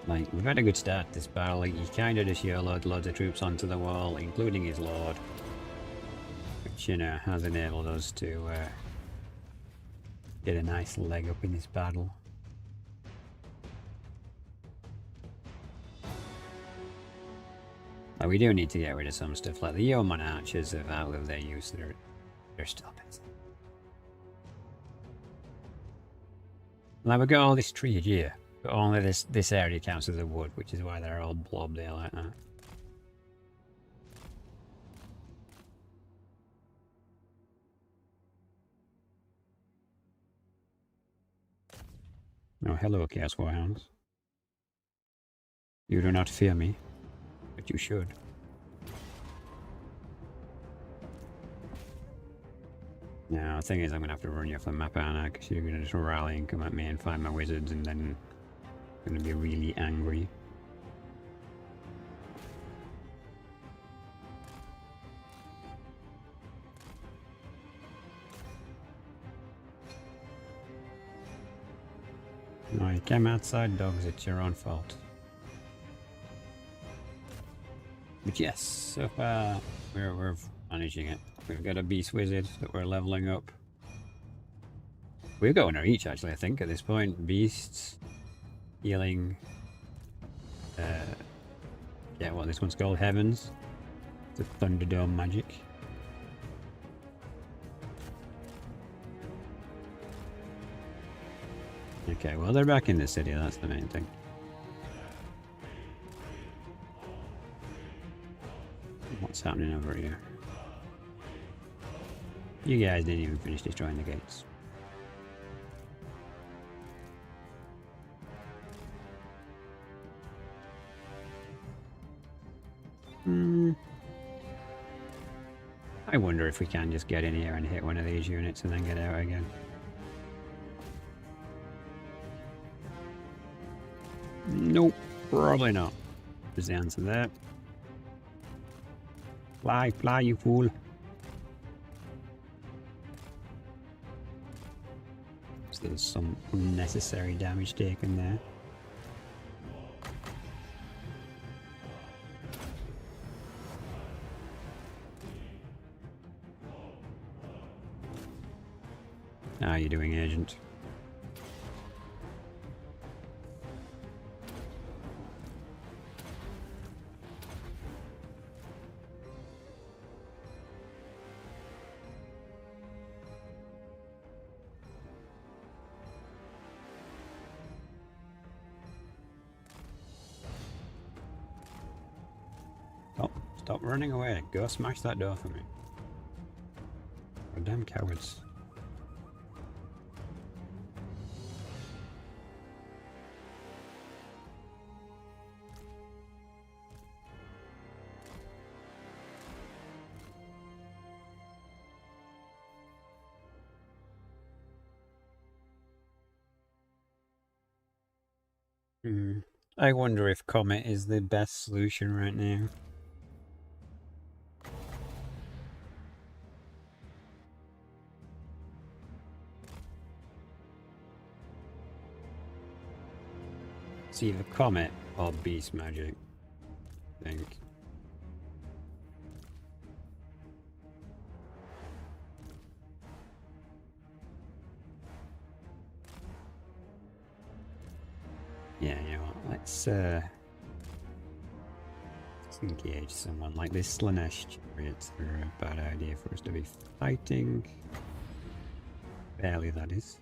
Like, we've had a good start this battle. Like, he kind of just YOLO'd loads of troops onto the wall, including his lord. Which, you know, has enabled us to get a nice leg up in this battle. Like, we do need to get rid of some stuff. Like, the Yeoman archers have outlived their use. They're still busy. Like, we've got all this tree here. But only this area counts as a wood, which is why they're all blobbed there like that. Oh, hello, Chaos Warhounds. You do not fear me, but you should. Now, the thing is, I'm going to have to run you off the map, aren't I? Because you're going to just rally and come at me and find my wizards, and then I'm going to be really angry. No, you came outside, dogs. It's your own fault. But yes, so far we're managing it. We've got a beast wizard that we're leveling up. We've got one each, actually, I think, at this point. Beasts, healing. Yeah, what this one's called, Heavens. The Thunderdome magic. Okay, well, they're back in the city, that's the main thing. What's happening over here? You guys didn't even finish destroying the gates. I wonder if we can just get in here and hit one of these units and then get out again. Nope, probably not. Is the answer there. Fly, fly, you fool. So there's some unnecessary damage taken there. How are you doing, Agent? Oh, stop running away. Go smash that door for me. Oh, damn cowards. I wonder if Comet is the best solution right now. It's either Comet or Beast Magic, I think. Yeah, you know what, let's engage someone like this Slanesh. It's a bad idea for us to be fighting. Barely, that is.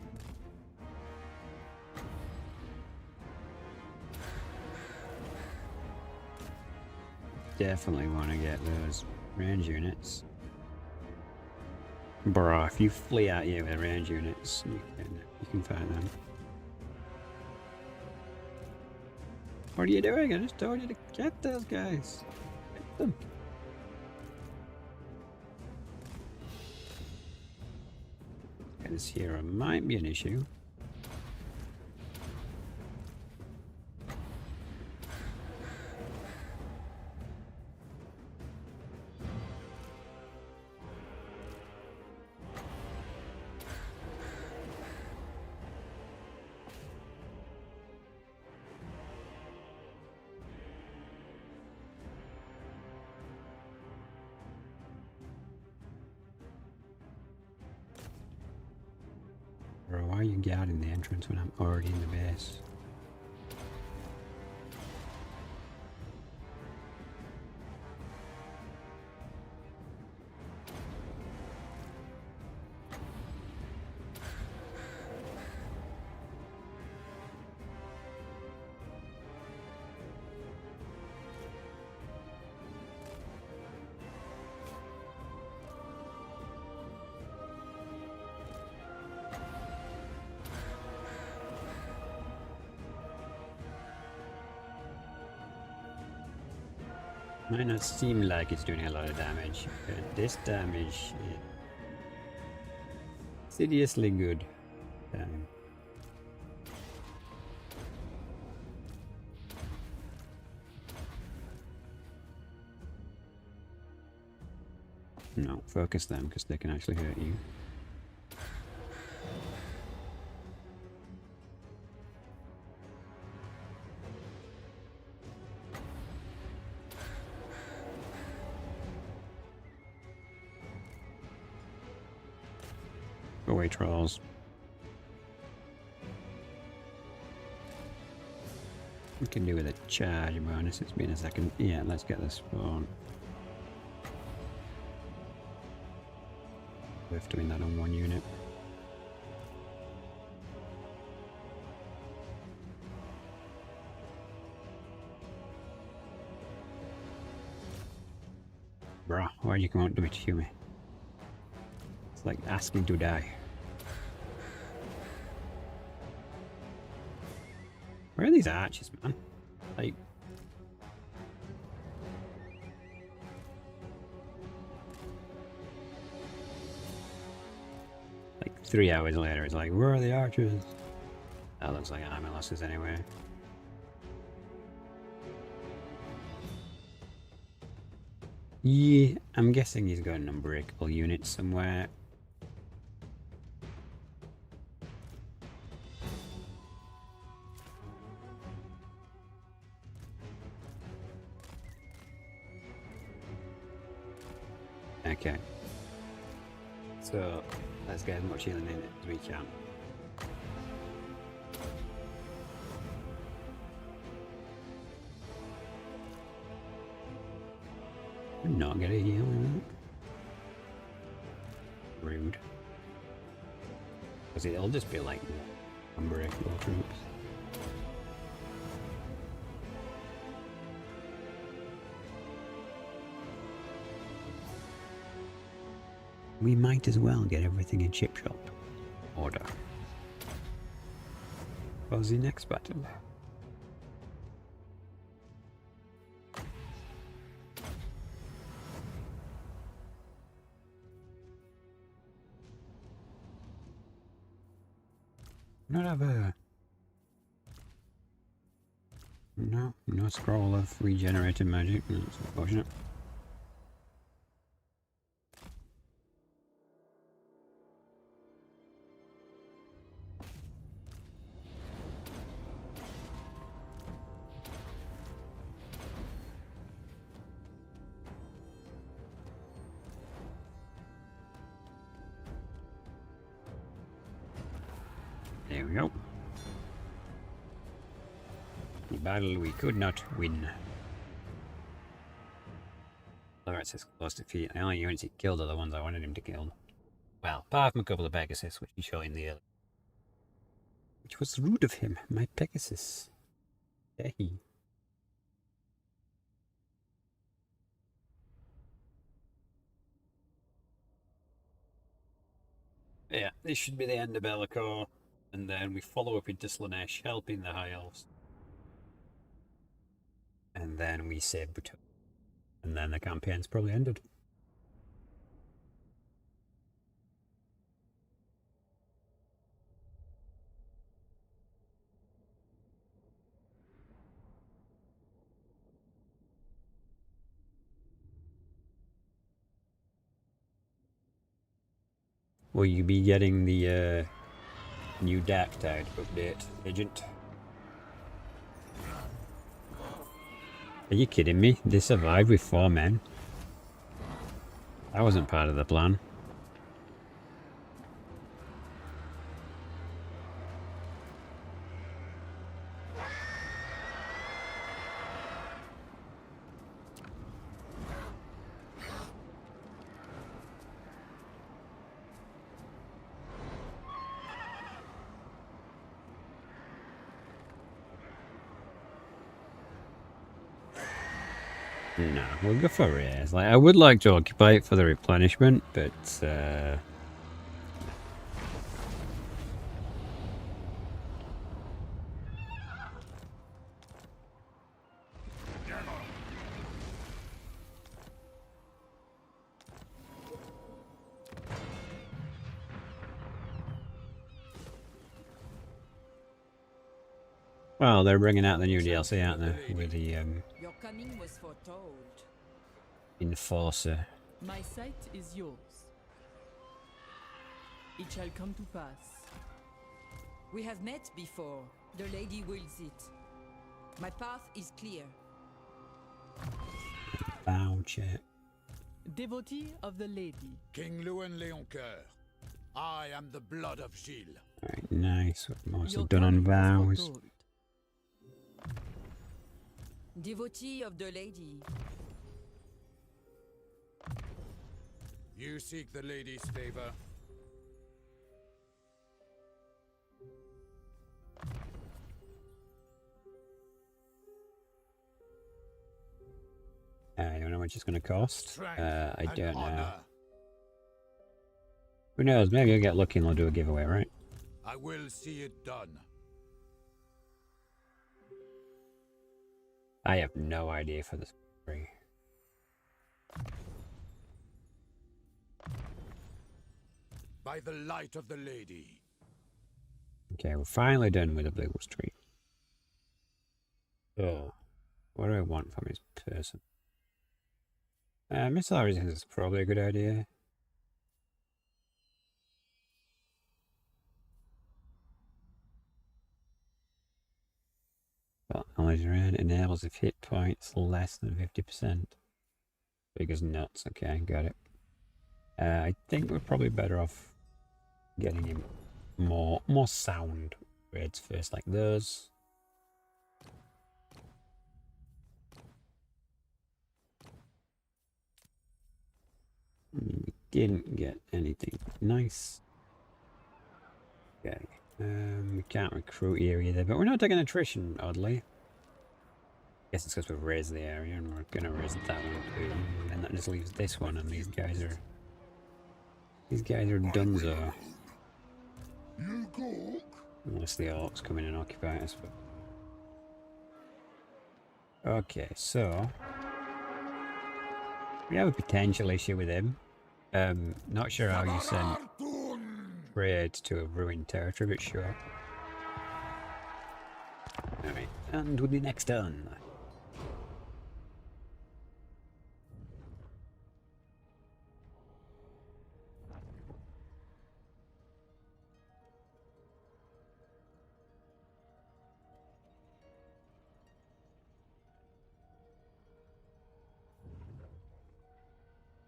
Definitely want to get those range units. Bruh, if you flee out here with range units, you can fight them. What are you doing? I just told you to get those guys. Get them. Okay, this hero might be an issue. Bro, why are you guarding the entrance when I'm already in the base? Might not seem like it's doing a lot of damage, but this damage is insidiously good. No, focus them because they can actually hurt you. away trolls. We can do with a charge bonus. It's been a second. Yeah, let's get this spawn. Worth doing that on one unit. Bruh, why'd you come out and do it to me? It's like asking to die. Where are these archers, man? Like... Like 3 hours later, it's like, where are the archers? That looks like armor losses anyway. Yeah, I'm guessing he's got an unbreakable unit somewhere. Okay. So, let's get as much healing in as we can. Not get a heal in that. Rude. Because it'll just be like unbreakable troops. We might as well get everything in chip shop order for the next battle. Not have a... No scroll of regenerated magic. That's unfortunate. There we go. The battle we could not win. Lawrence is close to defeat. The only units he killed are the ones I wanted him to kill. Well, apart from a couple of Pegasus, which he shot in the early. Which was rude of him, my Pegasus. Hey. Yeah, this should be the end of Bellicor. And then we follow up into Slaanesh, helping the High Elves. And then we save Bretonnia. And then the campaign's probably ended. Will you be getting the new Dark Tide update, Agent? Are you kidding me? They survived with 4 men? That wasn't part of the plan. No, we'll go for rares. Like, I would like to occupy it for the replenishment, but well, they're bringing out the new DLC, aren't they? With the Your coming was foretold. Enforcer. My sight is yours. It shall come to pass. We have met before. The lady wills it. My path is clear. Bow chat. Devotee of the lady. King Louen Leoncoeur. I am the blood of Gilles. Alright, nice. We've mostly Your done on coming is vows. foretold. Devotee of the lady. You seek the lady's favor. You know how much it's going to cost? Strength I and don't know. honor. Who knows? Maybe I'll get lucky and I'll do a giveaway, right? I will see it done. I have no idea for this free. By the light of the lady. Okay, we're finally done with the Blue Street. Oh, what do I want from this person? Missile resistance is probably a good idea. Well, knowledge around enables if hit points less than 50%. Big as nuts. Okay, got it. I think we're probably better off getting him more sound raids first, like those. We didn't get anything nice. Okay. We can't recruit here either, but we're not taking attrition, oddly. Guess it's because we've raised the area and we're gonna raise that one too. And that just leaves this one, and these guys are dunzo. Unless the orcs come in and occupy us. But... okay, so we have a potential issue with him. Not sure how you send raids to a ruined territory, but sure. Alright, and with the next turn.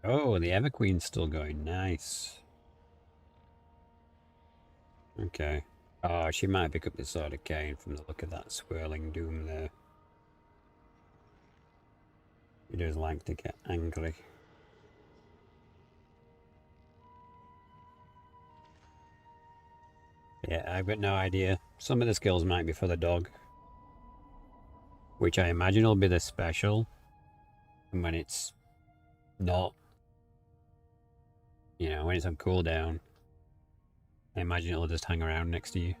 Oh, the Ever Queen's still going. Nice. Okay. Oh, she might pick up the Sword of Cain from the look of that swirling doom there. He does like to get angry. Yeah, I've got no idea. Some of the skills might be for the dog. Which I imagine will be the special. And when it's not, you know, when it's on cooldown, I imagine it'll just hang around next to you.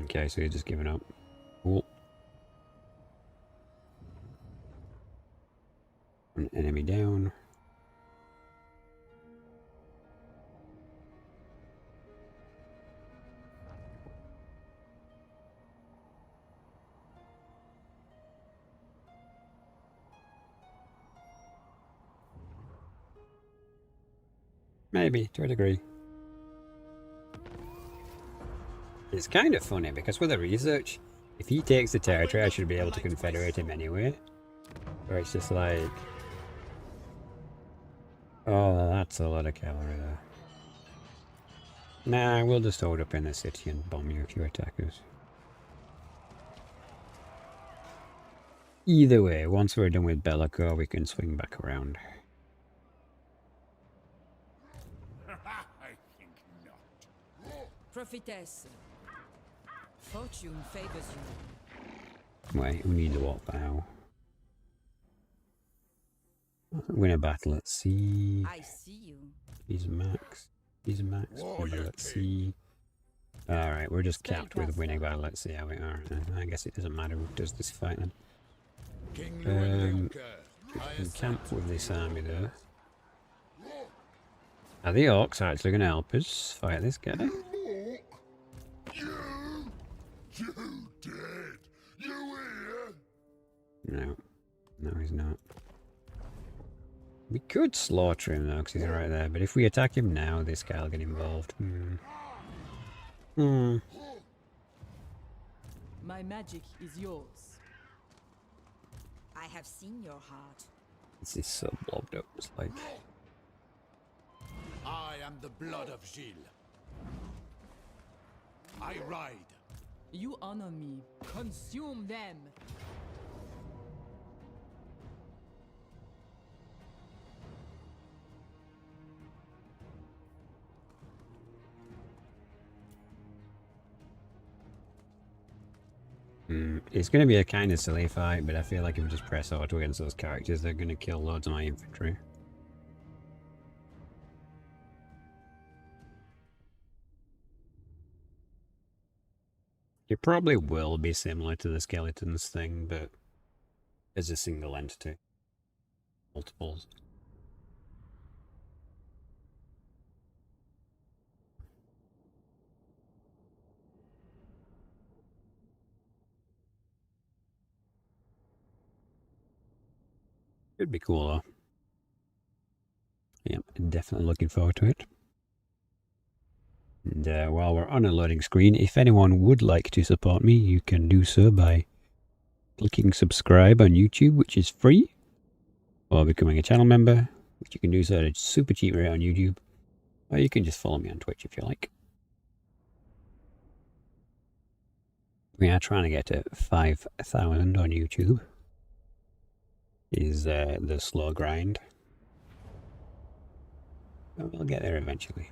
Okay, so you're just giving up. Cool. An enemy down. Maybe, to a degree. It's kind of funny, because with the research, if he takes the territory, I should be able to confederate him anyway. Where it's just like... oh, that's a lot of cavalry there. Nah, we'll just hold up in the city and bomb you if you attack us. Either way, once we're done with Be'lakor, we can swing back around. I think not. Prophetess. Fortune favors you. Wait, we need to what vow? Win a battle at sea. I see you. He's a max. He's a max. Remember, let's see. Alright, we're just capped with winning battle. Let's see how we are. I guess it doesn't matter who does this fight then. King Louen Leoncoeur, We I can assent. camp with this army there. Are the orcs actually going to help us fight this guy? You dead? You here? No. No, he's not. We could slaughter him though, because he's right there. But if we attack him now, this guy will get involved. My magic is yours. I have seen your heart. This is so blobbed up. It's like I am the blood of Gilles. I ride. You honor me. Consume them. it's going to be a kind of silly fight, but I feel like if we just press auto against those characters, they're going to kill loads of my infantry. It probably will be similar to the skeletons thing, but as a single entity. Multiples. It'd be cool though. Yep, definitely looking forward to it. And while we're on a loading screen, if anyone would like to support me, you can do so by clicking subscribe on YouTube, which is free, or becoming a channel member, which you can do so at a super cheap rate on YouTube, or you can just follow me on Twitch if you like. We are trying to get to 5,000 on YouTube. Is the slow grind. But we'll get there eventually.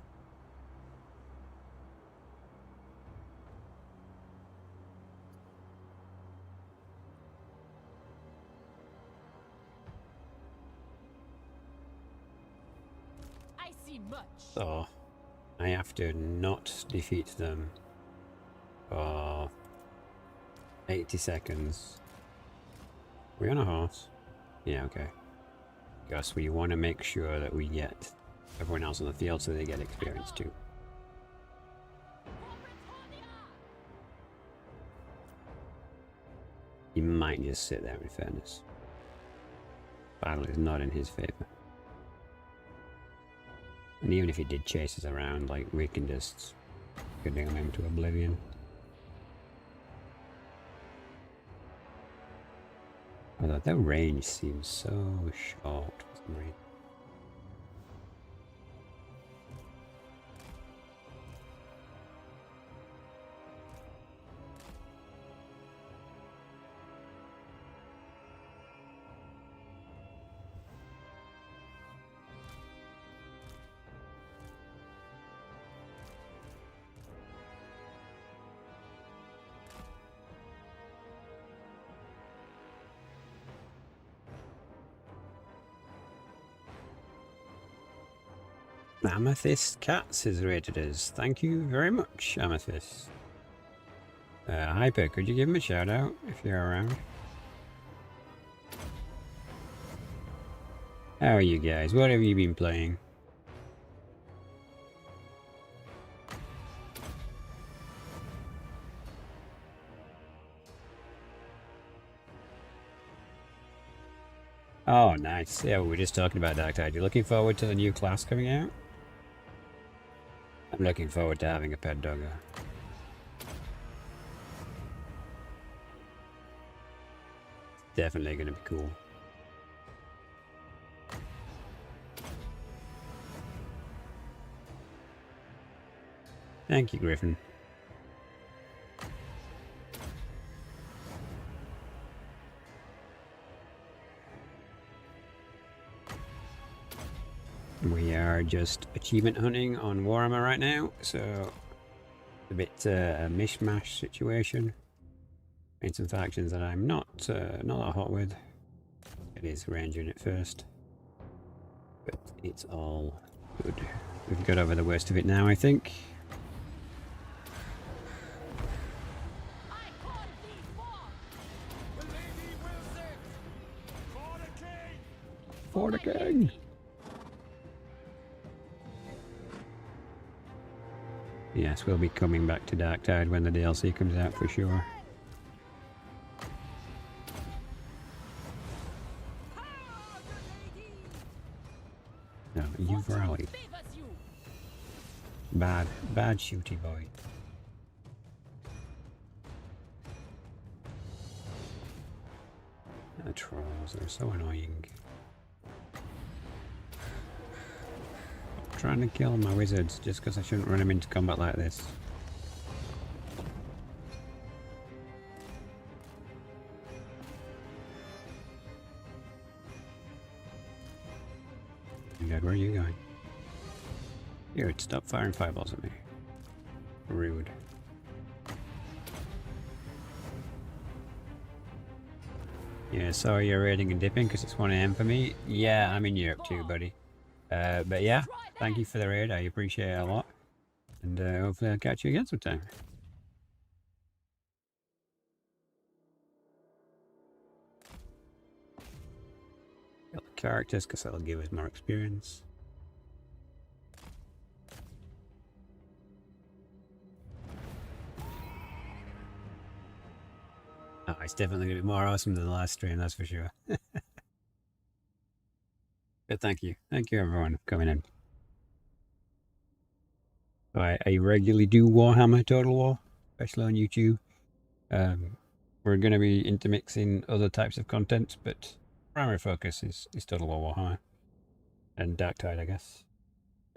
I see much. So, I have to not defeat them for 80 seconds. We're on a horse. Yeah, okay. Because we want to make sure that we get everyone else on the field so they get experience too. He might just sit there in fairness. Battle is not in his favor. And even if he did chase us around, like, we can just condemn him to oblivion. Although their range seems so short for some reason. Amethyst Cats is rated as. Thank you very much, Amethyst. Hyper, could you give him a shout out if you're around? How are you guys? What have you been playing? Oh, nice. Yeah, we were just talking about Dark Tide. You looking forward to the new class coming out? I'm looking forward to having a pet doggo. Definitely going to be cool. Thank you, Griffin. We are just achievement hunting on Warhammer right now, so a bit a mishmash situation. Made some factions that I'm not that hot with. It is range unit first, but it's all good. We've got over the worst of it now, I think. The lady wills it. For the king. For the king! Yes, we'll be coming back to Dark Tide when the DLC comes out for sure. No, you've rallied. Bad shooty boy. The trolls are so annoying. trying to kill my wizards just because I shouldn't run them into combat like this. Oh God, where are you going? Here, stop firing fireballs at me. Rude. Yeah, sorry you're raiding and dipping because it's 1 AM for me. Yeah, I'm in Europe too, buddy. But yeah, thank you for the raid. I appreciate it a lot. And hopefully I'll catch you again sometime. Kill the characters because that'll give us more experience. Oh, it's definitely going to be more awesome than the last stream, that's for sure. But thank you. Thank you everyone for coming in. So I regularly do Warhammer Total War, especially on YouTube. We're going to be intermixing other types of content, but primary focus is Total War Warhammer. And Dark Tide, I guess.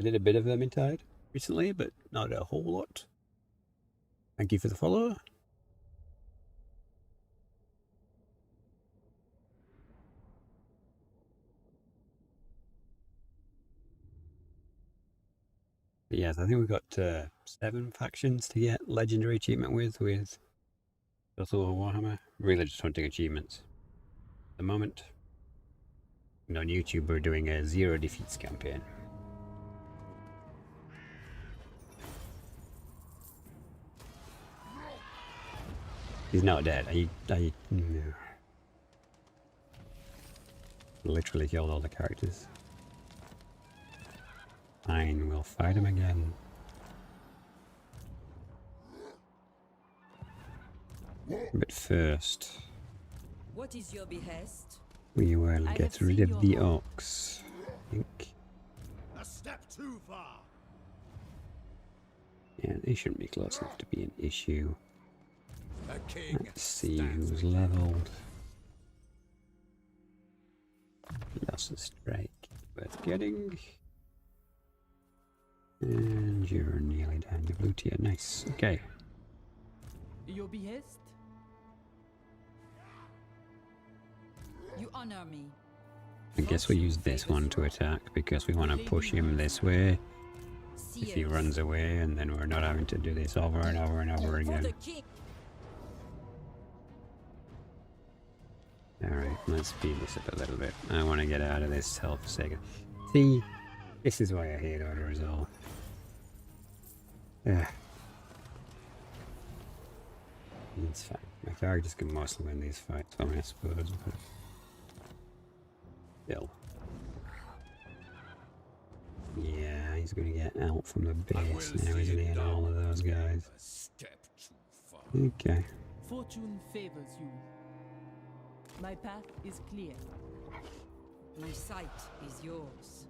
I did a bit of Vermintide recently, but not a whole lot. Thank you for the follow. But yes, I think we've got 7 factions to get legendary achievement with Total War Warhammer. Really just hunting achievements. At the moment, and on YouTube we're doing a 0 defeats campaign. He's not dead. No. Literally killed all the characters. Fine, we'll fight him again. But first, What is your behest? we will I get have rid seen of the your orcs. I think. A step too far. Yeah, they shouldn't be close enough to be an issue. A king Let's see stands who's with you. leveled. Lost a strike. Worth getting. And you're nearly down your blue tier. Nice. Okay. Your behest? You honor me. I guess we'll use this one to attack because we want to push him this way. If he runs away, and then we're not having to do this over and over and over For again. the king. Alright, let's speed this up a little bit. I want to get out of this health second. See, this is why I hate Order Resolve. It's fine. My characters can mostly win these fights for me, I suppose, but still. Yeah, he's gonna get out from the base now, isn't he, and all of those guys. A step too far. Okay. Fortune favors you. My path is clear. My sight is yours.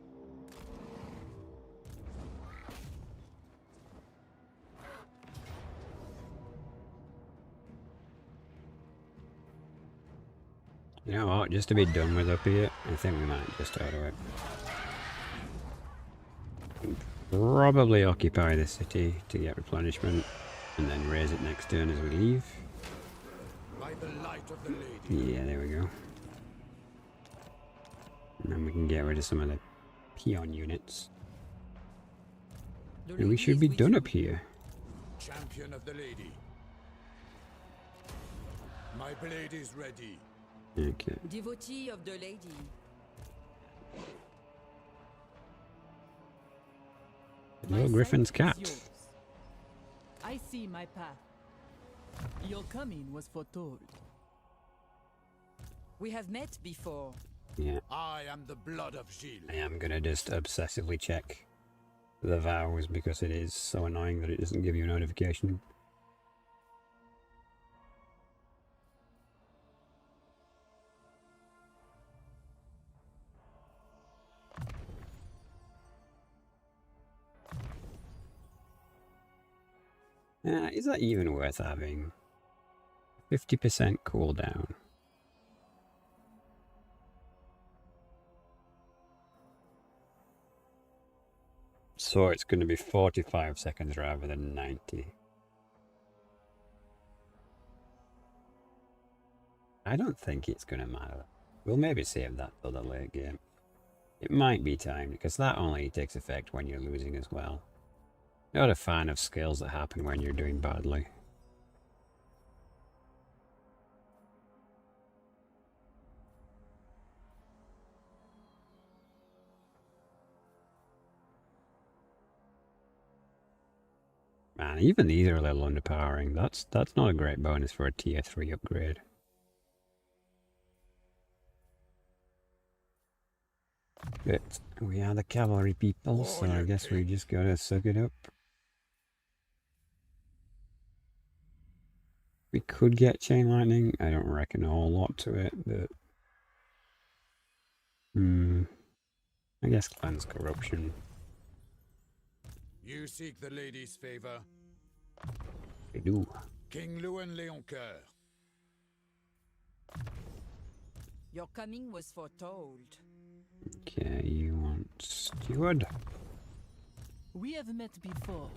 You know what, just to be done with up here, I think we might just auto it. Probably occupy the city to get replenishment, and then raise it next turn as we leave. By the light of the lady. Yeah, there we go. And then we can get rid of some of the peon units. The And we lady should is be with done you. up here. Champion of the lady. My blade is ready. Okay. Devotee of the lady. Hello, My Griffin's sight is cat. yours. I see my path. Your coming was foretold. We have met before. Yeah, I am the blood of Gilles. I am gonna just obsessively check the vows because it is so annoying that it doesn't give you a notification. Is that even worth having? 50% cooldown. So it's going to be 45 seconds rather than 90. I don't think it's going to matter. We'll maybe save that for the late game. It might be timed, because that only takes effect when you're losing as well. Not a fan of skills that happen when you're doing badly. Man, even these are a little underpowering. That's not a great bonus for a tier 3 upgrade. But we are the cavalry people, so I guess we just gotta suck it up. We could get chain lightning. I don't reckon a whole lot to it, but I guess cleanse corruption. You seek the lady's favor? I do. King Louen Leoncoeur. Your coming was foretold. Okay, you want steward? We have met before.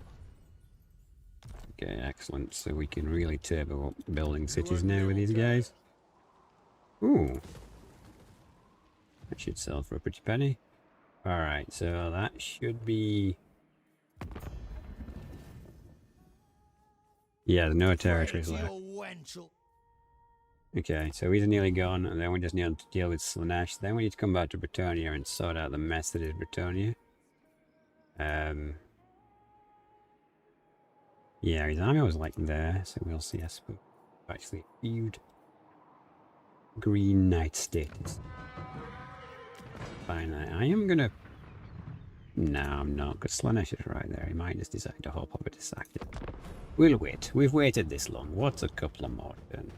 Okay, excellent. So we can really turbo up building cities now with these guys. Ooh. That should sell for a pretty penny. Alright, so that should be... Yeah, there's no territories left. Okay, so he's nearly gone, and then we just need to deal with Slanesh. Then we need to come back to Bretonnia and sort out the mess that is Bretonnia. Yeah, his army was like there, so we'll see us actually feud. Green Knight status. Fine, I am gonna... No, I'm not, because Slanesh is right there. He might just decide to hop over to sack it. We'll wait. We've waited this long. What's a couple of more turns?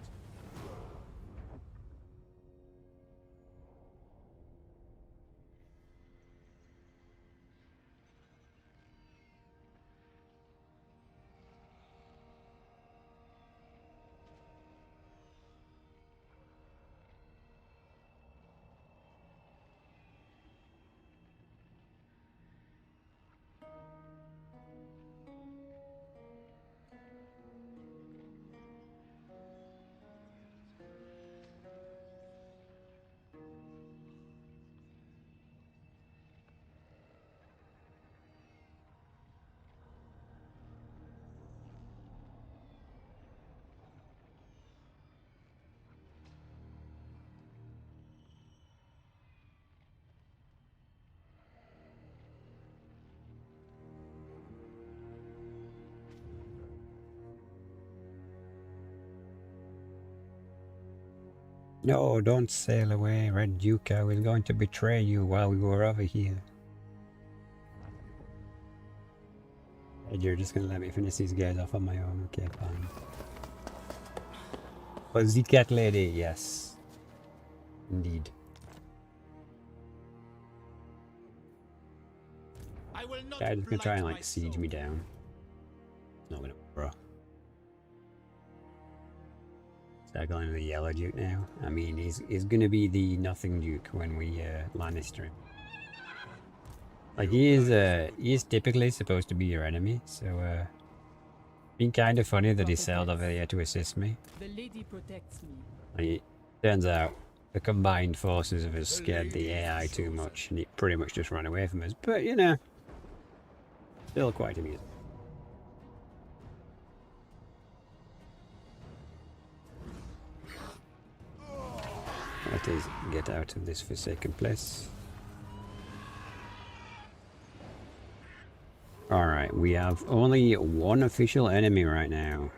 No, don't sail away, Red Duke. I was going to betray you while we were over here. And you're just gonna let me finish these guys off on my own. Okay, fine. But the cat lady, yes. Indeed. I will not Guy's gonna try and like blight siege my me down. Not gonna, bro. Start going to the Yellow Duke now. I mean, he's gonna be the Nothing Duke when we Lannister him. Like he is typically supposed to be your enemy, so been kind of funny that he sailed over here to assist me. The lady protects me. Like, it turns out the combined forces of us scared the AI too much, and he pretty much just ran away from us. But you know, still quite amusing. Let us get out of this forsaken place. Alright, we have only one official enemy right now.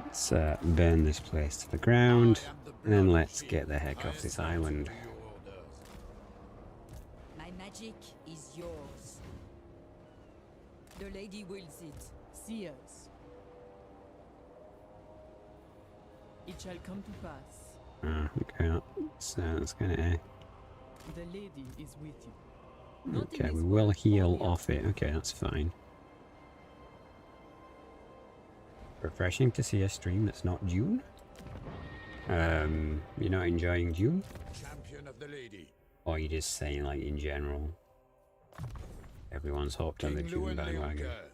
Let's burn this place to the ground, and then let's get the heck off this island. My magic is yours. The lady wills it. See us. It shall come to pass. Okay, that's gonna... The lady is with you. Not in Okay, this we will world, heal only off it. Okay, that's fine. Refreshing to see a stream that's not June. You're not enjoying June? champion of the lady. Or are you just saying like in general? Everyone's hopped on the King June Louen bandwagon. Leoncoeur.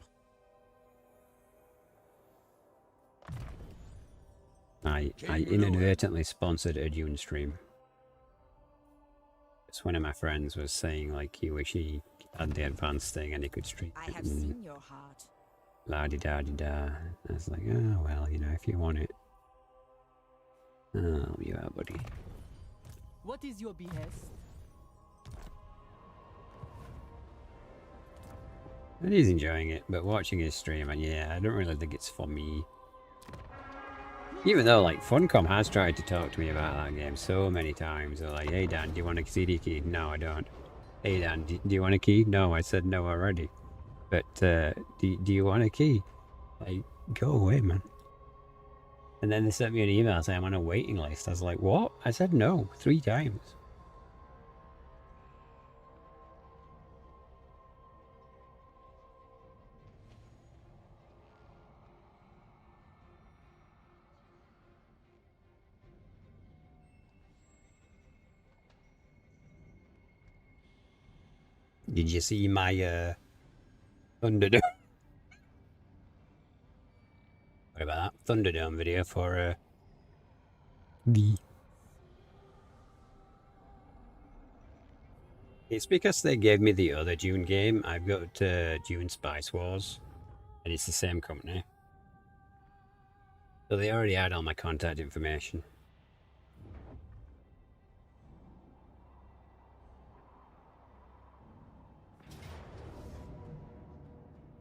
I King inadvertently sponsored a June stream. It's one of my friends was saying like he wish he had the advanced thing and he could stream I it have and seen your heart. la-di-da-di-da. I was like, oh well, you know, if you want it. Oh, you are, buddy. What is your behest? But he's enjoying it, but watching his stream, and yeah, I don't really think it's for me. Even though, like, Funcom has tried to talk to me about that game so many times. They're like, hey Dan, do you want a CD key? No, I don't. Hey Dan, do you want a key? No, I said no already. But, do you want a key? Like, go away, man. And then they sent me an email saying I'm on a waiting list. I was like, what? I said no 3 times. Did you see my Thunderdome? What about that Thunderdome video for the? It's because they gave me the other Dune game. I've got Dune Spice Wars, and it's the same company. So they already had all my contact information.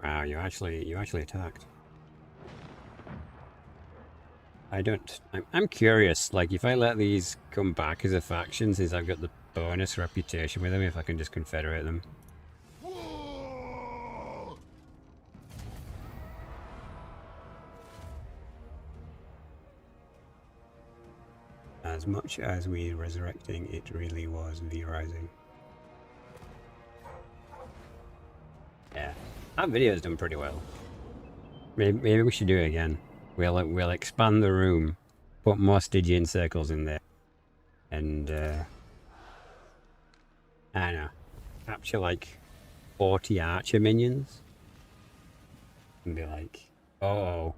Wow, you actually attacked. I don't. I'm curious. Like, if I let these come back as a faction, since I've got the bonus reputation with them, if I can just confederate them. As much as we resurrecting, it really was the rising. Yeah, that video's done pretty well. Maybe we should do it again. We'll expand the room, put more Stygian circles in there, and I don't know, capture like 40 archer minions, and be like, oh,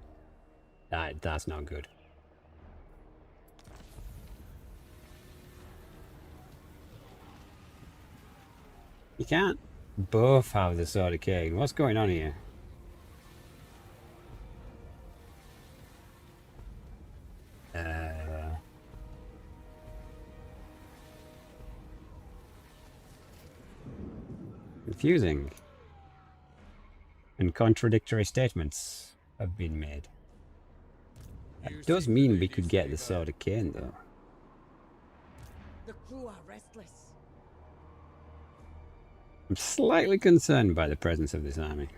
that's not good. You can't both have the Sword of Cain. What's going on here? Confusing. And contradictory statements have been made. That does mean we could get the Sword of Cain, though. The crew are restless. I'm slightly concerned by the presence of this army.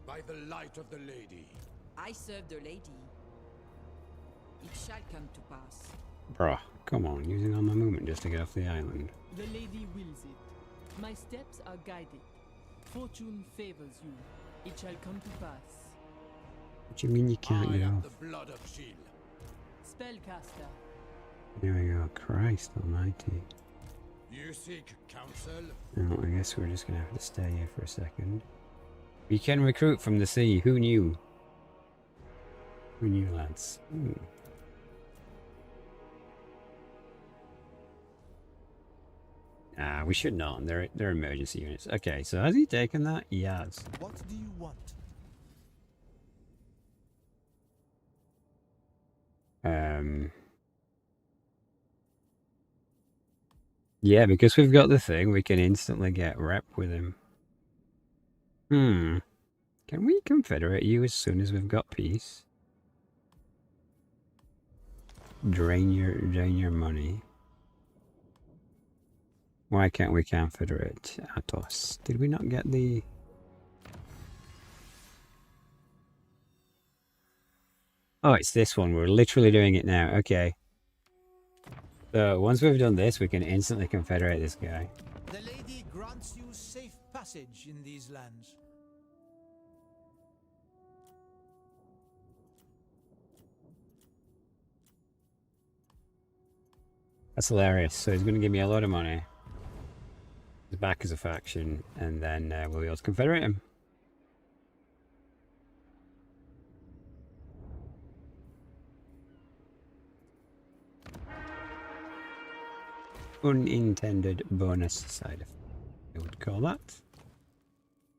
By the light of the lady. I serve the lady. It shall come to pass. Bruh, come on, using all my movement just to get off the island. The lady wills it. My steps are guided. Fortune favors you. It shall come to pass. What do you mean you can't I get am off? the blood of Gilles. Spellcaster. There we go, Christ almighty. You seek counsel? Oh, I guess we're just gonna have to stay here for a second. We can recruit from the sea, who knew? Who knew, lads? Ooh. We should not. They're emergency units. Okay, so has he taken that? He has. What do you want? Yeah, because we've got the thing, we can instantly get rep with him. Can we confederate you as soon as we've got peace? Drain your money. Why can't we confederate Athos? Did we not get the... Oh, it's this one. We're literally doing it now. Okay. So, once we've done this, we can instantly confederate this guy. The lady grants you safe passage in these lands. That's hilarious. So he's going to give me a lot of money. back as a faction, and then we'll be able to confederate him. Unintended bonus side effect, I would call that.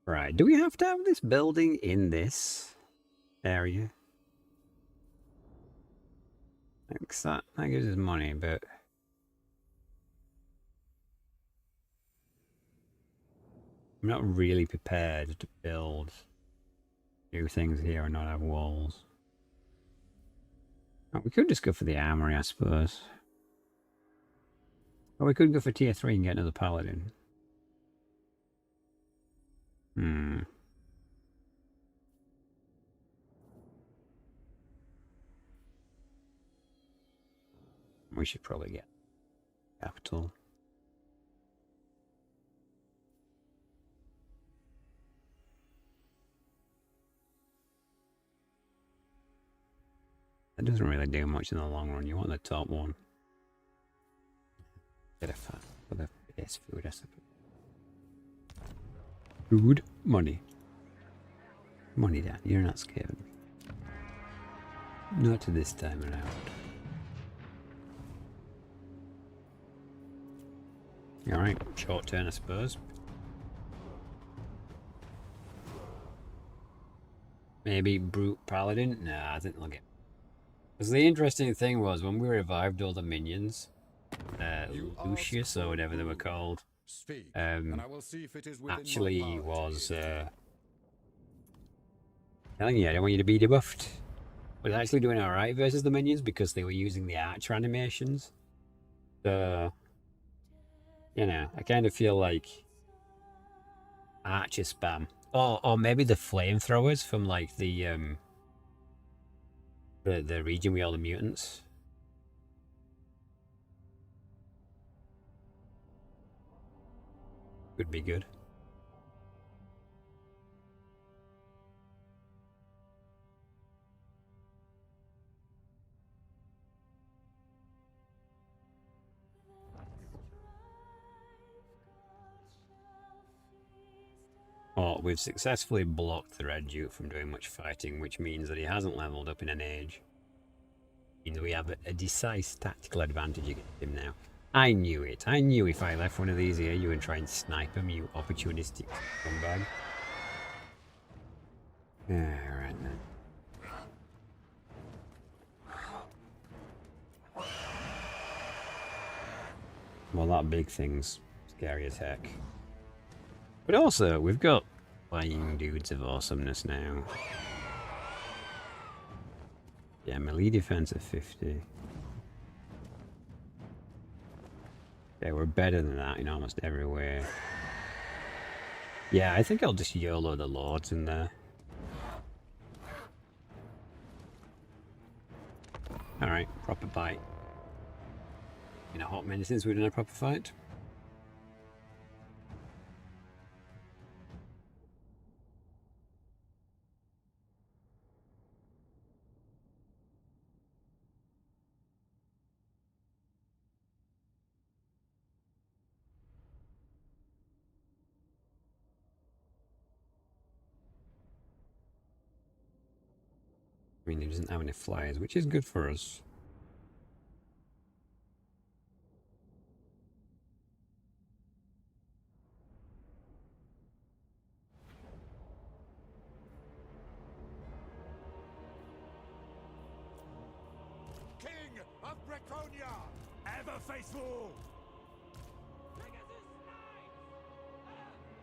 Right, do we have to have this building in this area? Thanks, that gives us money, but... I'm not really prepared to build new things here and not have walls. Oh, we could just go for the armory, I suppose. Or we could go for tier 3 and get another paladin. We should probably get capital. That doesn't really do much in the long run. You want the top one. Get a fat for the base food recipe. Food, money. Money, Dad. You're not scared. Not to this time around. Alright, short turn, I suppose. Maybe Brute Paladin? Nah, I think they'll get... Because the interesting thing was, when we revived all the minions, Lucius, or whatever they were called, actually was telling you, I don't want you to be debuffed. Was actually doing alright versus the minions because they were using the archer animations. So, you know, I kind of feel like archer spam. Or maybe the flamethrowers from like the region with all the mutants. Could be good. Oh, we've successfully blocked the Red Duke from doing much fighting, which means that he hasn't leveled up in an age. Means we have a decisive tactical advantage against him now. I knew it. I knew if I left one of these here, you would try and snipe him, you opportunistic scumbag. Alright then. Well, that big thing's scary as heck. But also, we've got flying dudes of awesomeness now. Yeah, melee defense of 50. Yeah, we're better than that in almost everywhere. Yeah, I think I'll just YOLO the Lords in there. Alright, proper fight. Been a hot minute since we've done a proper fight. I mean, he doesn't have any flyers, which is good for us. King of Bretonnia, ever faithful.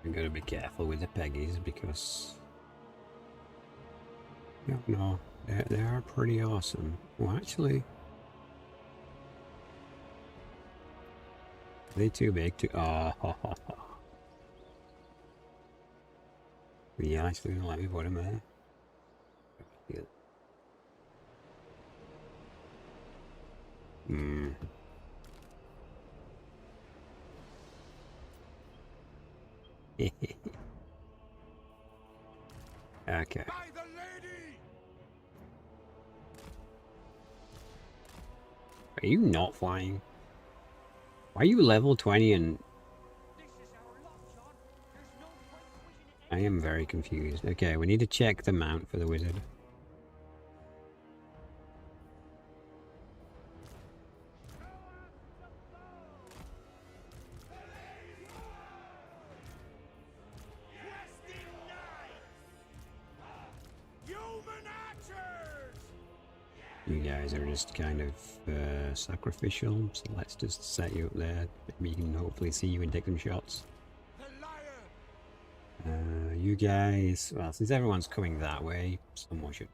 I'm gonna be careful with the Peggies because... No, they are pretty awesome. Well, actually... Are they too big to... Oh, yeah, actually gonna let me put them there. Okay. By the lady. Are you not flying? Why are you level 20 and... I am very confused. Okay, we need to check the mount for the wizard. Questing knights! Human archers! You guys are just kind of sacrificial, so let's just set you up there. We can hopefully see you and take some shots. The lion! You guys, well, since everyone's coming that way, someone should.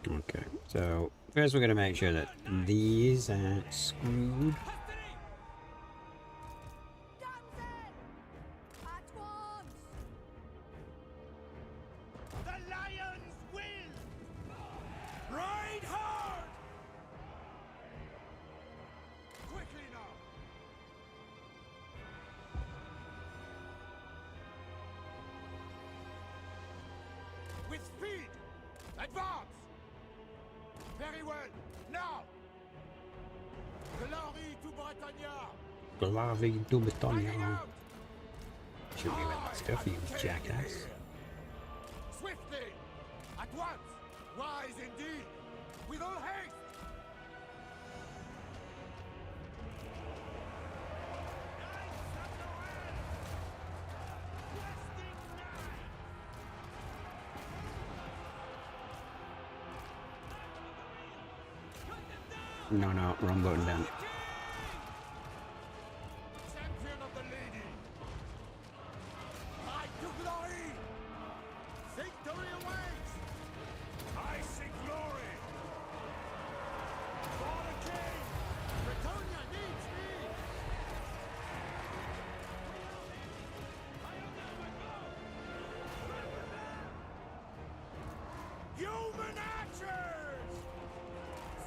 Okay, so first we're going to make sure that these aren't screwed. The lion's will! Ride hard! Quickly now! With speed! Advance! Very well! Now! Glory to Bretonnia! Glory to Riding Bretonnia. out! Should be with that stuff, you jackass. Swiftly! At once! Wise indeed! With all haste! No, wrong button down. Champion of the lady! Ride to glory! Victory awaits! I seek glory! For the king! Bretonnia needs me! Human archers!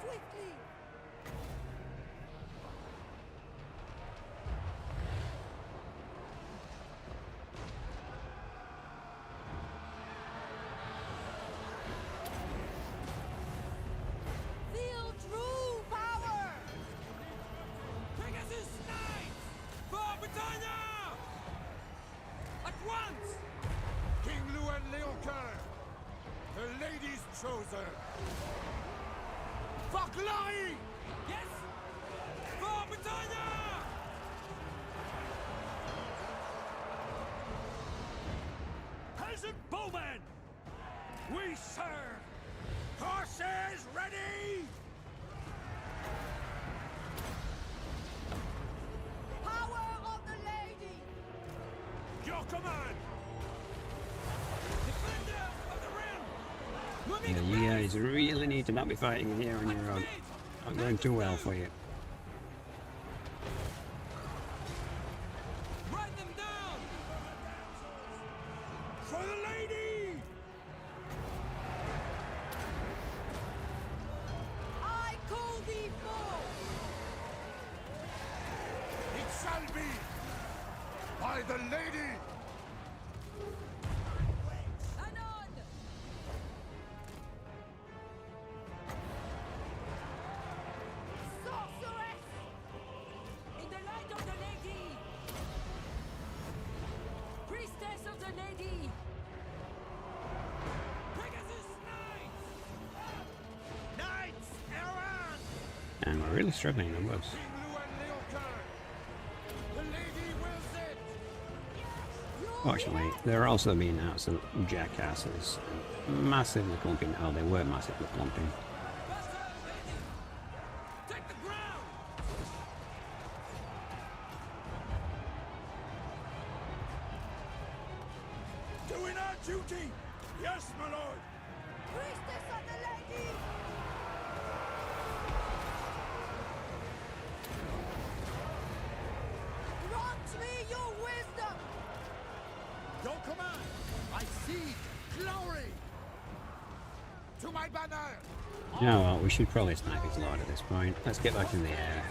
Swiftly! Feel true power! Pegasus Knights! For Bretonnia! At once! King Louen Leoncoeur! The lady's chosen! For glory! Yes! For Bretonnia! Peasant bowmen! We serve! Horses ready! Power of the lady! Your command! Defenders of the realm! Moving Yeah, you guys really need to not be fighting in here on your own. Not going too well for you. Ride them down! For the lady! I call thee forth! It shall be! By the lady! Anon! Sorceress! In the light of the lady! Priestess of the lady! Pegasus Knights! Knights errant! And we're really struggling in numbers. King Louen Leoncoeur! The lady wills it! Fortunately, there are also being absolute jackasses. Massively clumping. Oh, they were massively clumping. Faster, lady! Take the ground! Doing our duty! Yes, my lord! Priestess of the lady! Grant me your wisdom! Your command! I seek glory! To my banner! You know what, we should probably snipe his lord at this point. Let's get back in the air.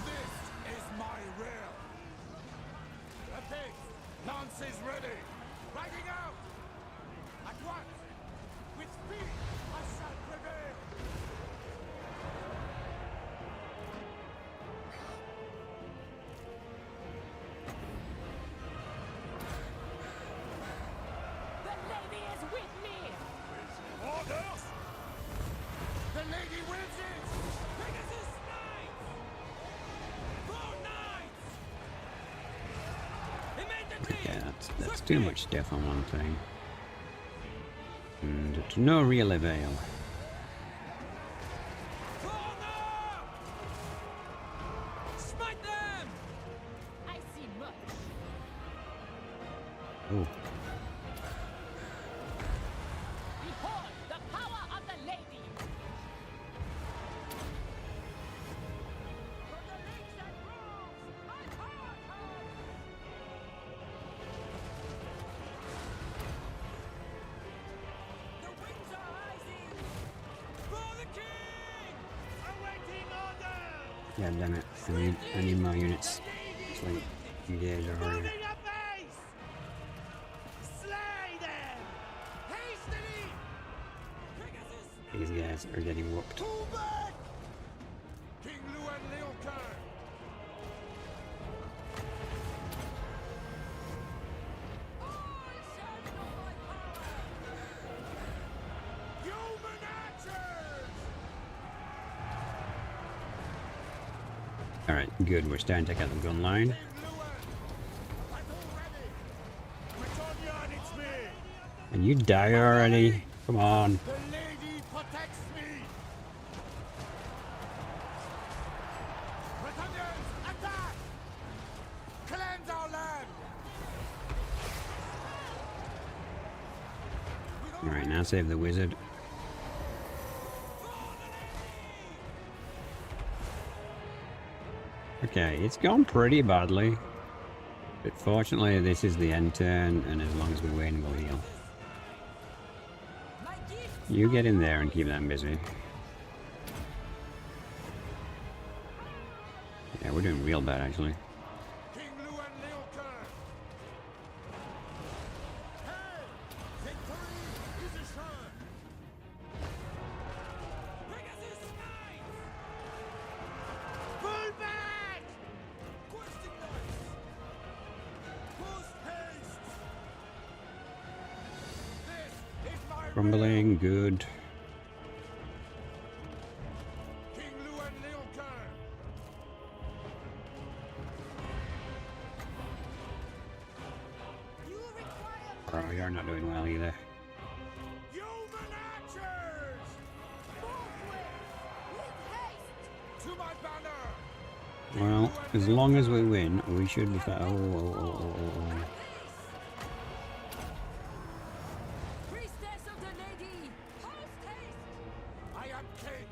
This is my rear! The pigs! Lances ready! Riding out! At once! With speed, I shall prevail! That's too much stuff on one thing. And to no real avail. Smite them! I see much. Oh, Behold the power of the lady. From the lakes and groves, my power comes. The winds are rising! For the king! Awaiting orders! yeah, damn it. I need more units. It's like engage already. Moving a base! Slay them! Hastily! Pegasus! These guys are getting whooped. Pull back! King Louen Leoncoeur! All shall know my power! Human archers! Alright, good. We're starting to take out the gun line. King Louen! Battle ready! Bretonnia on its way! And you die already? Come on. The lady protects me! Bretonians, attack! Cleanse our land! Alright, now save the wizard. Okay, it's gone pretty badly. But fortunately, this is the end turn, and as long as we win, we'll heal. My gift! You get in there and keep them busy. Yeah, we're doing real bad, actually. King Louen Leoncoeur! Hey! Victory is assured! Pegasus Knights! Pull back! Questing Knights! Post haste! This is my Crumbling, good. King Louen Leoncoeur! You require Oh, you're not doing well either. Human archers! Forthwith, with haste. To my banner! Well, as long as we win, we should be fine. Oh. Priestess of the lady! Post haste! I am king!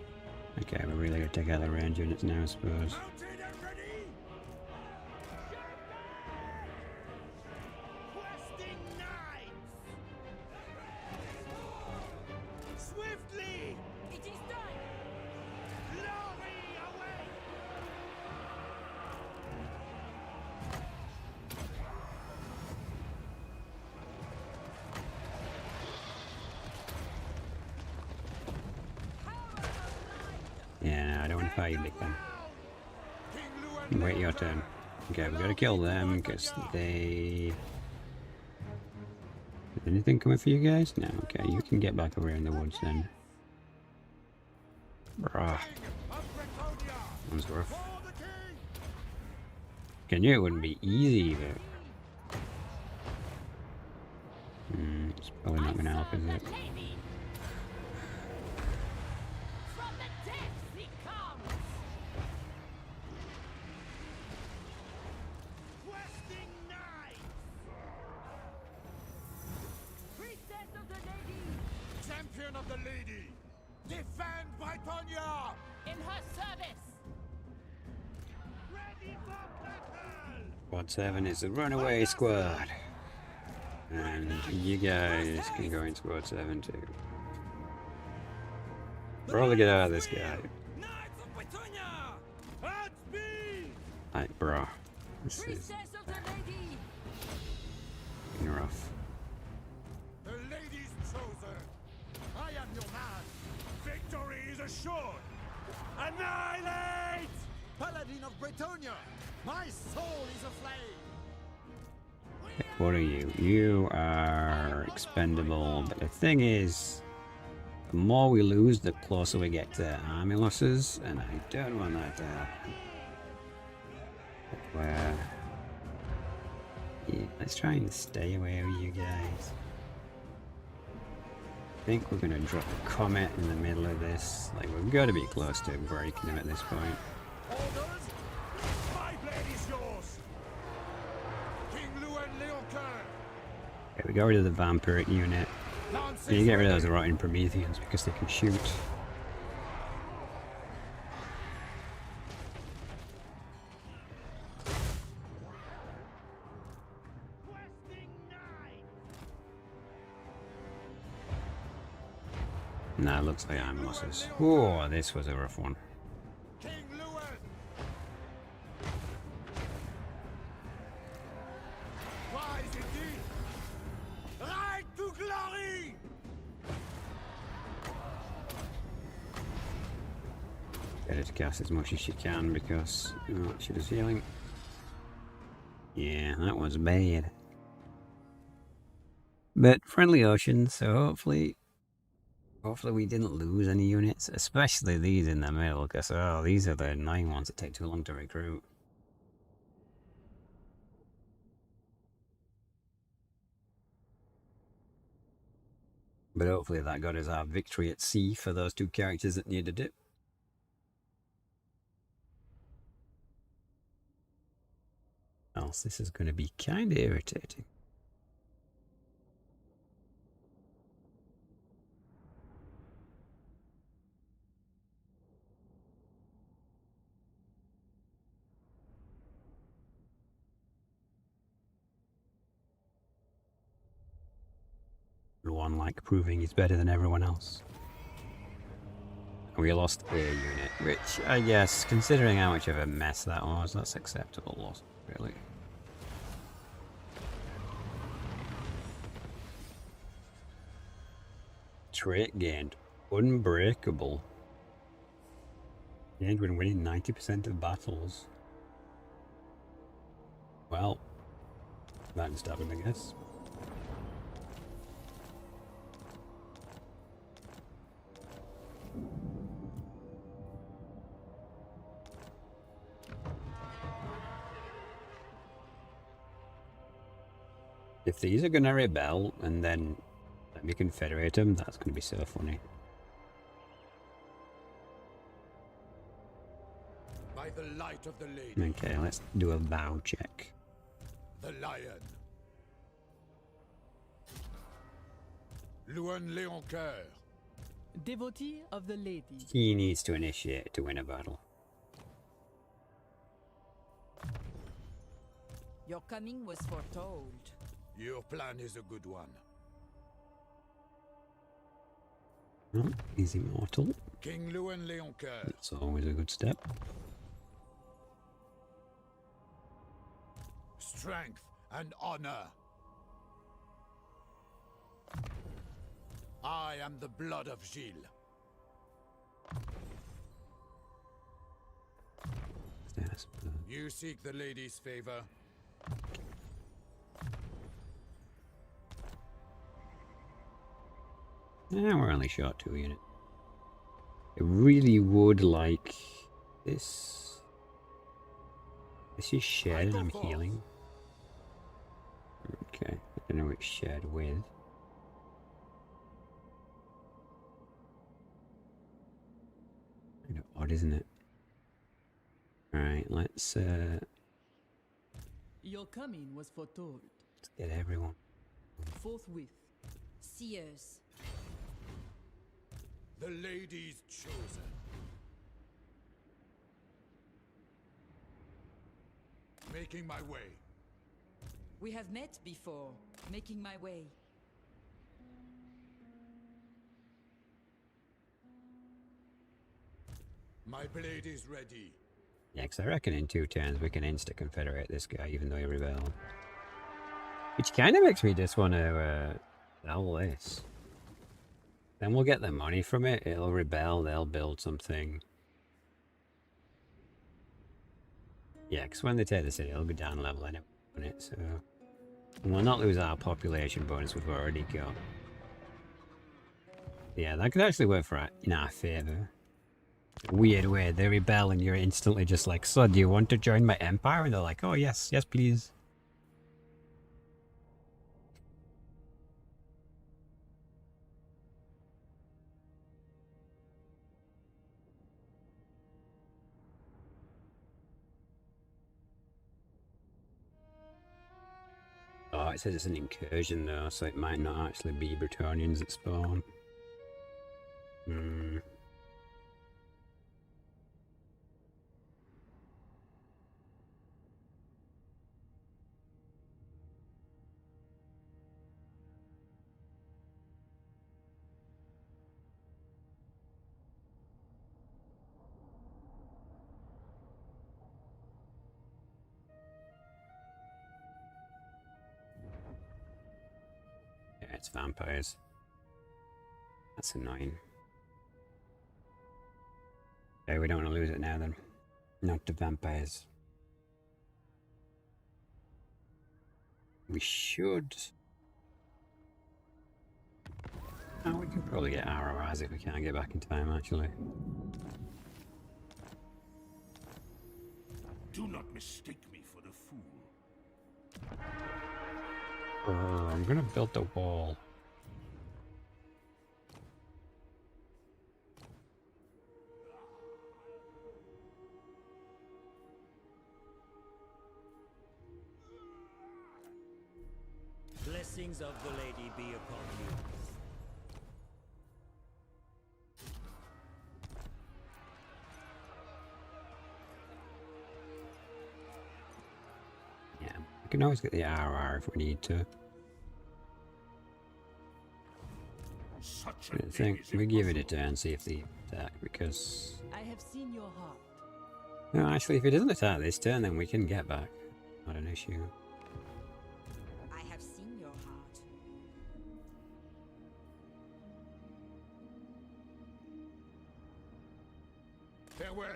Okay, we're really gonna take out the range units now, I suppose. Mounted and ready! Questing knights! Swiftly! It is done! Glory away! Yeah, I don't want to fight you, big fan. King Louen Wait your turn. Okay, we gotta kill them because they. Is anything coming for you guys? No. Okay, you can get back over here in the woods then. Bruh, of Bretonnia! one's rough. For the king! I knew it wouldn't be easy, but it's probably not gonna help, is it? The lady. From the depths he comes. Questing knights! Priestess of the lady! Champion of the lady! Defend Bretonnia! In her service. Ready for battle! Squad 7 is the runaway squad. And you guys can go in Squad 7 too. Probably get out of this guy. Knights of Bretonnia! At speed! Like, bro. This is Priestess of the lady! fucking rough. The lady's chosen! I am your man! Victory is assured! Annihilate! Paladin of Bretonnia! My soul is aflame! What are you? You are expendable, but the thing is, the more we lose, the closer we get to army losses, and I don't want that to happen. Where? Yeah, let's try and stay away with you guys. I think we're gonna drop a comet in the middle of this. Like, we've got to be close to breaking him at this point. Orders? My blade is yours! King Louen Leoncoeur! Okay, we got rid of the vampiric unit. Lances And you get rid of ready. those rotten Prometheans because they can shoot. Nah, looks like I'm losses. Oh, this was a rough one. King Louen! Rise indeed! Ride to glory! Get her to cast as much as she can because she was healing. Yeah, that was bad. But friendly ocean, so hopefully we didn't lose any units, especially these in the middle, because these are the annoying ones that take too long to recruit. But hopefully that got us our victory at sea for those two characters that needed it. Else this is going to be kind of irritating. One like proving he's better than everyone else. We lost a unit, which I guess, considering how much of a mess that was, that's acceptable loss, really. Trait gained. Unbreakable. Gained when winning 90% of battles. Well, that can stop him, I guess. If these are going to rebel and then let me confederate them, that's going to be so funny. By the light of the lady, Okay, let's do a bow check. the lion. Louen Leoncoeur. Devotee of the lady. He needs to initiate to win a battle. Your coming was foretold. Your plan is a good one. Oh, he's immortal. King Louen Leoncoeur. That's always a good step. Strength and honor. I am the blood of Gilles. Yes, You seek the lady's favor. yeah, we're only short 2 units. I really would like this. This is shared and I'm healing. Okay, I don't know which shared with. Kind of odd, isn't it? Alright, let's Your coming was foretold. get everyone. Forthwith. Seers. The lady's chosen. Making my way. We have met before. Making my way. My blade is ready. Yeah, because I reckon in 2 turns we can insta-confederate this guy even though he rebelled. Which kind of makes me just want to sell this. Then we'll get the money from it, it'll rebel, they'll build something. Yeah, because when they take the city, it'll go down level anyway, won't it? So we'll not lose our population bonus we've already got. Yeah, that could actually work for in our favour. Weird way, they rebel and you're instantly just like, so do you want to join my empire? And they're like, oh yes, yes please. it says it's an incursion though, so it might not actually be Bretonnians that spawn. Hmm. Yeah, it's vampires. That's annoying. Okay, we don't want to lose it now then. Not to vampires. We should... Oh, we can probably get RORs if we can't get back in time, actually. Do not mistake me for the fool. Oh, I'm gonna build the wall. Blessings of the lady be upon you. Yeah, we can always get the RR if we need to. Such I a think thing we give it a impossible. turn, see if they attack, because... I have seen your heart. No, actually, if he doesn't attack this turn, then we can get back. Not an issue. I have seen your heart. Farewell.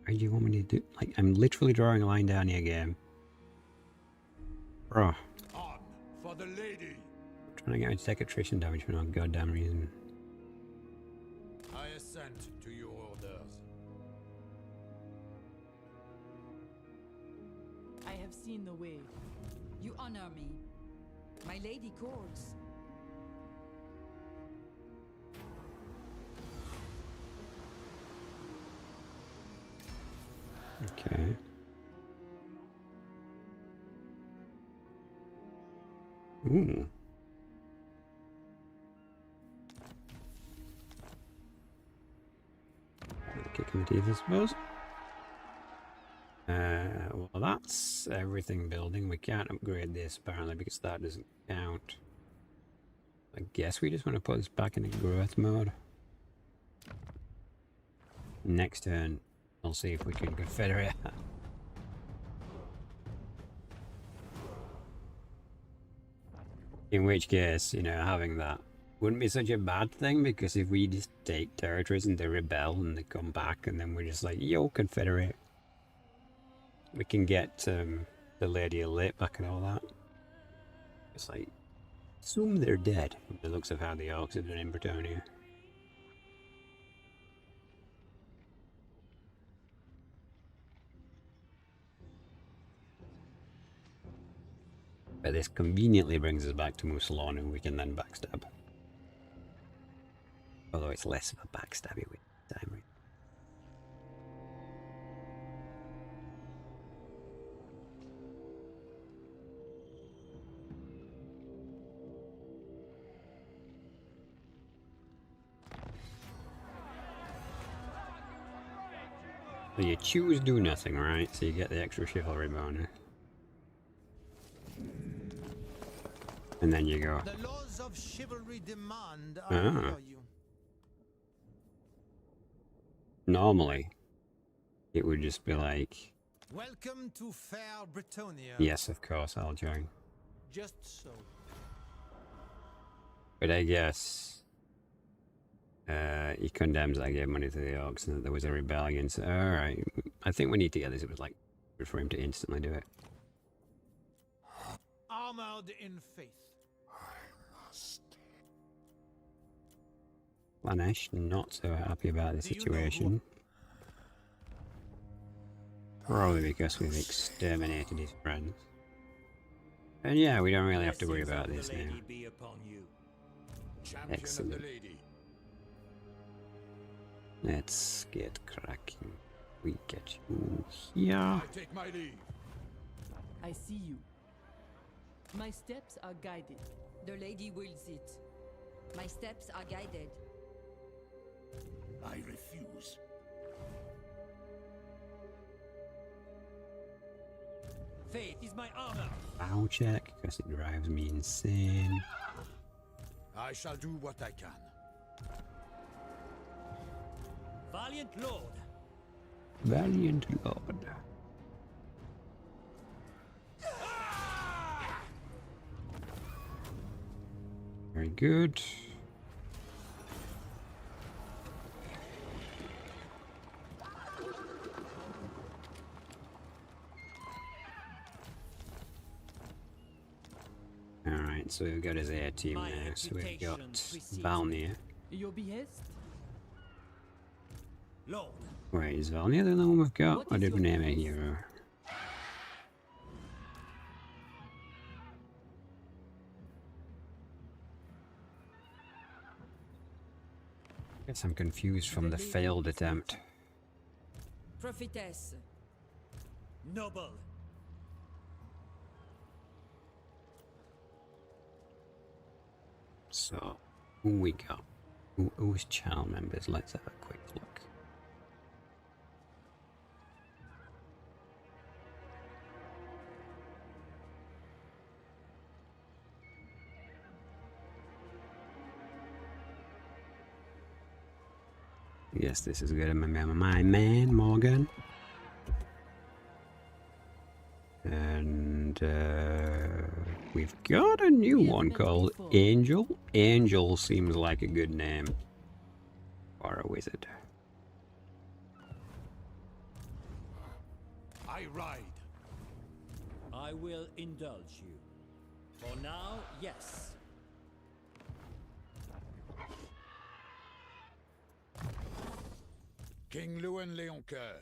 What do you want me to do? Like, I'm literally drawing a line down here, game. Bro. On for the lady. Trying to get me to take attrition damage for no goddamn reason. I assent to your orders. I have seen the way. You honor me. My lady calls. Okay. Ooh. Kick him teeth, I suppose. Well, that's everything building. We can't upgrade this apparently because that doesn't count. I guess we just want to put this back into growth mode. Next turn, we'll see if we can confederate. In which case, you know, having that wouldn't be such a bad thing, because if we just take territories and they rebel and they come back and then we're just like, yo, confederate. We can get the Lady of Lit back and all that. It's like, assume they're dead from the looks of how the orcs have done in Bretonnia. But this conveniently brings us back to Musalon, and we can then backstab. Although it's less of a backstabby with time. Right? So you choose do nothing, right? So you get the extra chivalry bonus. And then you go. The laws of chivalry demand I Ah. hear you. Normally, it would just be like, Welcome to fair Bretonnia. yes, of course, I'll join. Just so. But I guess he condemns that I gave money to the orcs and that there was a rebellion. So, alright, I think we need to get this. It was like for him to instantly do it. Armored in faith. Lanesh, not so happy about the Do you know situation. Probably because we've exterminated his friends. And yeah, we don't really have to worry about this now. Be upon you. Champion Excellent. of the lady. Let's get cracking. We get you here. I take my leave. I see you. My steps are guided. The lady wills it. My steps are guided. I refuse. Faith is my armor. Bow check, because it drives me insane. I shall do what I can. Valiant lord. Valiant Lord. Very good. Alright, so we've got his air team My there. So we've got reputation precedes Valnir. Your behest? Lord. Wait, is Valnir the only one we've got? What Or is did we your name a behest? hero? Guess I'm confused from the failed attempt. Prophetess. Noble. So, who we got? Who's channel members? Let's have a quick look. Yes, this is good. My man, Morgan. And we've got a new We have one met called before. Angel. Angel seems like a good name for a wizard. I ride. I will indulge you. For now, yes. King Louen Leoncoeur.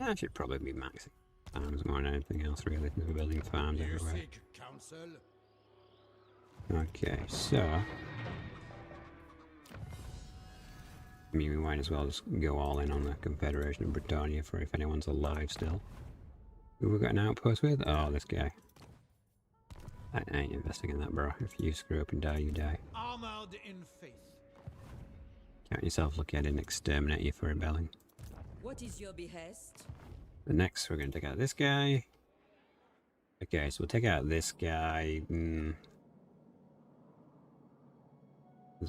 I should probably be maxing farms more than anything else, really. We're building farms You everywhere. seek counsel? Okay, so I mean, we might as well just go all in on the Confederation of Bretonnia for if anyone's alive still. Who we got an outpost with? Oh, this guy. I ain't investing in that, bro. If you screw up and die, you die. Armored in faith. Count yourself lucky I didn't exterminate you for rebelling. What is your behest? The next, we're going to take out this guy. Okay, so we'll take out this guy.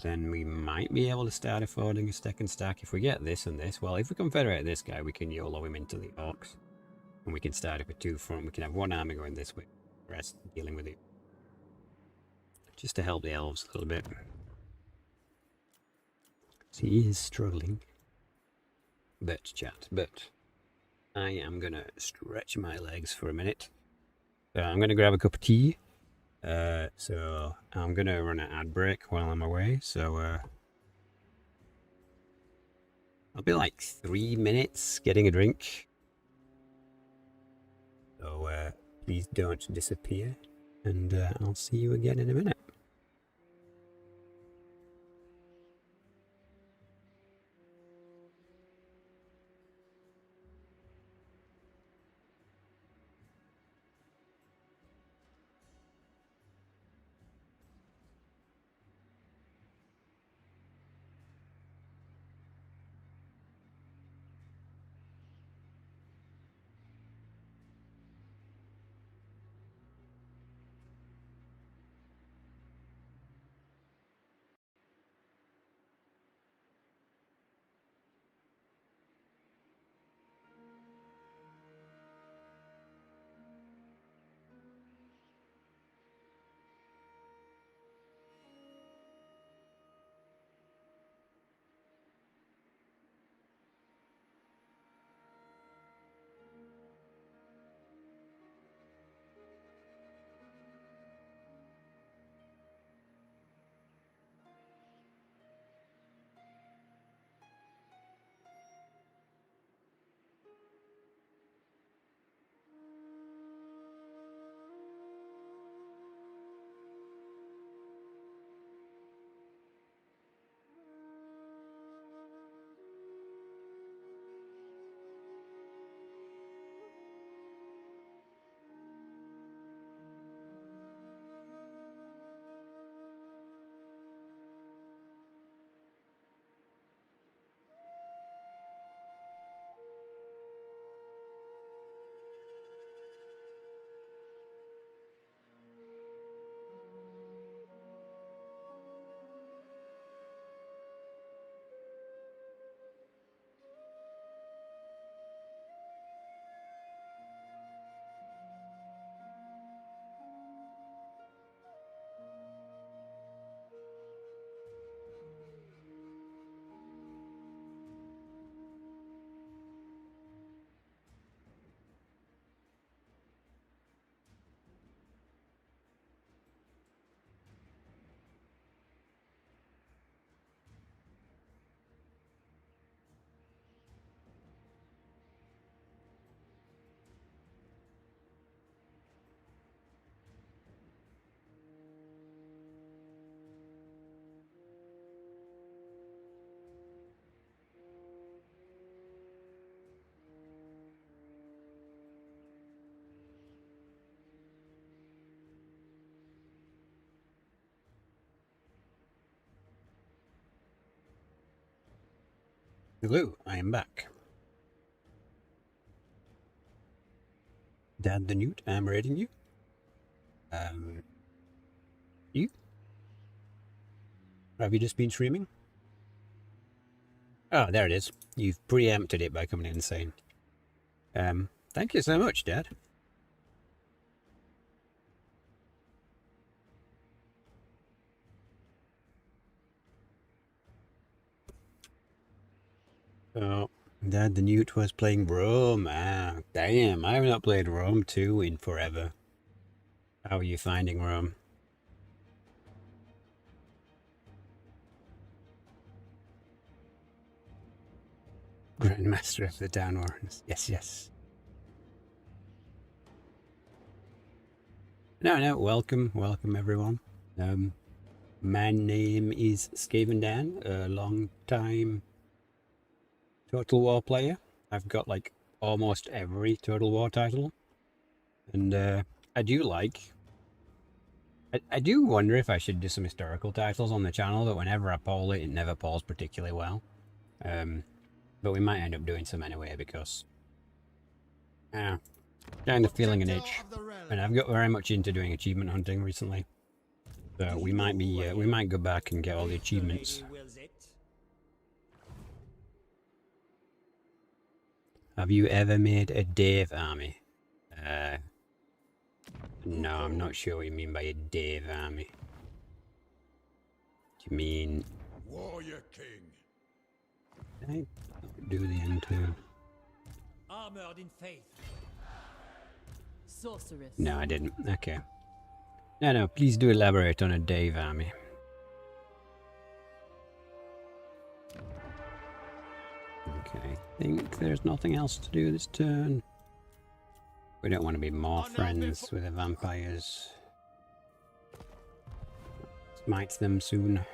Then we might be able to start affording a second stack. If we get this and this, well, if we confederate this guy, we can YOLO him into the orcs. And we can start up with two front. We can have one army going this way, the rest dealing with it. Just to help the elves a little bit. So he is struggling. But, chat, but I am going to stretch my legs for a minute. I'm going to grab a cup of tea. So I'm going to run an ad break while I'm away. So I'll be like 3 minutes getting a drink. So please don't disappear. And I'll see you again in a minute. Hello, I am back. Dad the Newt, I'm rating you. You? Have you just been streaming? Oh, there it is. You've preempted it by coming in and saying, thank you so much, Dad. Oh, Dad the Newt was playing Rome. Ah, damn, I have not played Rome 2 in forever. How are you finding Rome? Grandmaster of the Down Warrens. Yes, yes. No, welcome everyone. My name is Skaven Dan, a long time Total War player. I've got like almost every Total War title. And I do like... I do wonder if I should do some historical titles on the channel, but whenever I poll it, it never polls particularly well. But we might end up doing some anyway, because... kind of feeling an itch. And I've got very much into doing achievement hunting recently. So we might be, we might go back and get all the achievements. Have you ever made a Dave army? No, I'm not sure what you mean by a Dave army. Do you mean... Warrior King. Did I do the end too? Armored in faith. Sorceress. No, I didn't. Okay. No, please do elaborate on a Dave army. Okay, I think there's nothing else to do this turn. We don't want to be more friends with the vampires. Smite them soon.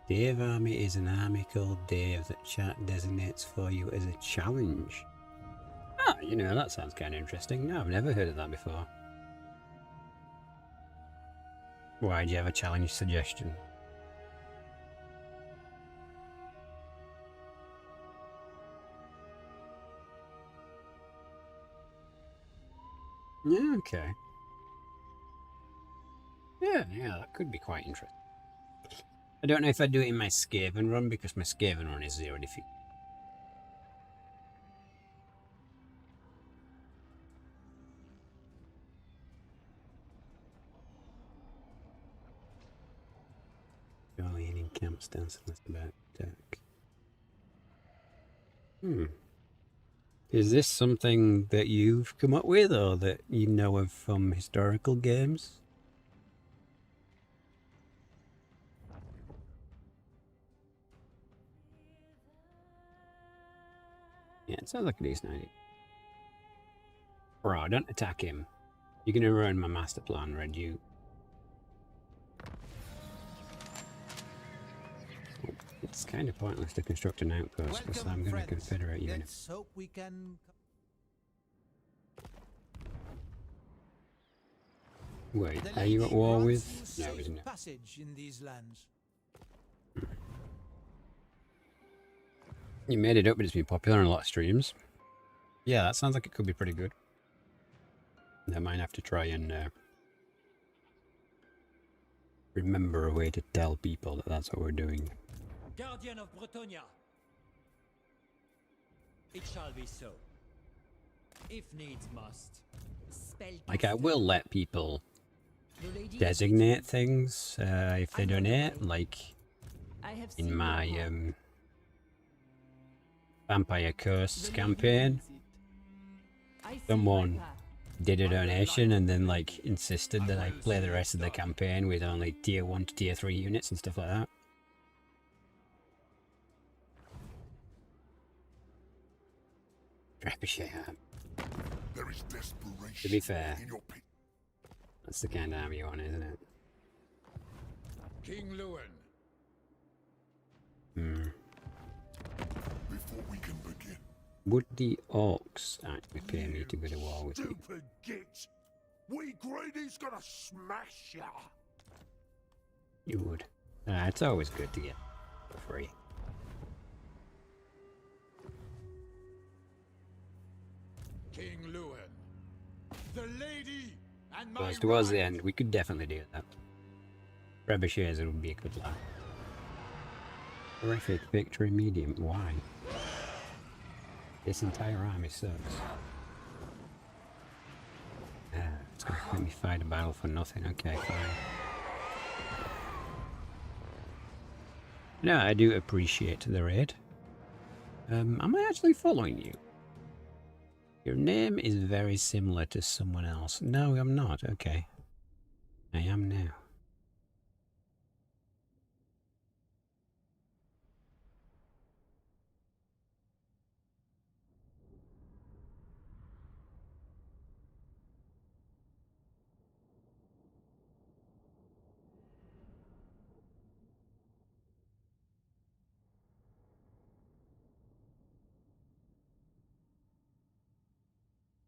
Dave army is an army called Dave that chat designates for you as a challenge. Ah, you know, that sounds kind of interesting. No, I've never heard of that before. Why, do you have a challenge suggestion? Yeah, okay. Yeah, that could be quite interesting. I don't know if I'd do it in my Skaven run, because my Skaven run is 0 defeat. Alien in camp stance unless about attack. Is this something that you've come up with, or that you know of from historical games? Yeah, it sounds like a decent idea. Bro, don't attack him. You're gonna ruin my master plan, Red. You. It's kind of pointless to construct an outpost, because I'm going to confederate you. Let's hope we can... Wait, The are you at lady war grants with? you No, safe isn't it? passage in these lands. You made it up, but it's been popular on a lot of streams. Yeah, that sounds like it could be pretty good. I might have to try and remember a way to tell people that that's what we're doing. Guardian of Bretonnia. It shall be so. If needs must. Like, I will let people The lady designate things if they donate, like I have in seen my your heart. Vampire Curse The lady campaign. wills it. I see Someone my path. did a donation and then like insisted that I play the rest of the campaign with only tier 1 to tier 3 units and stuff like that. Trebuchet arm. There is desperation To be fair, in your pit. that's the kind of army you want, isn't it? King Louen, before we can begin. Would the orcs actually pay me to go to war with you? Stupid git! We greedy's gonna smash ya! You would. It's always good to get for free. King Louen, the lady and my Close towards the right. end, we could definitely do that. Trebuchets would be a good laugh. Horrific victory medium. Why? This entire army sucks. It's gonna let me fight a battle for nothing. Okay, fine. No, I do appreciate the raid. Am I actually following you? Your name is very similar to someone else. No, I'm not. Okay. I am now.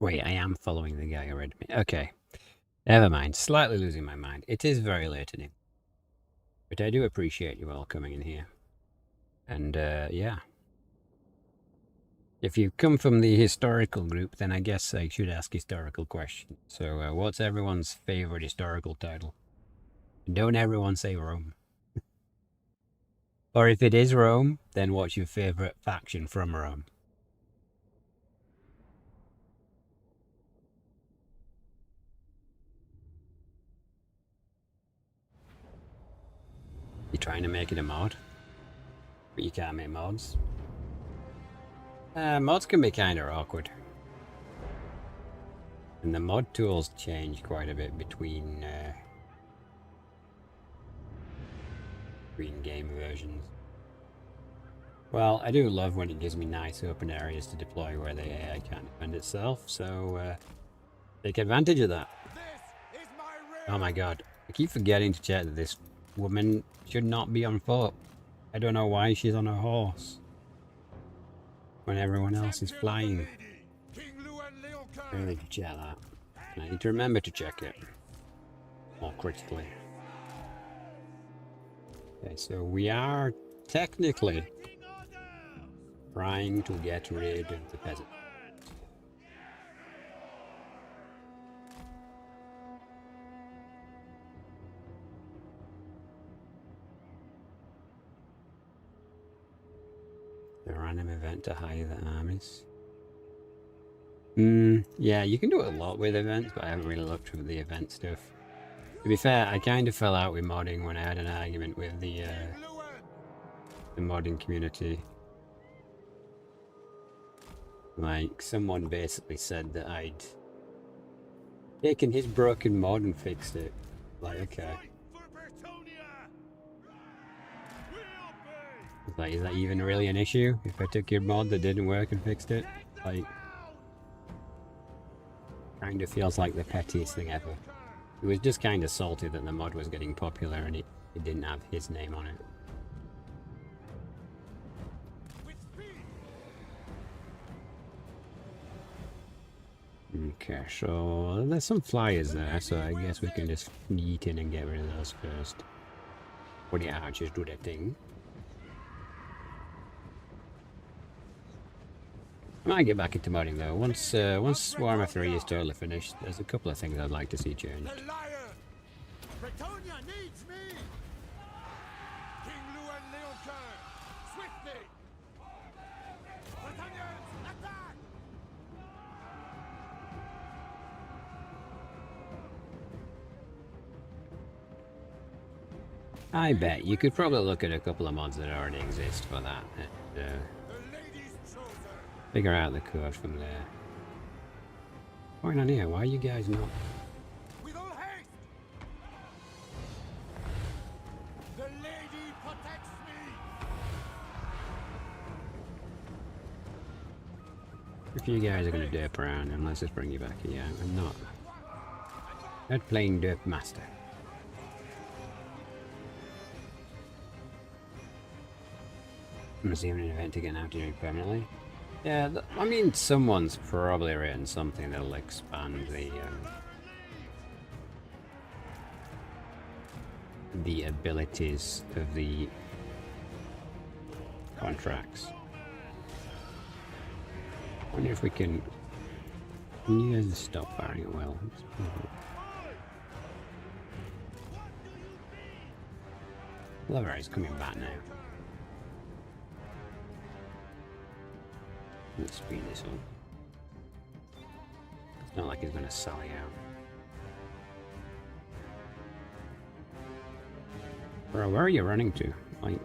Wait, I am following the guy who read me. Okay. Never mind. Slightly losing my mind. It is very late in it. But I do appreciate you all coming in here. And, yeah. If you come from the historical group, then I guess I should ask historical questions. So, what's everyone's favorite historical title? Don't everyone say Rome. Or if it is Rome, then what's your favorite faction from Rome? You're trying to make it a mod? But you can't make mods? Mods can be kind of awkward. And the mod tools change quite a bit between game versions. Well, I do love when it gives me nice open areas to deploy where the AI can't defend itself, so take advantage of that. This is my ring. Oh my god, I keep forgetting to check that this woman should not be on foot. I don't know why she's on a horse when everyone else is Champion of the flying. lady, King Louen Leoncoeur. I really need to check that. And I need to remember to check it more critically. Okay, so we are technically King orders. trying to get rid of the peasant. The random event to hire the armies. Yeah, you can do it a lot with events, but I haven't really looked through the event stuff. To be fair, I kind of fell out with modding when I had an argument with the modding community. Like, someone basically said that I'd taken his broken mod and fixed it. Like, okay. Fight for Bretonnia. We'll pay. Like, is that even really an issue? If I took your mod that didn't work and fixed it? Like, kind of feels like the pettiest thing ever. It was just kind of salty that the mod was getting popular and it didn't have his name on it. With speed. Okay, so there's some flyers there, so I guess we can just yeet in and get rid of those first. What do you archers do that thing? I might get back into modding though. Once Warhammer 3 is totally finished, there's a couple of things I'd like to see changed. The lion. Bretonnia needs me. King Louen Leoncoeur. Swiftly. Bretonians, attack. I bet you could probably look at a couple of mods that already exist for that and The lady's chosen. figure out the code from there. What's going on here? Why are you guys not? With all haste. The lady protects me. If you guys are going to derp around, then let's just bring you back here. I'm not playing derp master. I'm assuming an event to get out here permanently. Yeah, I mean, someone's probably written something that'll expand the the abilities of the contracts. I wonder if we can use the stop firing at will. Lover is coming back now. Let's speed this up. It's not like he's going to sally out. Bro, where are you running to? Like,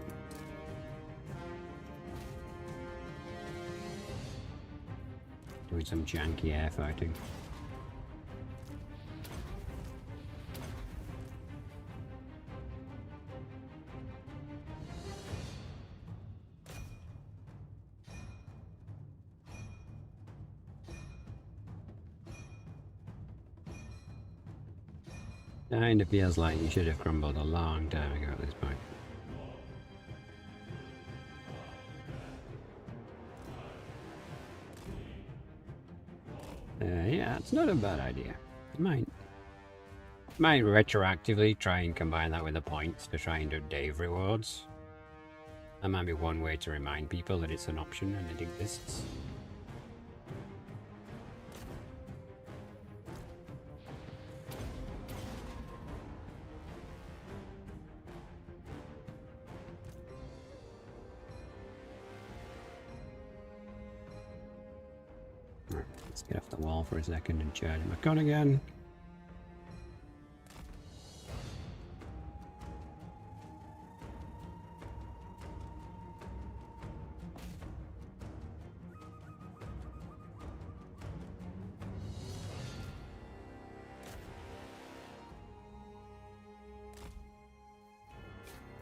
doing some janky air fighting. Kinda feels like you should have crumbled a long time ago at this point. Yeah, it's not a bad idea. Might retroactively try and combine that with the points to try and do Dave rewards. That might be one way to remind people that it's an option and it exists. Right, let's get off the wall for a second and charge my gun again.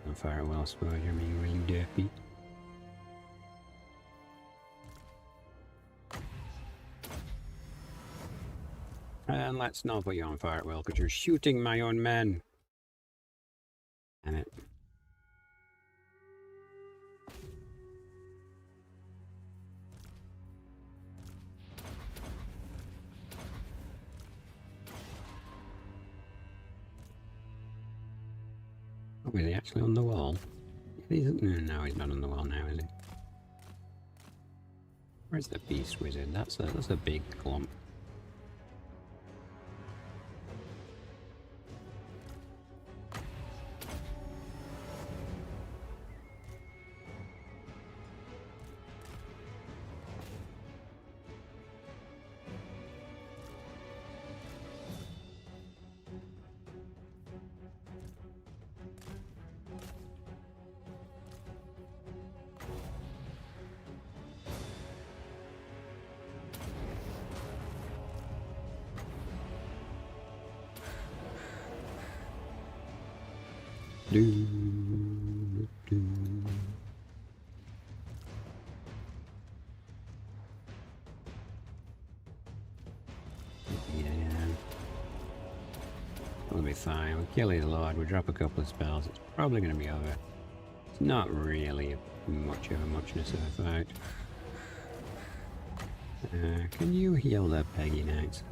Don't fire well, Spud, you're being really derpy. And let's not put you on fire at will, because you're shooting my own men. Damn it. Oh, is he actually on the wall? No, he's not on the wall now, is he? Where's the beast wizard? That's a big clump. Do. Yeah. We'll be fine. We'll kill his lord, we'll drop a couple of spells. It's probably going to be over. It's not really much of a muchness of a fight. Can you heal the Peggy Knights?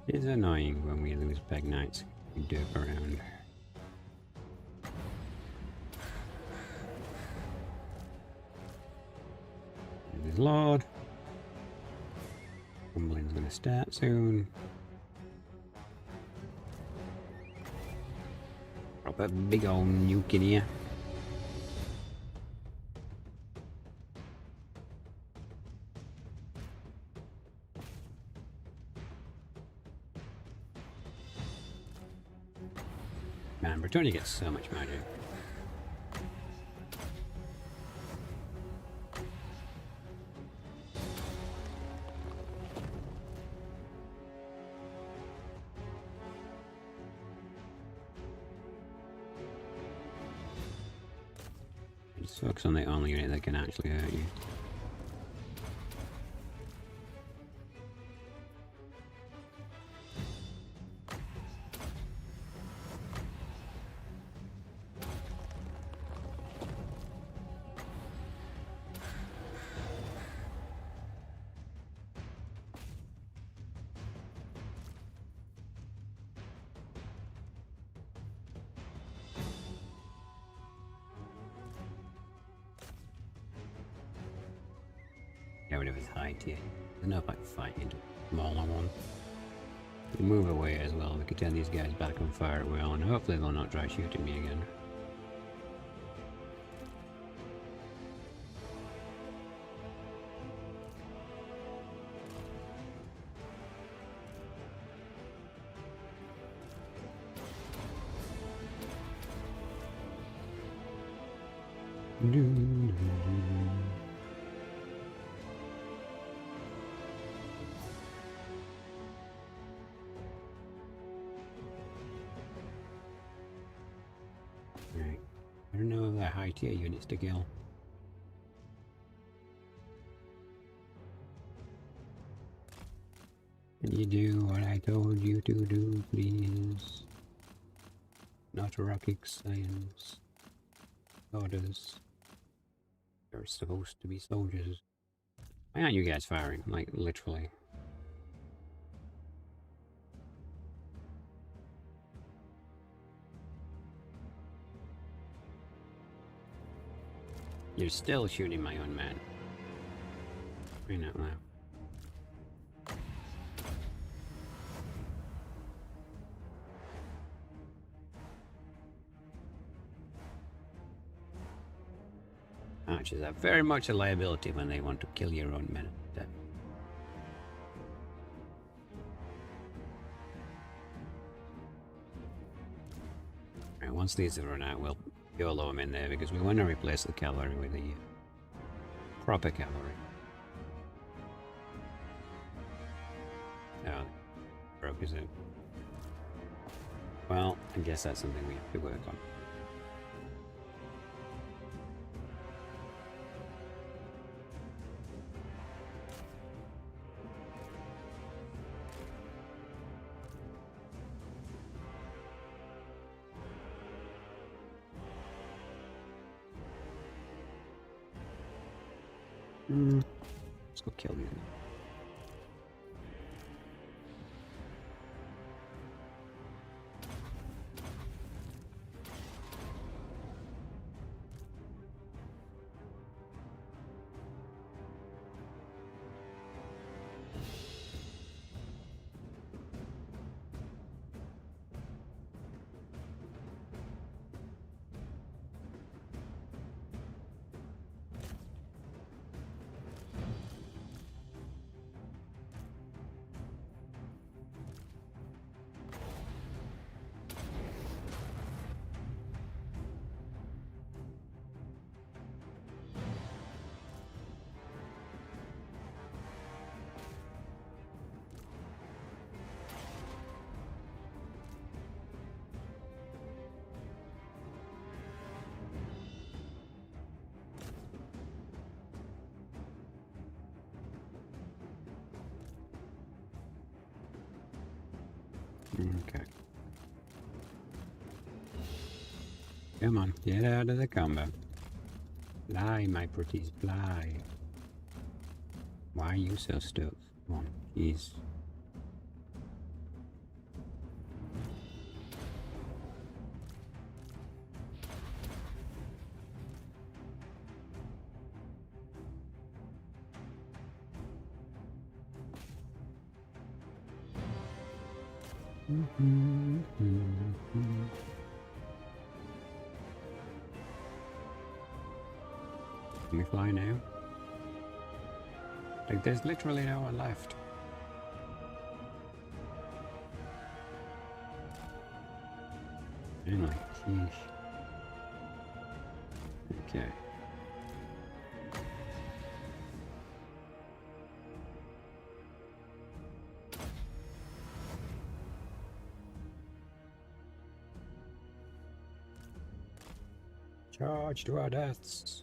It's annoying when we lose Peg Knights. We derp around. There's his lord. Rumbling's gonna start soon. Drop a big old nuke in here. Man, Bretonnia gets so much magic. It sucks on the only unit that can actually hurt you. Get rid of his high tier. There's no point fighting the smaller one. We move away as well. We could turn these guys back on fire at will, and hopefully they'll not try shooting me again. Right. I don't know if they're high tier units to kill. Can you do what I told you to do, please? Not rocket science. Orders. You're supposed to be soldiers. Why aren't you guys firing? Like, literally. You're still shooting my own men. Crying out loud. Archers are very much a liability when they want to kill your own men. Right, once these are run out, we'll YOLO them in there because we want to replace the cavalry with the proper cavalry. Oh, broke, is it? Well, I guess that's something we have to work on. Let's go kill these. Okay. Come on, get out of the combat. Fly, my pretties, fly. Why are you so stuck? Come on, jeez. Can we fly now? Like, there's literally no one left. Anyway, sheesh. Okay. Charge to our deaths.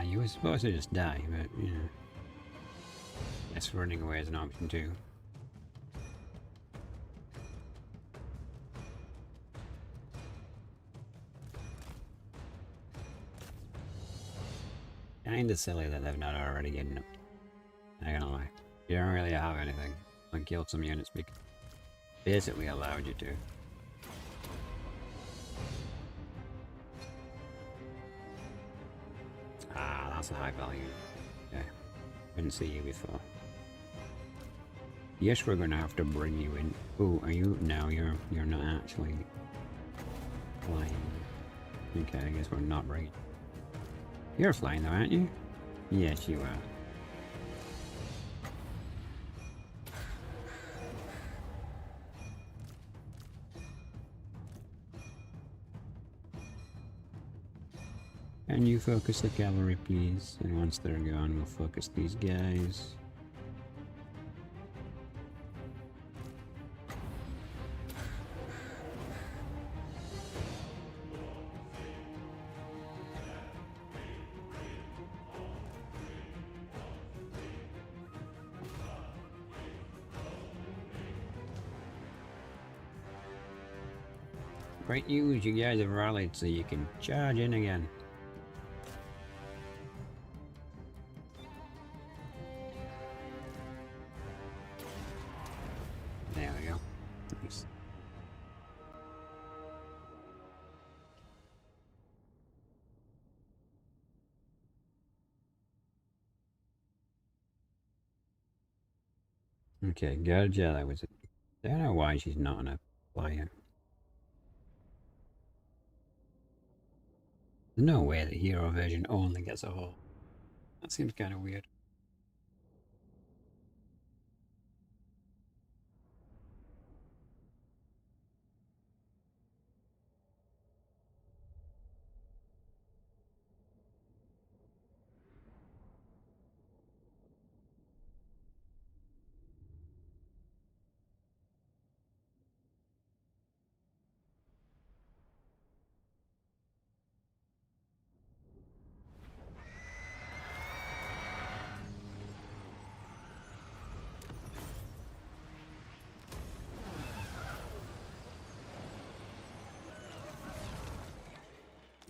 You were supposed to just die, but, you know. Guess running away is an option too. Kinda silly that they've not already getting them. Not gonna lie. You don't really have anything. I killed some units because basically allowed you to. Ah, that's a high value. Okay. Didn't see you before. Yes, we're gonna have to bring you in. Oh, are you? No, you're not actually flying. Okay, I guess we're not bringing. You're flying though, aren't you? Yes, you are. Can you focus the cavalry, please? And once they're gone, we'll focus these guys. Great news, you guys have rallied so you can charge in again. There we go. Nice. Okay, gotcha, that was it. I don't know why she's not on a flyer. There's no way the hero version only gets a hull. That seems kind of weird.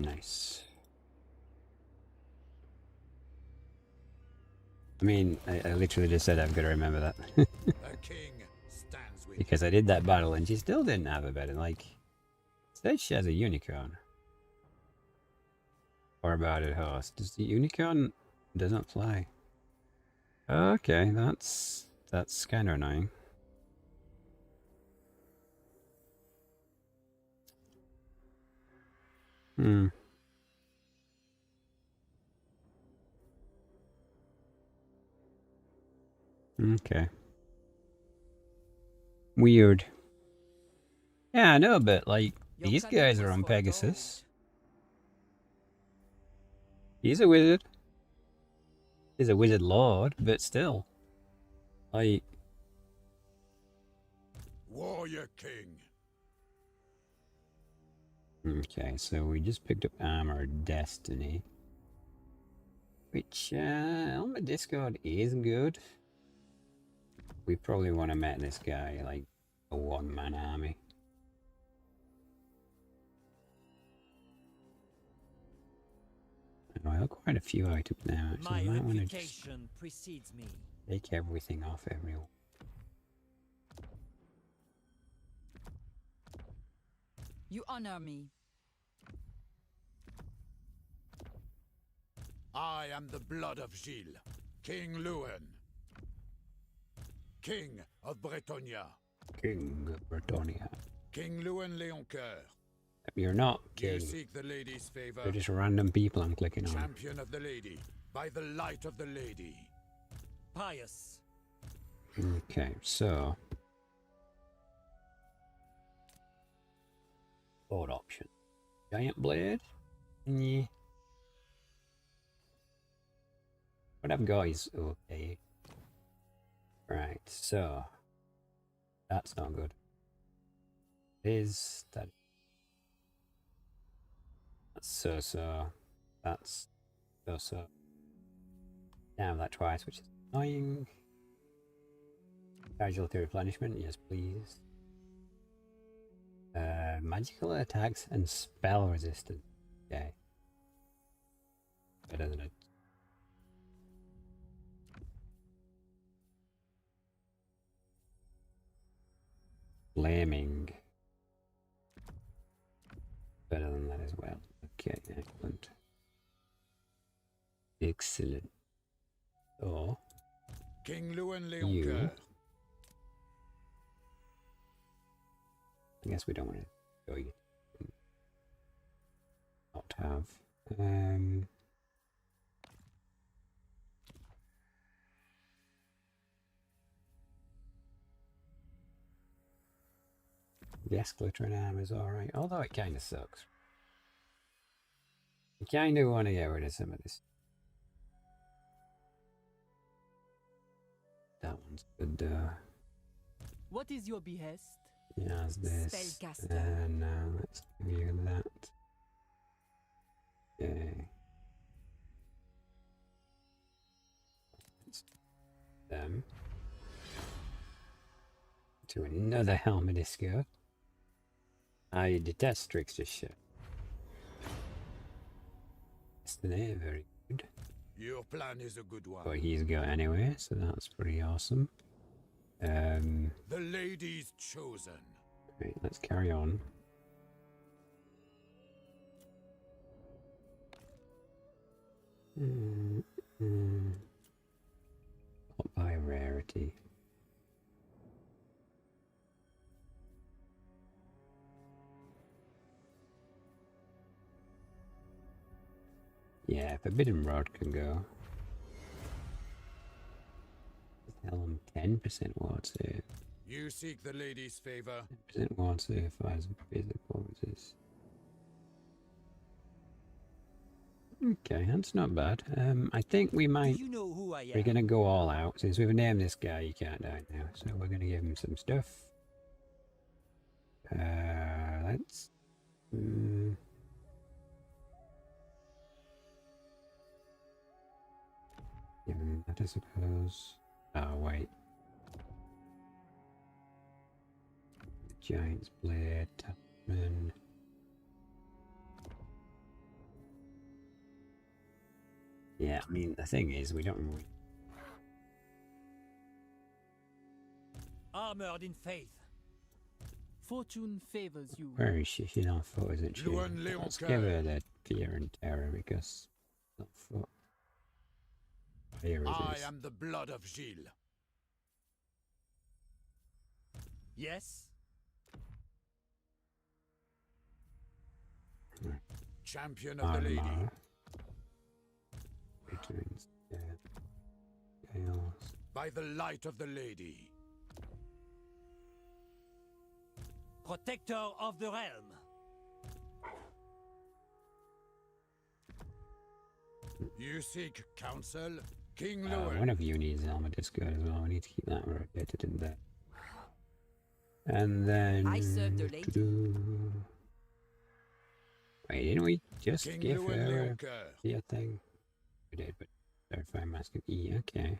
Nice. I mean, I literally just said I've got to remember that. The king stands with Because I did that battle and she still didn't have a bed. And like, said she has a unicorn. Or about a horse. Does the unicorn doesn't fly? Okay, that's kind of annoying. Hmm. Okay. Weird. Yeah, I know, but like, Your these cannon guys are was on for Pegasus. He's a wizard. He's a wizard lord, but still. Like, Warrior King. okay, so we just picked up Armor Destiny. Which, on the Discord is good. We probably want to met this guy, like, a one-man army. I have quite a few items now, actually. My I might want to just reputation precedes me. take everything off everyone. You honor me. I am the blood of Gilles, King Louen, King of Bretonnia. King of Bretonnia. King Louen Leoncoeur. You're not Do you king. seek the lady's favor? They're just random people I'm clicking on. Champion of the lady, by the light of the lady. Pious. Okay, so... Board option. Giant blade? Yeah. What I've got is okay. Right, so... That's not good. Is that... That's so-so. That's So now that twice, which is annoying. Casualty replenishment, yes please. Magical attacks and spell resistance. Okay. Better than it. Flaming. Better than that as well. Okay, excellent. Excellent. So, King Louen you. Leoncoeur. I guess we don't want to go yet. Not have. Yes, glittering armor is alright, although it kind of sucks. You kind of want to get rid of some of this. That one's good. What is your behest? Yes, this. Spellcaster. And now let's give you that. Okay. Them. To another helmet disco. I detest trickster shit. Destiny, very good. Your plan is a good one. But he's got anyway, so that's pretty awesome. The lady's chosen. Right, let's carry on. Not by rarity. Yeah, Forbidden Rod can go. Tell him 10% ward save. You seek the lady's favor. 10% ward save fires physical resist. Okay, that's not bad. I think we might. Do you know who I am? We're gonna go all out. Since we've named this guy, you can't die now. So we're gonna give him some stuff. Let's. Give him that, I suppose. Oh, wait. Giant's Blade, Talisman. Yeah, I mean, the thing is, we don't really. Armored in faith. Fortune favors you. Where is she? She's on foot, isn't she? Louen Let's Leoncoeur. give her the fear and terror because. Not foot. Here it I is. am the blood of Gilles. Yes. Champion of the lady. Armor. Returns. Yeah. Chaos. By the light of the lady. Protector of the realm. You seek counsel? King One Louen. of you needs helmet disco as well. We need to keep that rotated in there. And then. I serve the lady. Wait, didn't we just King give Louen her Leoncoeur. the thing? We did, but verify mask of E. Okay.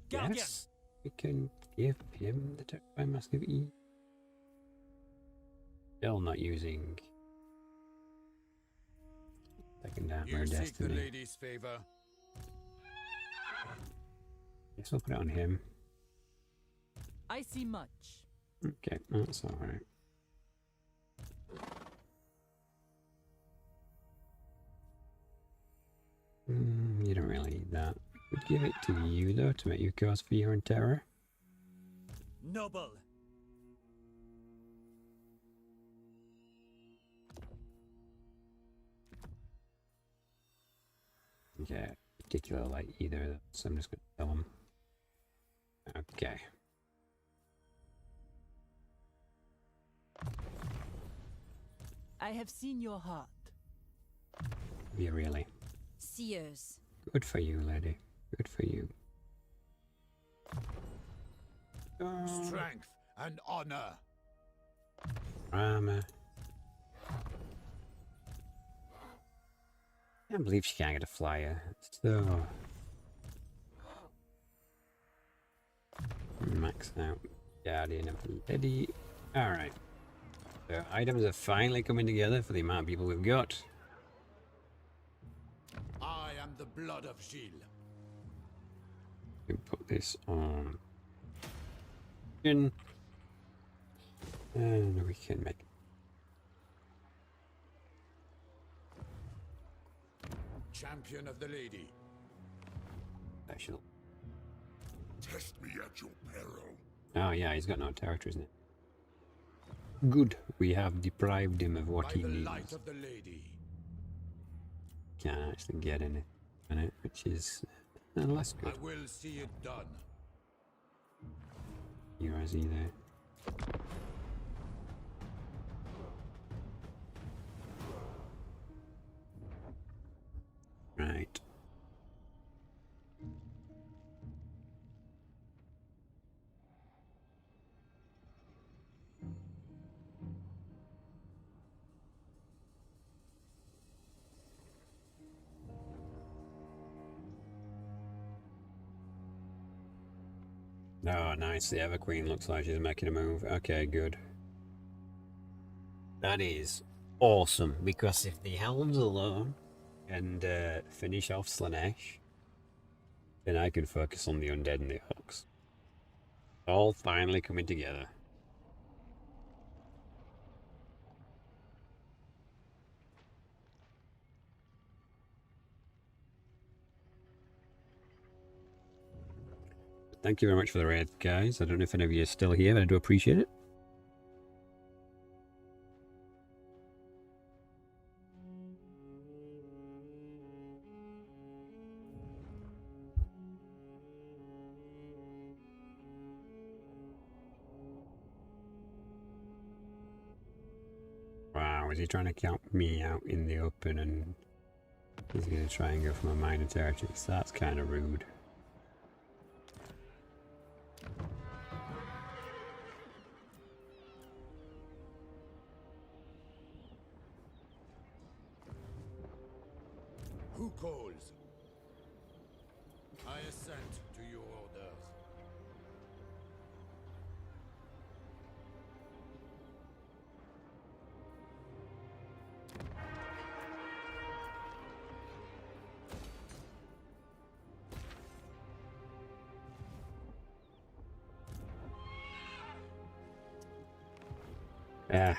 Guardian. Yes, we can give him the verify mask of E. Still not using second armor You seek the destiny. lady's favor. Guess we'll put it on him. I see much. Okay, that's alright. You don't really need that. We'd give it to you though to make you cause fear and terror. Noble. Yeah, particular like either of those, so I'm just gonna tell him. Okay. I have seen your heart. Yeah, really. Seers. Good for you, lady. Good for you. Strength and honor. Armor. I can't believe she can't get a flyer. So max out Guardian of the Lady. Alright. So items are finally coming together for the amount of people we've got. I am the blood of Gilles. We put this on in, and we can make Champion of the lady. special. Test me at your peril. Oh yeah, he's got no territory, isn't it? Good. We have deprived him of what By he the needs. light of the lady. Can't actually get any in it, which is less I good. will see it done. Here is he there. Right. Oh, nice. The Ever Queen looks like she's making a move. Okay, good. That is awesome, because if the Helms alone and finish off Slanesh, then I can focus on the Undead and the Orcs. All finally coming together. Thank you very much for the raid, guys. I don't know if any of you are still here, but I do appreciate it. Wow, is he trying to count me out in the open, and he's going to try and go for my minor territory? So that's kind of rude. Who calls? I assent to your orders. Yeah.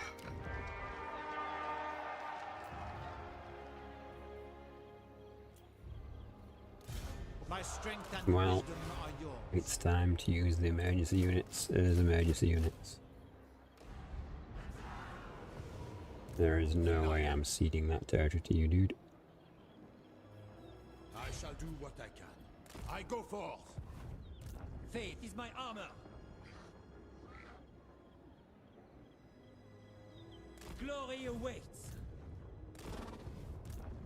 My strength and Well, wisdom are yours. it's time to use the emergency units as emergency units. There is no way I'm ceding that territory to you, dude. I shall do what I can. I go forth. Faith is my armor. Glory awaits.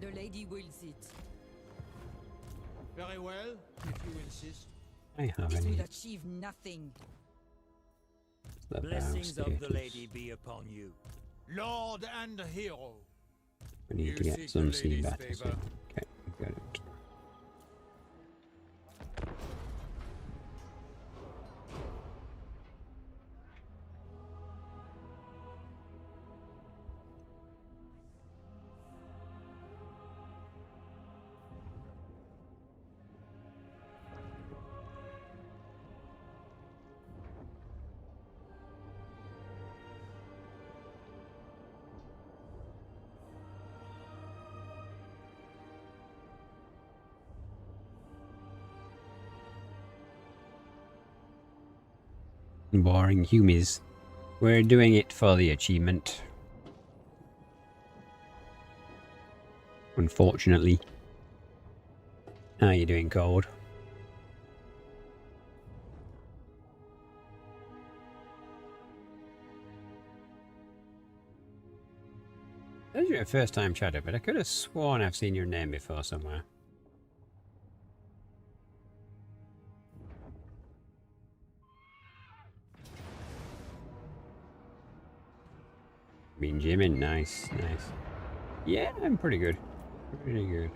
The lady wills it. Very well, if you insist. I have It any. will achieve nothing. The Blessings bow of the status. lady be upon you. Lord and hero. We need You to get seek some the sea lady's battles favor. in. Okay, we got it. Boring humies. We're doing it for the achievement. Unfortunately. How you doing, Cold? This is your first time chatter, but I could have sworn I've seen your name before somewhere. Been gymming, nice, nice. Yeah, I'm pretty good. Pretty good.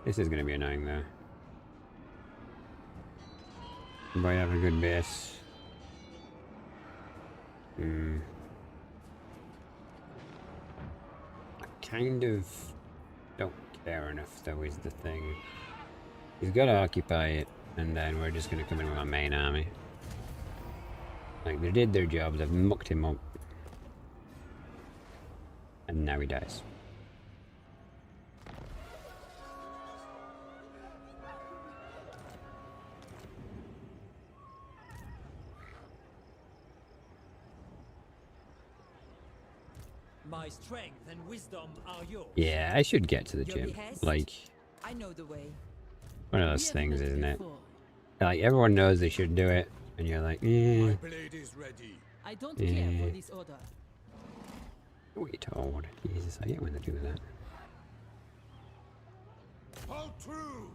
This is going to be annoying though. Everybody have a good base. I kind of don't care enough though is the thing. He's got to occupy it, and then we're just going to come in with our main army. Like, they did their job, they've mucked him up. And now he dies. My strength and wisdom are yours. Yeah, I should get to the Your gym. behest? Like, I know the way. one of We those have things, met isn't it? before. Like, everyone knows they should do it, and you're like, My eh. blade is ready. I don't care Yeah. for this order. What are you told? Jesus, I hate when they do that. Hold true.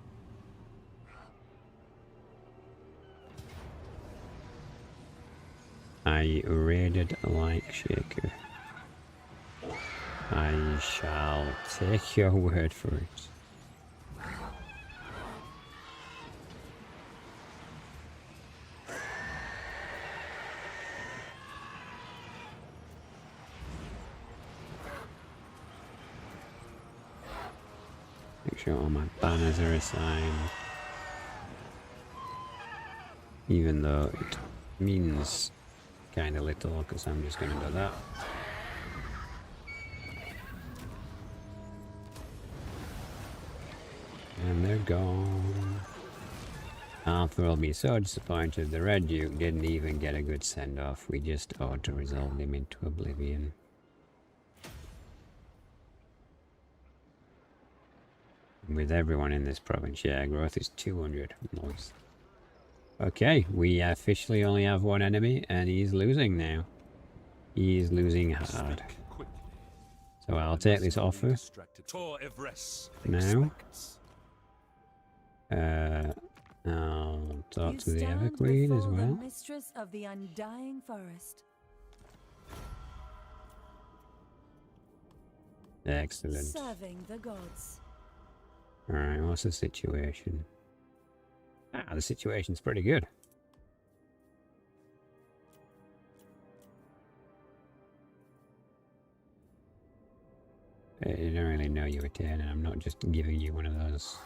I raided like Shaker. I shall take your word for it. Make sure all my banners are assigned. Even though it means kind of little, because I'm just going to do that. And they're gone. Arthur will be so disappointed. The Red Duke didn't even get a good send-off. We just auto-resolved him into oblivion. With everyone in this province, yeah, growth is 200. Nice. Okay, we officially only have one enemy, and he's losing now. He's losing hard. Speak quickly. So I'll take this offer Distracted. For Everest now. expects. I'll talk You to the stand Everqueen as before well. the mistress of the undying forest, Excellent. serving the gods. Alright, what's the situation? Ah, the situation's pretty good. You don't really know you were 10, and I'm not just giving you one of those.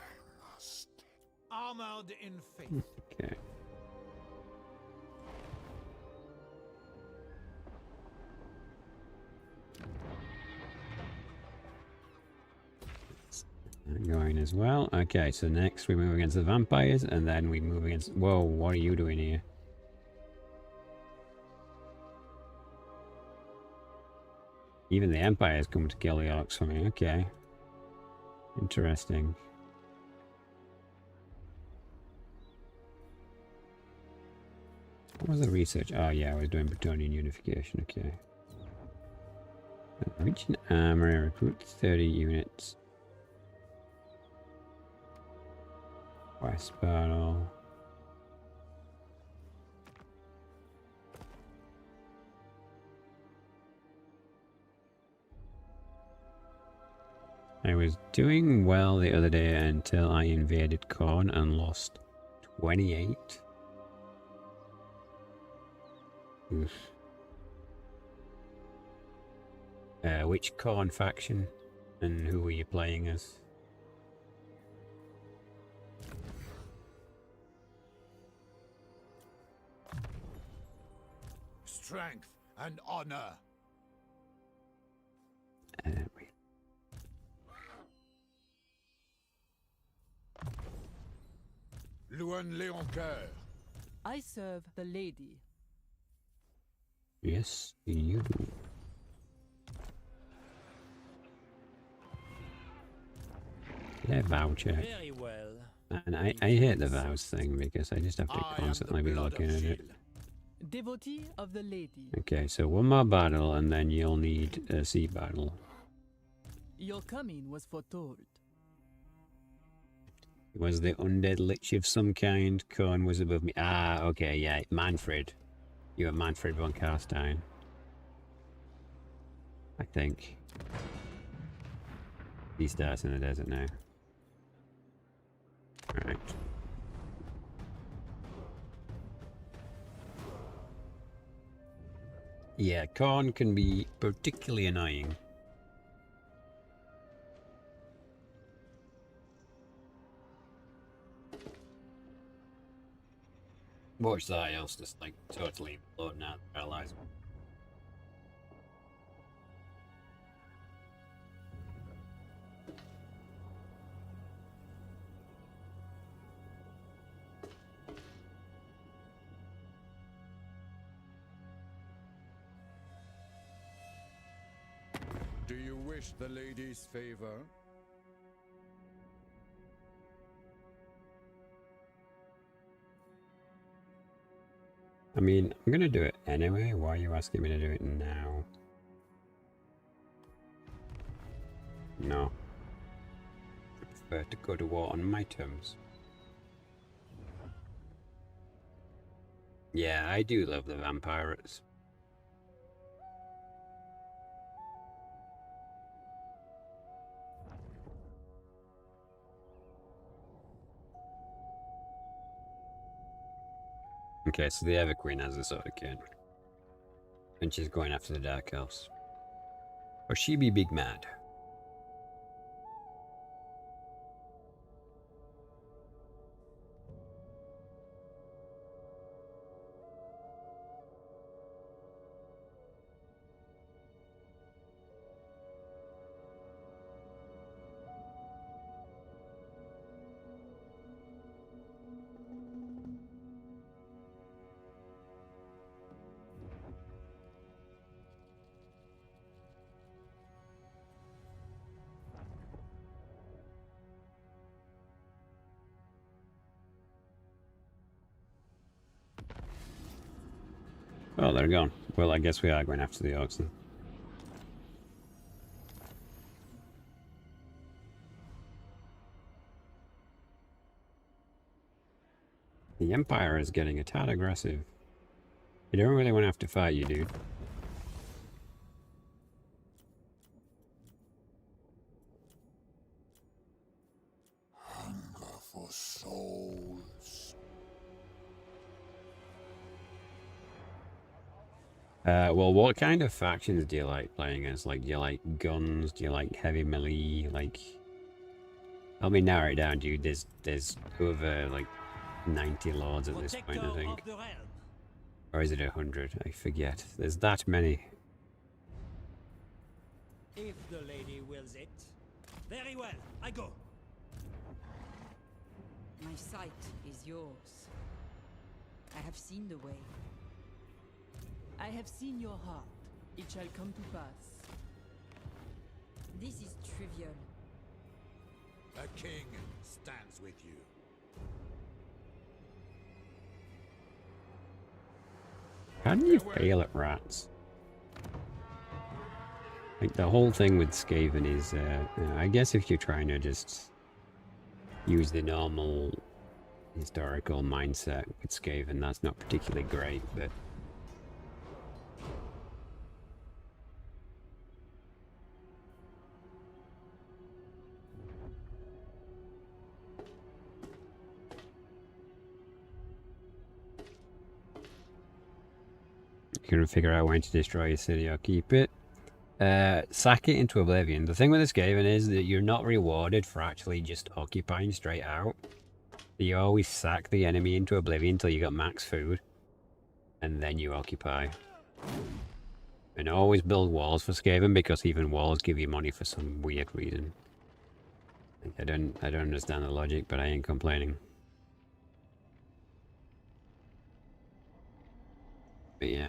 Armored in faith. Okay. Going as well. Okay, so next we move against the vampires, and then we move against... Whoa, what are you doing here? Even the Empire's come to kill the orcs for me. Okay. Interesting. What was the research? Oh yeah, I was doing Bretonnian unification. Okay. Region armor, recruit 30 units. West battle. I was doing well the other day until I invaded Corn and lost 28. Oof. Which Corn faction and who were you playing as? Strength and honor. Wait. Louen Leoncoeur. I serve the lady. Yes, you do. Yeah, vow check. Very well. And I hate the vows thing because I just have to I am the constantly be blood looking of at it. Gilles. Devotee of the lady. Okay, so one more battle and then you'll need a sea battle. Your coming was foretold. Was the undead lich of some kind? Corn was above me. Ah, okay, yeah, Manfred. You are Manfred von Carstein. I think. He starts in the desert now. Alright. Yeah, corn can be particularly annoying. Watch that, else just like totally loading out the paralyzer. Do you wish the lady's favor? I mean, I'm gonna do it anyway. Why are you asking me to do it now? No. I prefer to go to war on my terms. Yeah, I do love the vampires. Okay, so the Ever Queen has a sword again. And she's going after the Dark Elves. Or she be big mad. Oh, they're gone. Well, I guess we are going after the orcs then. The Empire is getting a tad aggressive. You don't really want to have to fight you, dude. Hunger for souls. Well, what kind of factions do you like playing as? Like, do you like guns? Do you like heavy melee? Like, help me narrow it down, dude. There's over, like, 90 lords at this point, I think. Or is it 100? I forget. There's that many. If the lady wills it. Very well, I go. My sight is yours. I have seen the way. I have seen your heart. It shall come to pass. This is trivial. A king stands with you. How do you fail at rats? Like, the whole thing with Skaven is, you know, I guess if you're trying to just use the normal historical mindset with Skaven, that's not particularly great, but... you can figure out when to destroy a city or keep it. Sack it into oblivion. The thing with this Skaven is that you're not rewarded for actually just occupying straight out. You always sack the enemy into oblivion until you got max food, and then you occupy. And always build walls for Skaven, because even walls give you money for some weird reason. I don't understand the logic, but I ain't complaining. But yeah.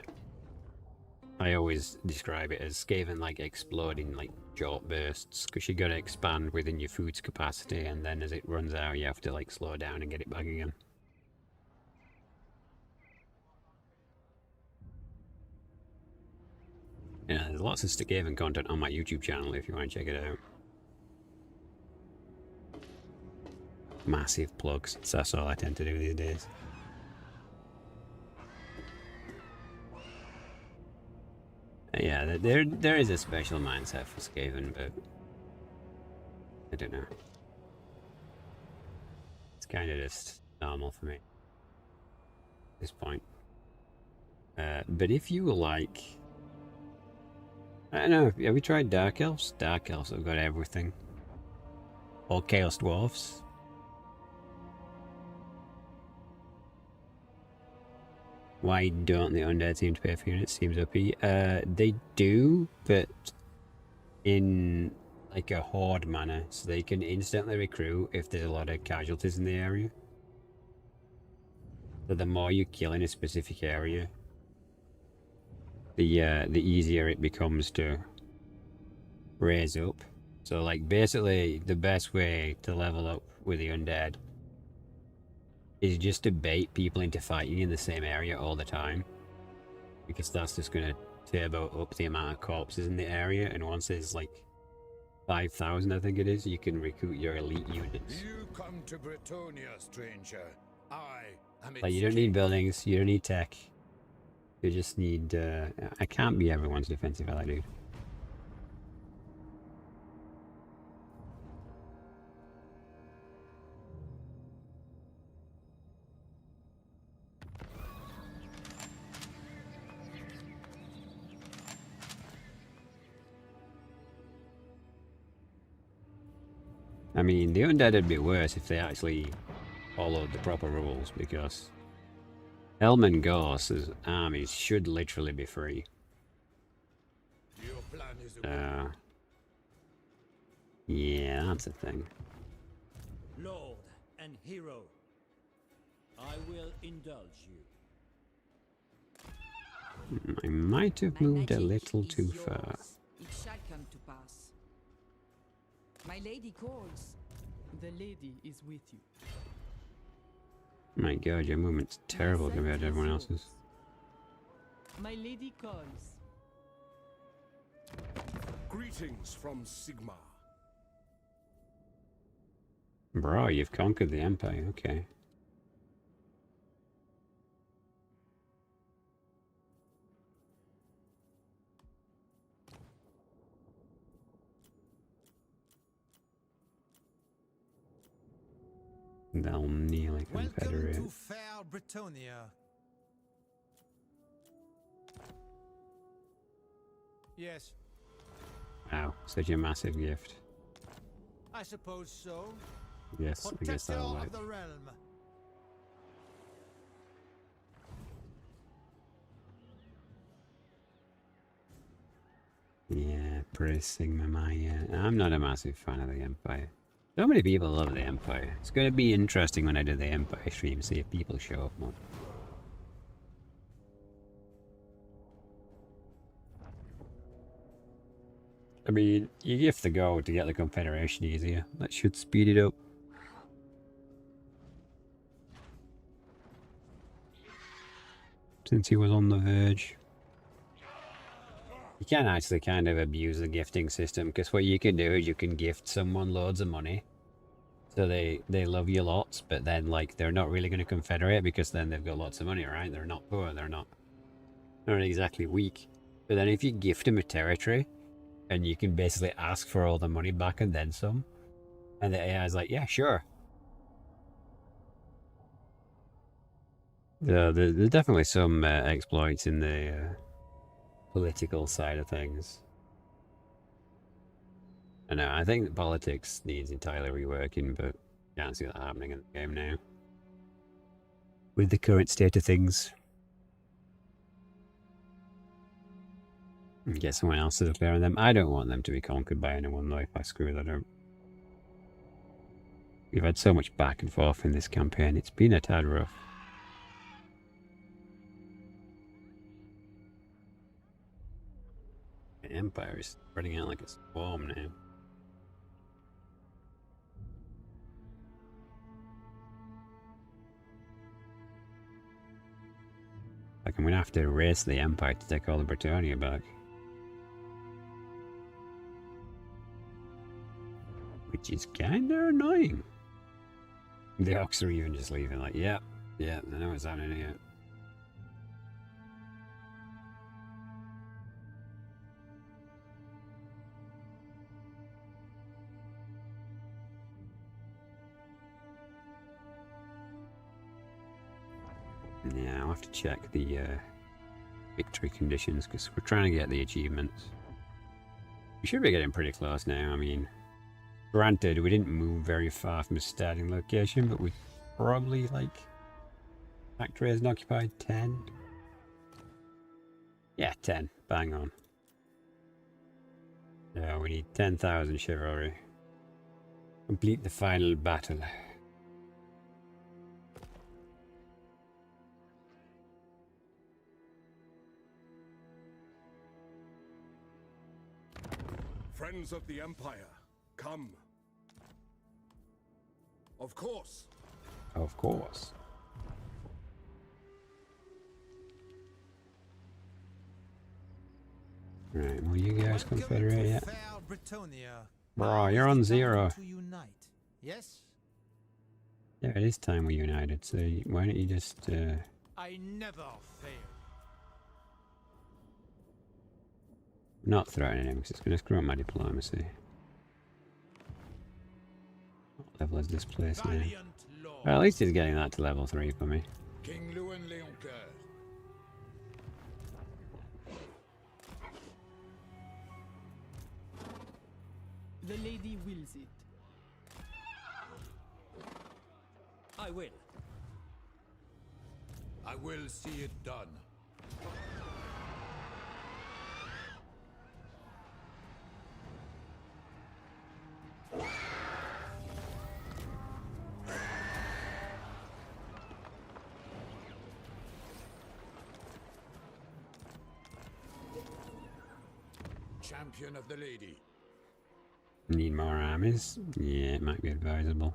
I always describe it as Skaven like exploding like jolt bursts, because you got to expand within your food's capacity, and then as it runs out you have to like slow down and get it back again. Yeah, there's lots of Skaven content on my YouTube channel if you want to check it out. Massive plugs, so that's all I tend to do these days. Yeah, there is a special mindset for Skaven, but I don't know. It's kind of just normal for me at this point. But if you like... I don't know, have you tried Dark Elves? Dark Elves have got everything. Or Chaos Dwarfs. Why don't the undead seem to pay for units? Seems OP. They do, but in like a horde manner, so they can instantly recruit if there's a lot of casualties in the area. So the more you kill in a specific area, the easier it becomes to raise up. So like basically the best way to level up with the undead is just to bait people into fighting in the same area all the time, because that's just going to turbo up the amount of corpses in the area, and once there's like 5,000 I think it is, you can recruit your elite units. You come to Bretonnia, stranger. I am its Like you don't need king. buildings, you don't need tech, you just need I can't be everyone's defensive ally, dude. I mean, the undead would be worse if they actually followed the proper rules, because Elman Gorse's armies should literally be free. Your plan is a Yeah, that's a thing. Lord and hero, I will indulge you. I might have My moved a magic little is too far. yours. It shall come to pass. My lady calls. The lady is with you. My god, your movement's terrible My compared to sight is everyone yours. else's. My lady calls. greetings from Sigma. Bro, you've conquered the Empire, okay. They'll nearly confederate. Welcome to fair Bretonnia. Yes, Wow, such a massive gift. I suppose so. Yes, I guess Protector that'll of work. the realm. Yeah, praise Sigma Maya. I'm not a massive fan of the Empire. So many people love the Empire. It's going to be interesting when I do the Empire stream, see if people show up more. I mean, you gift the gold to get the Confederation easier. That should speed it up. Since he was on the verge. You can actually kind of abuse the gifting system, because what you can do is you can gift someone loads of money. So they love you lots, but then like they're not really going to confederate because then they've got lots of money, right? They're not poor, they're not exactly weak. But then if you gift them a territory, and you can basically ask for all the money back and then some, and the AI is like, yeah, sure. There's definitely some exploits in the political side of things. I know, I think that politics needs entirely reworking, but can't see that happening in the game now. With the current state of things. Get someone else to declare on them. I don't want them to be conquered by anyone though, if I screw that up. We've had so much back and forth in this campaign, it's been a tad rough. The Empire is spreading out like a swarm now. Like I'm gonna have to race the Empire to take all the Bretonnia back. Which is kinda annoying. The Ox are even just leaving like, yeah, I know what's happening here. Yeah, I'll have to check the victory conditions because we're trying to get the achievements. We should be getting pretty close now. I mean, granted, we didn't move very far from the starting location, but we probably, like, factory hasn't occupied 10. Yeah, 10. Bang on. Yeah, we need 10,000 chivalry. Complete the final battle. Friends of the Empire, come. Of course. Of course. Right, well, you guys confederate yet? Bretonnia. Bro, you're on 0. To unite. Yes? Yeah, it is time we united, so why don't you just, I never fail. not threatening him, because it's going to screw up my diplomacy. What level is this place now? Valiant Lord. Well, at least he's getting that to level 3 for me. King Louen Leoncoeur. The lady wills it. I will. I will see it done. Champion of the lady. Need more armies? Yeah, it might be advisable.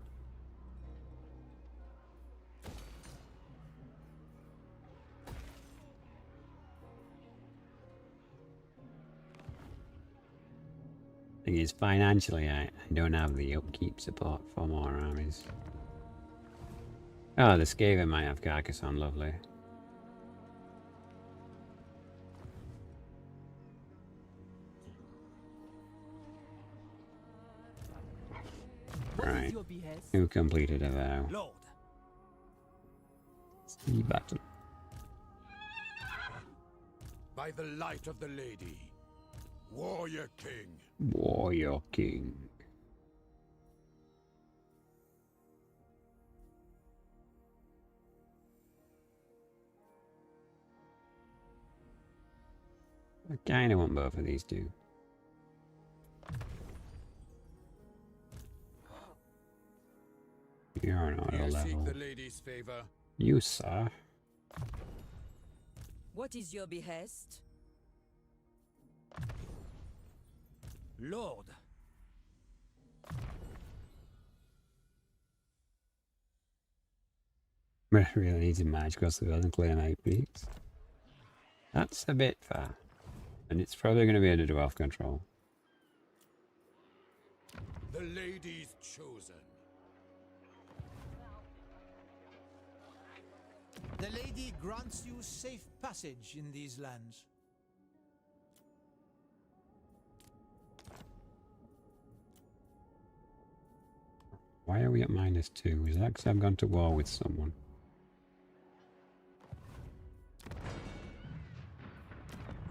Thing is, financially, I don't have the upkeep support for more armies. Oh, the Skaven might have Carcassonne, lovely. Right. Your behest? Who completed a vow? Lord. See battle. By the light of the lady. Warrior King. Warrior King. I kinda want both of these two. You're not You a seek level. the lady's favor. You, sir. What is your behest? Lord. Really needs a match across the field and claim 8 peaks. That's a bit far. And it's probably going to be under dwarf control. The lady's chosen. The lady grants you safe passage in these lands. Why are we at -2? Is that because I've gone to war with someone?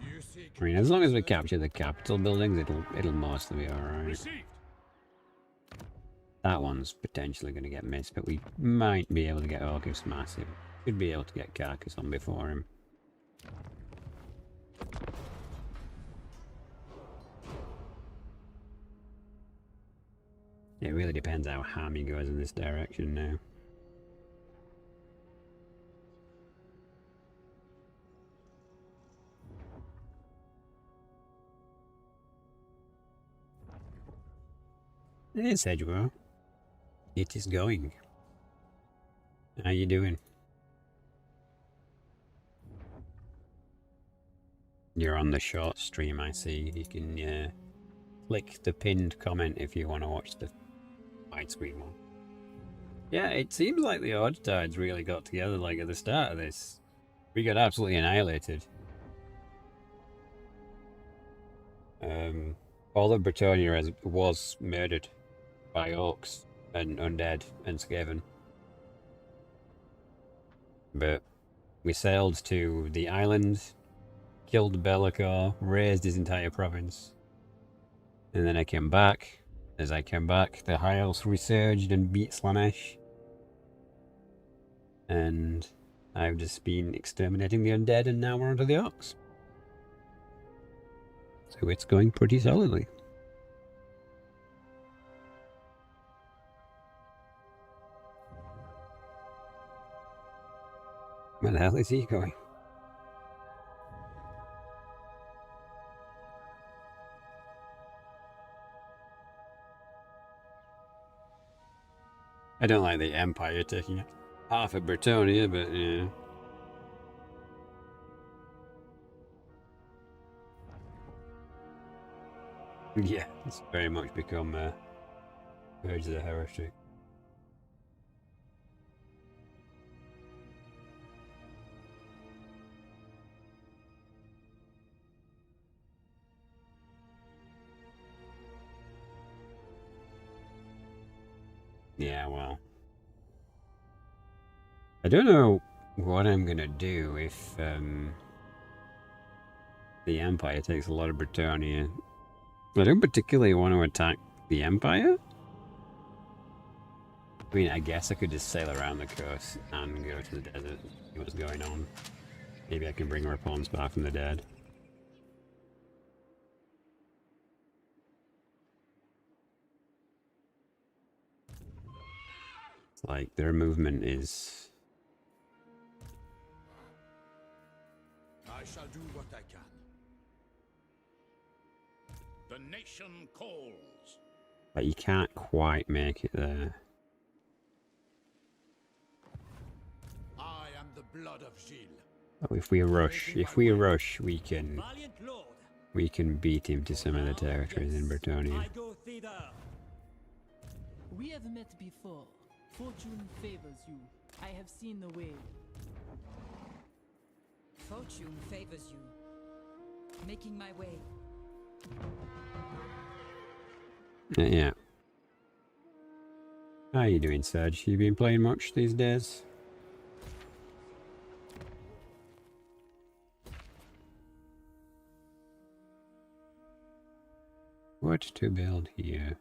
You seek. I mean, as long as we capture the capital buildings, it'll mostly be alright. Received. That one's potentially going to get missed, but we might be able to get August Massive. Should be able to get Carcassonne before him. It really depends how ham he goes in this direction now. It's Edgewell. It is going. How you doing? You're on the short stream, I see. You can click the pinned comment if you want to watch the widescreen one. Yeah, it seems like the Odd Tides really got together like at the start of this. We got absolutely annihilated. All of Bretonnia was murdered by orcs and undead and Skaven. But We sailed to the island, killed Be'lakor, razed his entire province. And then I came back. As I came back, the High Elves resurged and beat Slanesh. And I've just been exterminating the undead, and now we're onto the orcs. So it's going pretty solidly. Where the hell is he going? I don't like the Empire taking half of Bretonnia, but yeah. Yeah, it's very much become Urge of the Heretic. Yeah, well. I don't know what I'm gonna do if the Empire takes a lot of Bretonnia. I don't particularly want to attack the Empire. I mean, I guess I could just sail around the coast and go to the desert, see what's going on. Maybe I can bring our pawns back from the dead. It's like their movement is... I shall do what I can. The nation calls. But you can't quite make it there. I am the blood of Gilles. Oh, if we rush, we can Valiant lord. beat him to some of the territories in Bretonnia. I go thither. We have met before. Fortune favors you. I have seen the way. Fortune favors you. Making my way. Yeah. How you doing, Serge? You been playing much these days? What to build here?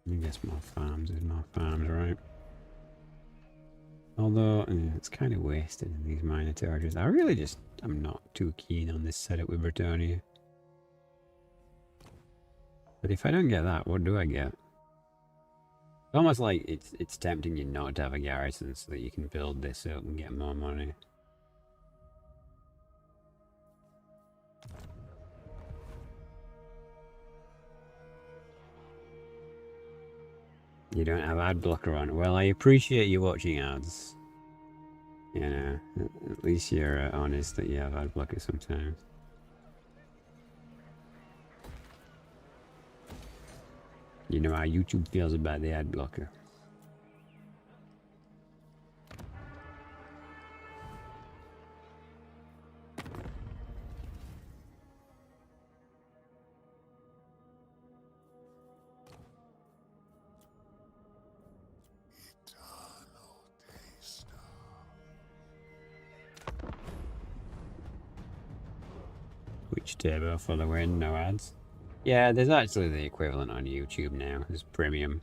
I guess more farms is more farms, right? Although, it's kind of wasted in these minor territories. I'm not too keen on this setup with Bretonnia. But if I don't get that, what do I get? It's almost like it's tempting you not to have a garrison so that you can build this up and get more money. You don't have ad blocker on. Well, I appreciate you watching ads. You know, at least you're honest that you have ad blocker sometimes. You know how YouTube feels about the ad blocker. Which turbo for the win, no ads. Yeah, there's actually the equivalent on YouTube now. There's premium.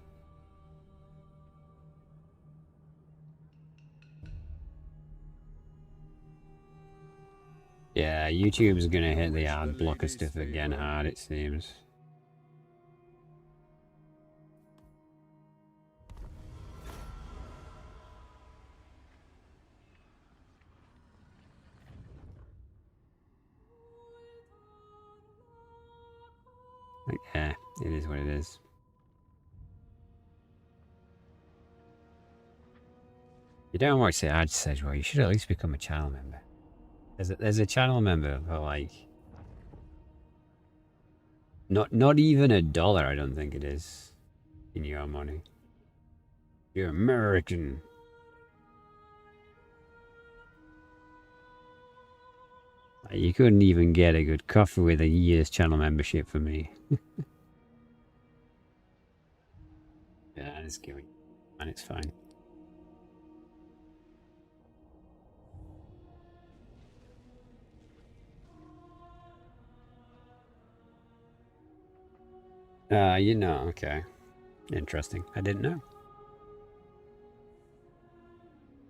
Yeah, YouTube's gonna hit the ad blocker stuff again hard, it seems. Yeah, it is what it is. You don't watch the ad says, well, you should at least become a channel member. There's a channel member for like not even $1, I don't think it is, in your money. You're American. You couldn't even get a good coffee with a year's channel membership for me. Yeah, it's going. And it's fine. You know, okay. Interesting. I didn't know.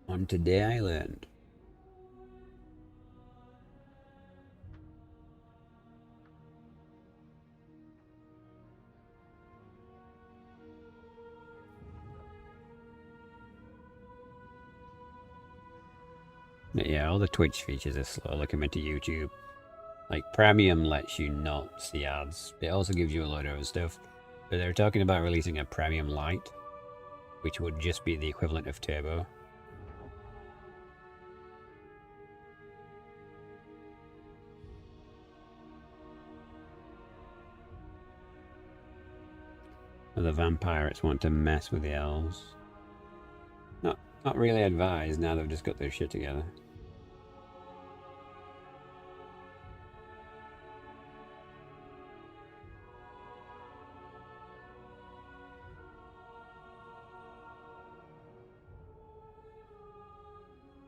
On today I learned. But yeah, all the Twitch features are slow. Like I'm into YouTube. Like Premium lets you not see ads. It also gives you a load of other stuff. But they're talking about releasing a Premium Lite, which would just be the equivalent of Turbo. The vampires want to mess with the elves. Not really advised now they've just got their shit together.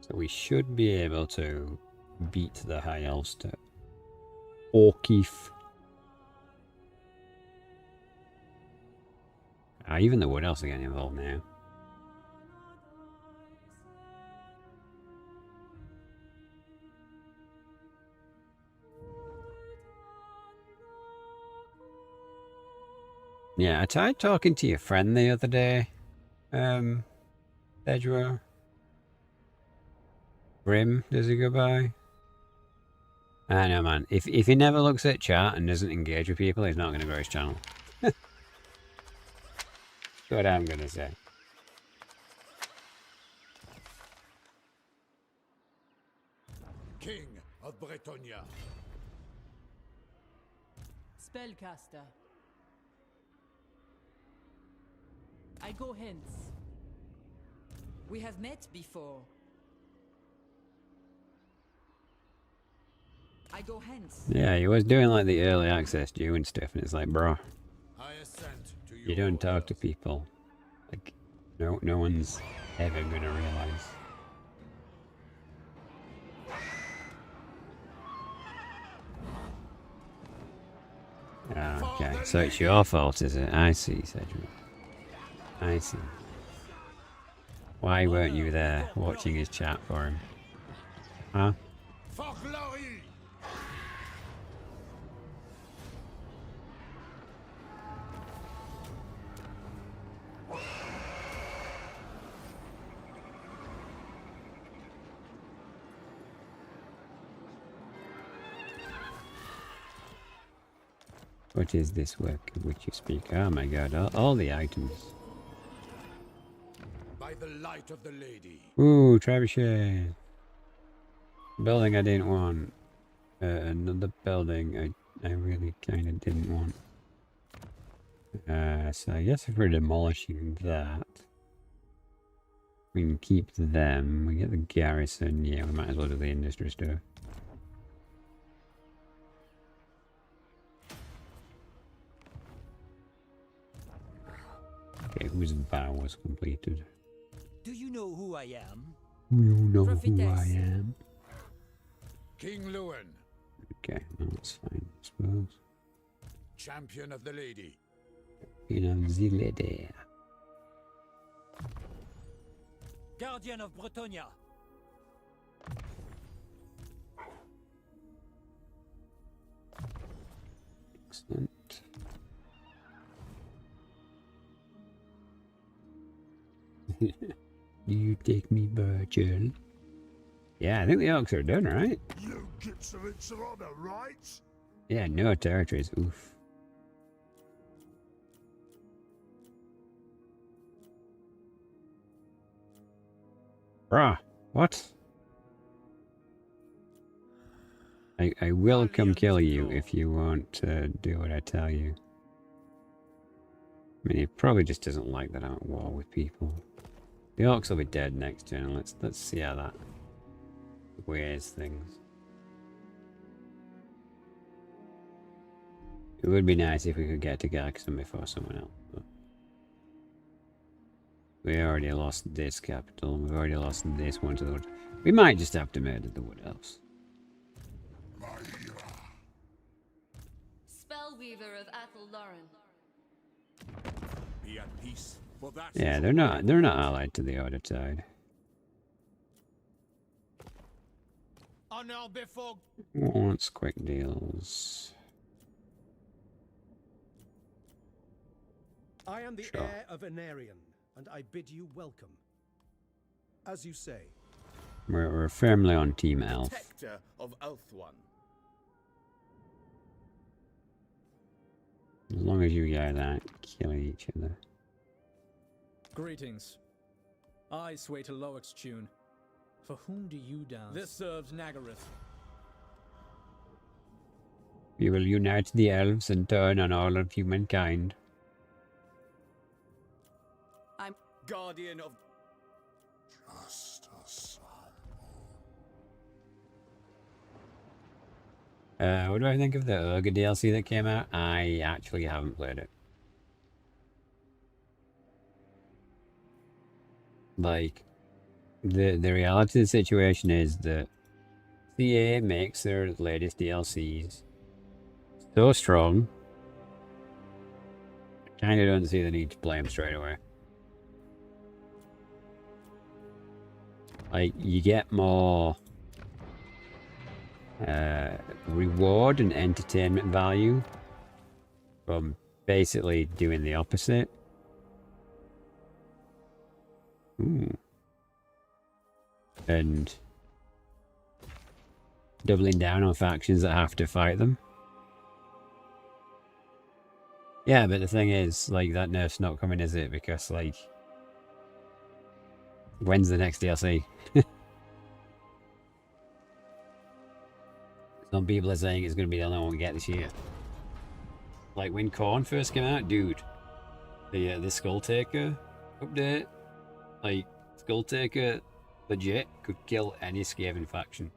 So we should be able to beat the high elves to Orkeef. Even the wood elves are getting involved now. Yeah, I tried talking to your friend the other day. Pedro. Grim, does he go by? I know, man. If he never looks at chat and doesn't engage with people, he's not going to grow his channel. That's what I'm going to say. King of Bretonnia. Spellcaster. I go hence. We have met before. I go hence. Yeah, he was doing like the early access due and stuff, and it's like, bro, I assent to you don't talk to people. Like, no one's ever gonna realize. Okay, so it's your fault, is it? I see, Cedric. I see. Why weren't you there watching his chat for him? Huh? For glory! What is this work of which you speak? Oh my god, all the items. By the light of the lady. Ooh, trebuchet. Building I didn't want. Another building I really kind of didn't want. So I guess if we're demolishing that, we can keep them. We get the garrison. Yeah, we might as well do the industry stuff. Okay, whose vow was completed? Do you know who I am? You know who I Prophetess. am. King Louen, Okay, no, that's fine, I suppose. champion of the lady. You know, the lady. Guardian of Bretonnia. Excellent. Do you take me, Virgil? Yeah, I think the orcs are done, right? You get some enchilada, right? Yeah, no territories. Oof. Bruh, what? I will come kill you if you won't do what I tell you. I mean, he probably just doesn't like that I'm at war with people. The orcs will be dead next turn. Let's see how that weighs things. It would be nice if we could get to Garrison before someone else. But we already lost this capital. We've already lost this one to the wood. We might just have to murder the wood elves. Spellweaver of Athel Lauren. Be at peace, for that Yeah, is they're all not. They're not allied to the Order side. Honor before. Wants quick deals. I am the Sure. heir of Anarion, and I bid you welcome. As you say, We're firmly on Team Elf. protector of Elfwan. As long as you guys aren't killing each other. Greetings. I sway to Loic's tune. For whom do you dance? This serves Nagaroth. We will unite the elves and turn on all of humankind. I'm Guardian of What do I think of the Ogre DLC that came out? I actually haven't played it. Like, the reality of the situation is that CA makes their latest DLCs so strong, I kind of don't see the need to play them straight away. Like, you get more reward and entertainment value from basically doing the opposite. Ooh. And doubling down on factions that have to fight them. Yeah, but the thing is, like, that nerf's not coming, is it? Because, like, when's the next DLC? Some people are saying it's going to be the only one we get this year. Like, when Khorne first came out, dude, the Skull Taker update, like, Skull Taker legit could kill any Skaven faction.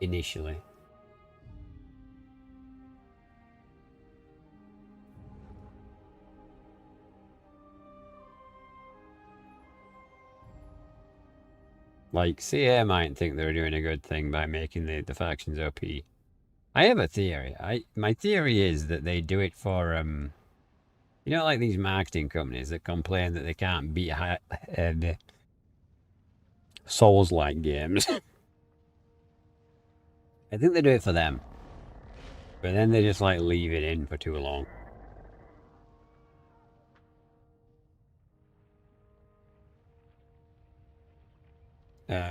Initially. Like, CA might think they're doing a good thing by making the factions OP. I have a theory. My theory is that they do it for, you know, like these marketing companies that complain that they can't beat Souls-like games. I think they do it for them. But then they just, like, leave it in for too long.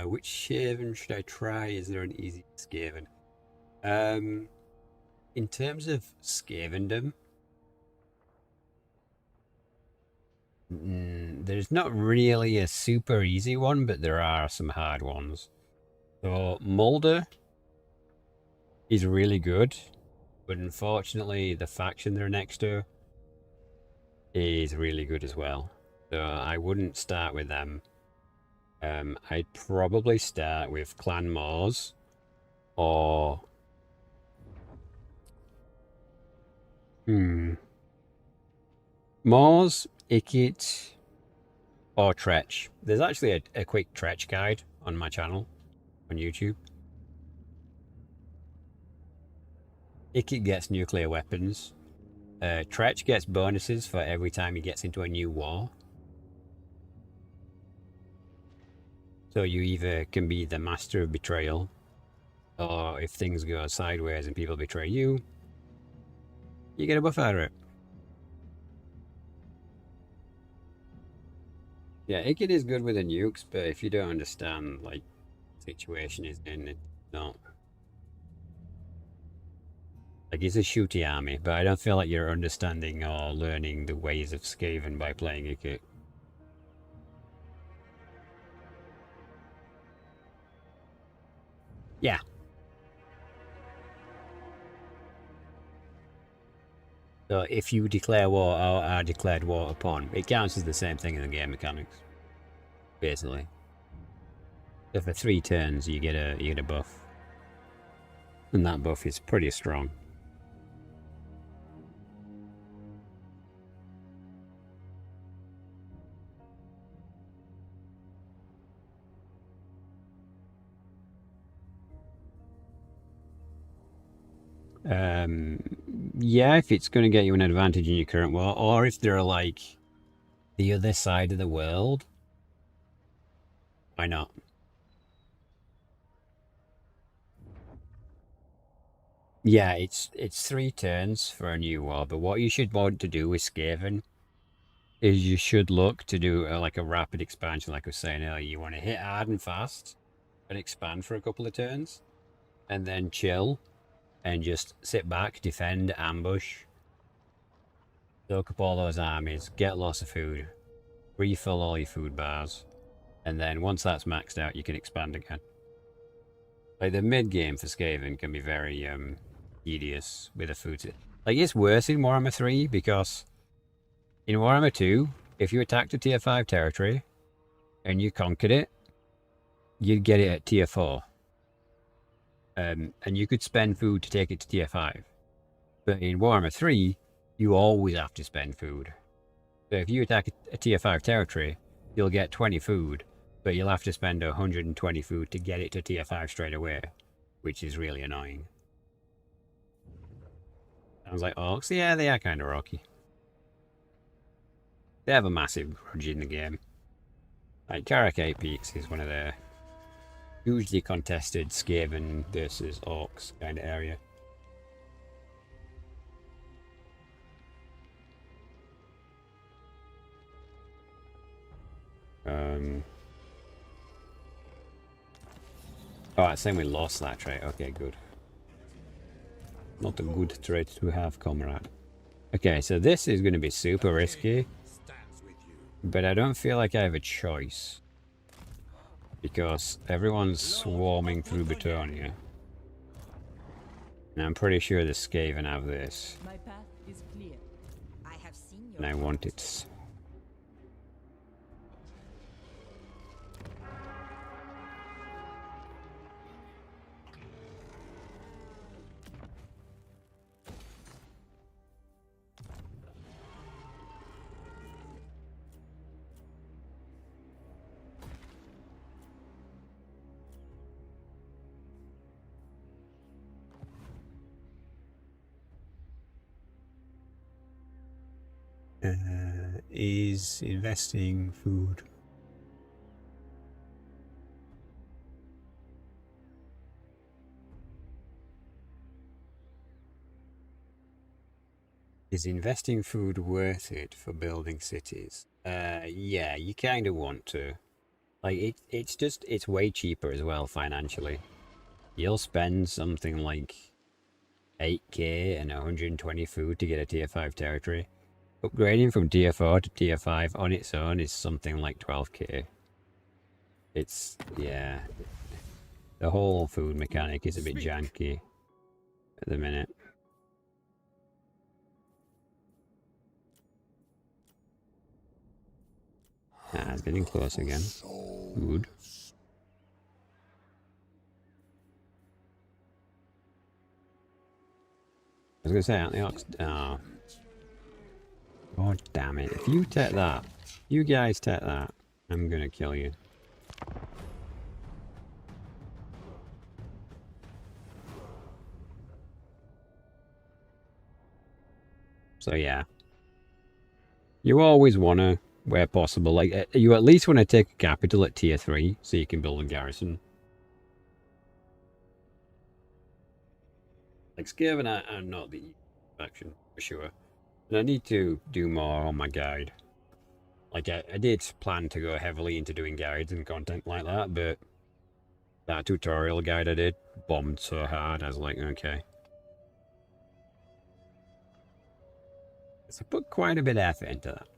Which Skaven should I try? Is there an easy Skaven? In terms of Skavendom, there's not really a super easy one, but there are some hard ones. So Mulder is really good, but unfortunately the faction they're next to is really good as well. So I wouldn't start with them. I'd probably start with Clan Mors or Mors, Ikit, or Tretch. There's actually a quick Tretch guide on my channel on YouTube. Ikit gets nuclear weapons. Tretch gets bonuses for every time he gets into a new war. So you either can be the master of betrayal, or if things go sideways and people betray you, you get a buff out of it. Yeah, Ikit is good with the nukes, but if you don't understand, like, the situation is in, it's not. Like, it's a shooty army, but I don't feel like you're understanding or learning the ways of Skaven by playing Ikit. Yeah. So if you declare war or are declared war upon, it counts as the same thing in the game mechanics. Basically. So for 3 turns you get a buff. And that buff is pretty strong. Yeah, if it's going to get you an advantage in your current war, or if they're like the other side of the world, why not? Yeah, it's 3 turns for a new war, but what you should want to do with Skaven is you should look to do like a rapid expansion, like I was saying earlier. You want to hit hard and fast and expand for a couple of turns, and then chill and just sit back, defend, ambush, soak up all those armies, get lots of food, refill all your food bars, and then once that's maxed out, you can expand again. Like the mid game for Skaven can be very tedious with the food. Like it's worse in Warhammer 3 because in Warhammer 2, if you attacked a tier 5 territory and you conquered it, you'd get it at tier 4. And you could spend food to take it to tier 5. But in Warhammer 3, you always have to spend food. So if you attack a tier 5 territory, you'll get 20 food, but you'll have to spend 120 food to get it to tier 5 straight away, which is really annoying. Sounds like orcs. Yeah, they are kind of rocky. They have a massive grudge in the game. Like, Karak 8 Peaks is one of their hugely contested Skaven versus orcs kind of area. Oh, it's saying we lost that trait. Okay, good. Not a good trait to have, comrade. Okay, so this is going to be super risky. But I don't feel like I have a choice. Because everyone's swarming through Bretonnia. And I'm pretty sure the Skaven have this. My path is clear. I have seen your And I want it. Is investing food. Is investing food worth it for building cities? Yeah, you kind of want to. Like, it's way cheaper as well financially. You'll spend something like 8k and 120 food to get a tier 5 territory. Upgrading from tier 4 to tier 5 on its own is something like 12k. It's, yeah. The whole food mechanic is a bit janky at the minute. Ah, it's getting close again. Good. I was gonna say, aren't the ox? Oh. Oh, damn it. If you take that, you guys take that, I'm gonna kill you. So, yeah. You always wanna, where possible, like, you at least wanna take a capital at tier 3, so you can build a garrison. Like, Skaven are not the faction, for sure. And I need to do more on my guide. Like, I did plan to go heavily into doing guides and content like that, but that tutorial guide I did bombed so hard, I was like, okay. So I put quite a bit of effort into that.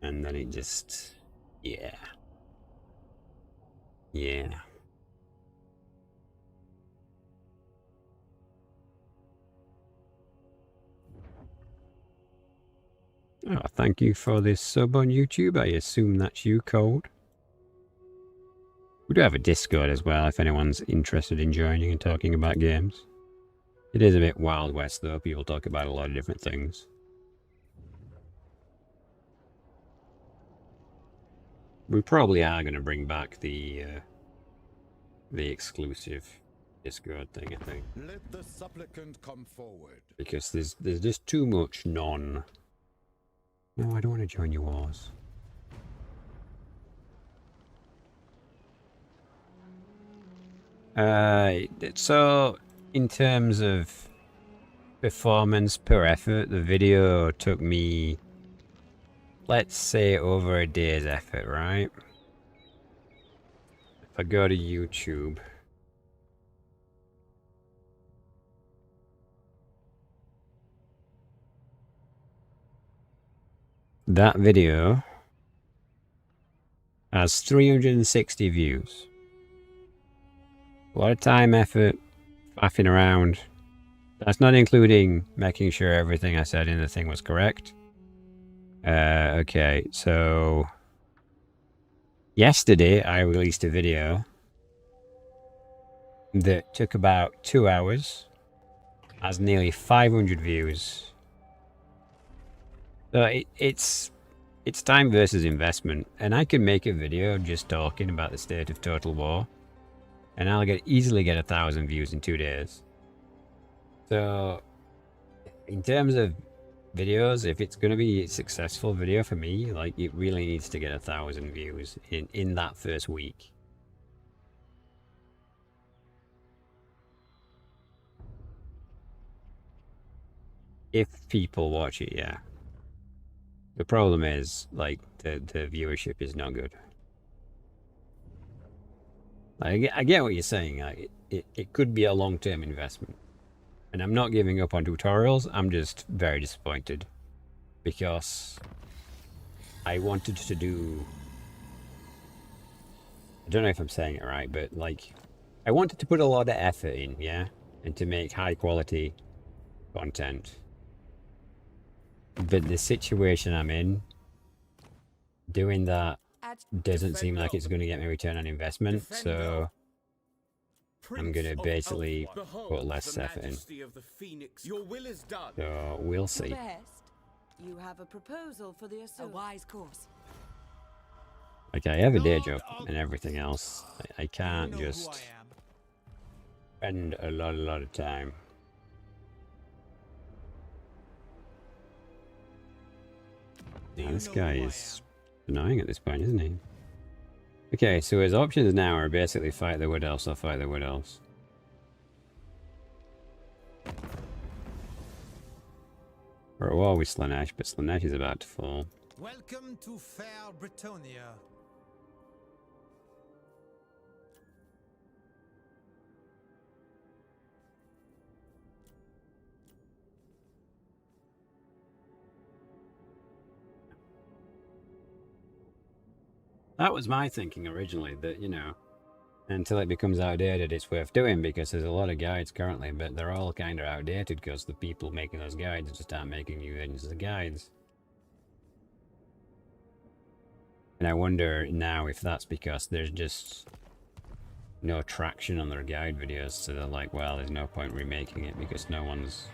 And then it just, yeah. Yeah. Oh, thank you for this sub on YouTube. I assume that's you, Cold. We do have a Discord as well, if anyone's interested in joining and talking about games. It is a bit Wild West, though. People talk about a lot of different things. We probably are going to bring back the exclusive Discord thing, I think. Let the supplicant come forward. Because there's just too much non. No, I don't want to join your wars. So in terms of performance per effort, the video took me, let's say, over a day's effort, right? If I go to YouTube, that video has 360 views. A lot of time, effort, faffing around. That's not including making sure everything I said in the thing was correct. Okay, so yesterday I released a video that took about 2 hours, has nearly 500 views. So it's time versus investment, and I can make a video just talking about the state of Total War, and I'll easily get 1,000 views in 2 days. So, in terms of videos, if it's going to be a successful video for me, like, it really needs to get 1,000 views in that first week. If people watch it, yeah. The problem is, like, the viewership is not good. I get what you're saying. Like, it could be a long-term investment. And I'm not giving up on tutorials, I'm just very disappointed. Because I wanted to do... I don't know if I'm saying it right, but, like, I wanted to put a lot of effort in, yeah? And to make high-quality content. But the situation I'm in, doing that doesn't seem like it's going to get me a return on investment, so I'm going to basically put less effort in. So we'll see. You have a proposal for the assault. A wise course. Like, I have a day job and everything else. I can't just spend a lot of time. Now, this guy is annoying at this point, isn't he? Okay, so his options now are basically fight the Wood Elves or fight the Wood Elves. We're at war with Slanesh, but Slanesh is about to fall. Welcome to fair Bretonnia. That was my thinking originally, that, you know, until it becomes outdated, it's worth doing, because there's a lot of guides currently, but they're all kind of outdated because the people making those guides just aren't making new versions of the guides. And I wonder now if that's because there's just no traction on their guide videos, so they're like, well, there's no point remaking it because no one's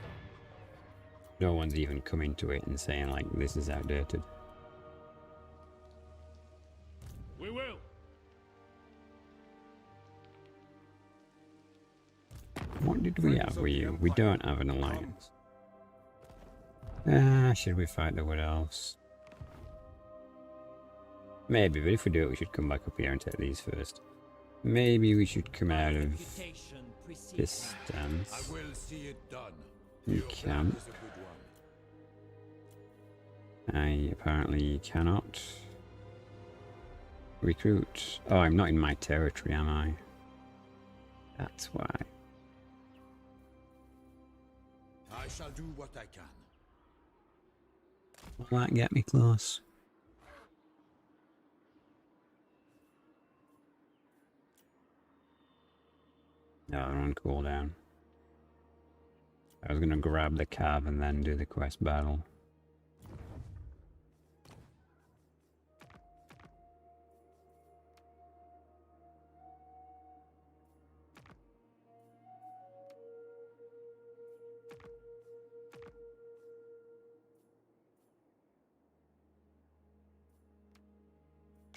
even coming to it and saying, like, this is outdated. We will. What did we have with you? We don't have an alliance. Should we fight the Wood Elves? Maybe, but if we do it, we should come back up here and take these first. Maybe we should come out of this stance. I will see it done. You can't. I apparently cannot recruit. Oh, I'm not in my territory, am I? That's why. I shall do what I can. Will that get me close? No, they're on cooldown. I was gonna grab the cab and then do the quest battle.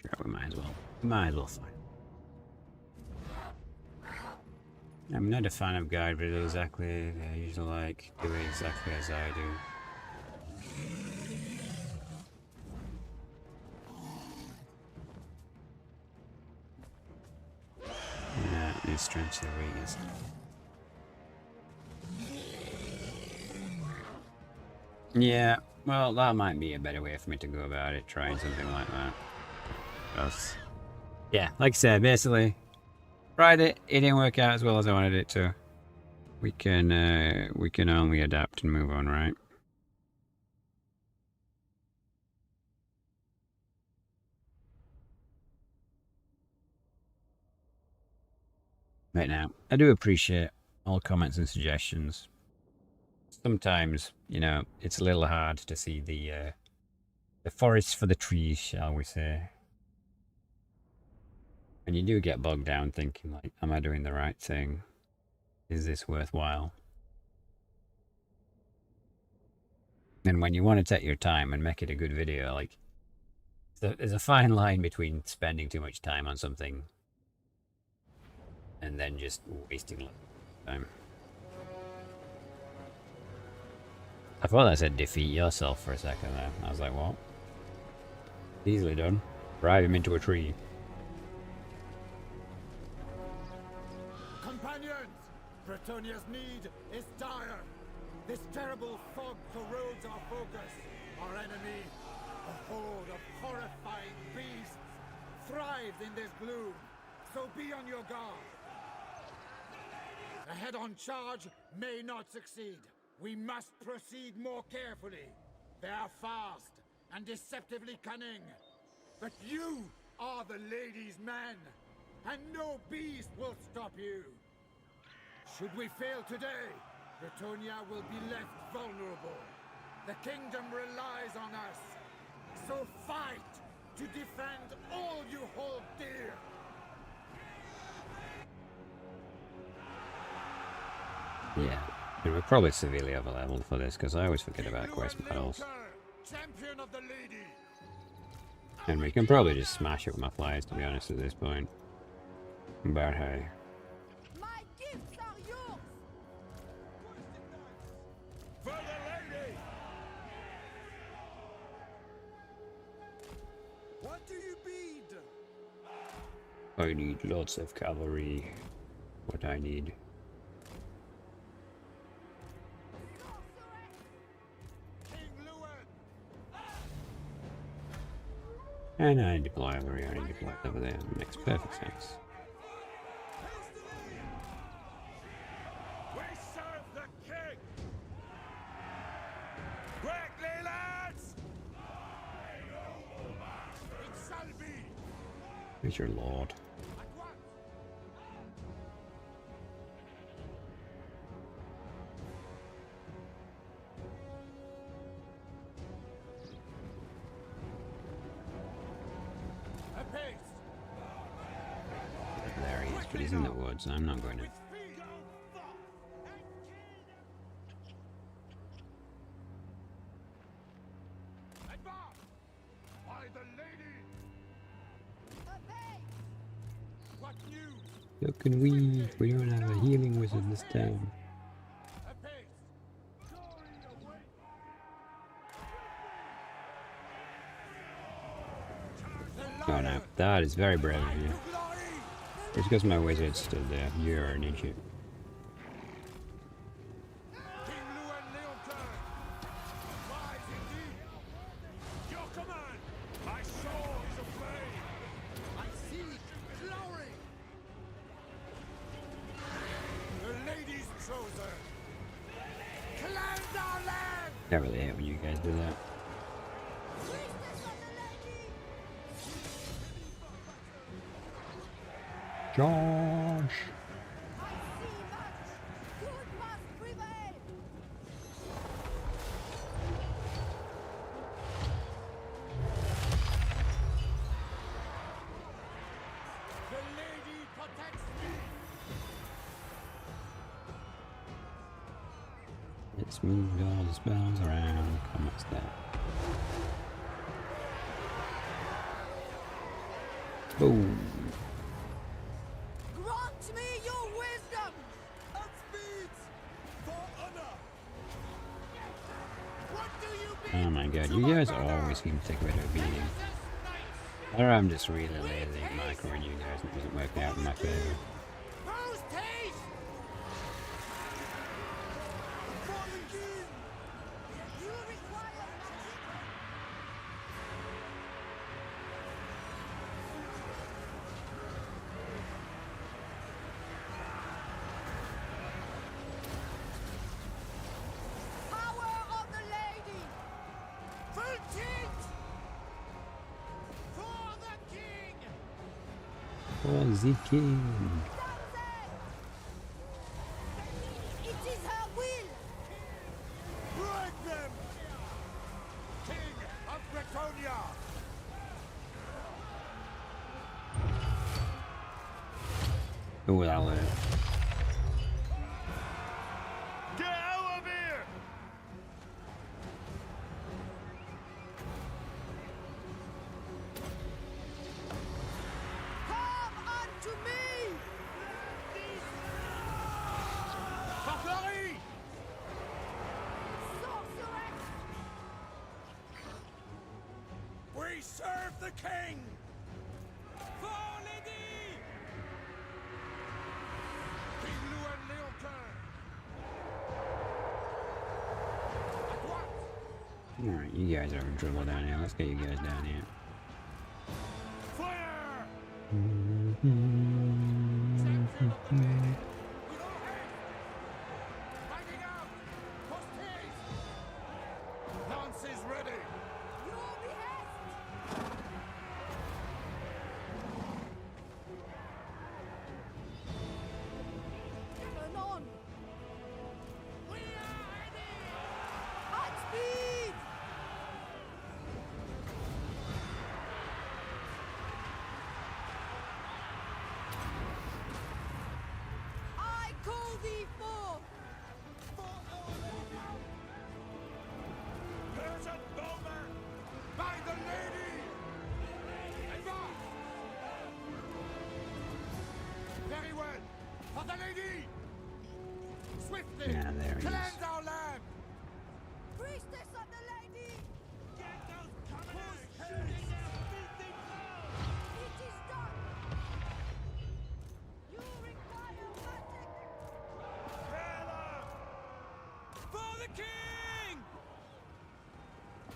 Sure, we might as well. Might as well fight. I'm not a fan of guide videos exactly. I usually like do it exactly as I do. Yeah, new strengths and weakness. Yeah, well, that might be a better way for me to go about it, trying something like that. Because, yeah, like I said, basically, tried it, it didn't work out as well as I wanted it to. We can only adapt and move on, right? Right now, I do appreciate all comments and suggestions. Sometimes, you know, it's a little hard to see the forest for the trees, shall we say. And you do get bogged down thinking, like, am I doing the right thing? Is this worthwhile? And when you want to take your time and make it a good video, like, there's a fine line between spending too much time on something and then just wasting time. I thought that said defeat yourself for a second there. I was like, what? Easily done. Drive him into a tree. Companions, Bretonnia's need is dire. This terrible fog corrodes our focus. Our enemy, a horde of horrifying beasts, thrives in this gloom. So be on your guard. A head-on charge may not succeed. We must proceed more carefully. They are fast and deceptively cunning. But you are the lady's men, and no beast will stop you. Should we fail today, Bretonnia will be left vulnerable. The kingdom relies on us. So fight to defend all you hold dear. Yeah, but we're probably severely overleveled for this because I always forget about quest battles. Champion of the lady. And we can probably just smash it with my flies, to be honest, at this point. But hey. My gifts are yours! For the lady! What do you need? I need lots of cavalry. What I need. King Louen! And I deploy over here, I deploy over there. Makes perfect sense. We serve the king! Quickly, lads! It shall be! Who's your lord? At once! Apace! There he is, but he's in the woods. I'm not going to. Speed! Advance! By the lady! What news? Look, can we don't have a healing wizard this time. Apace! Oh no, that is very brave of you. Glory! It's because my wizard stood there. You're an idiot. King Louen Leoncoeur! Rise indeed! Your command! My soul is aflame! I see glory! The lady's chosen! Cleanse our land! I really hate when you guys do that. Josh! Good must prevail! The lady protects me! Let's move all the spells around. Come on, step. Boom! Grant me your wisdom! Oh my god, you guys always seem to take a bit of a beating. Or I'm just really lazy at microing you guys and it doesn't work out in my favour. Post haste! For the king! You require power of the lady! Full tilt! For the king! For the king. It is her will! Break them! King of Bretonnia! Oh, that'll Get out of here! Come unto me! Buckley! Sorceress! We serve the king! For lady! King Louen Leoncoeur! At what? Alright, you guys are in trouble down here. Let's get you guys down here. Fire! Fighting out! Post haste! Lance is ready! Your behest! Turn on! We are ready! At speed! I call thee forth! Present moment! By the lady! Advance! Very well! For the lady! Swiftly! Yeah, there he is. Cleanse our land! Priestess of the lady! Get those commoners shooting their filthy blood! It is done! You require magic! For the king!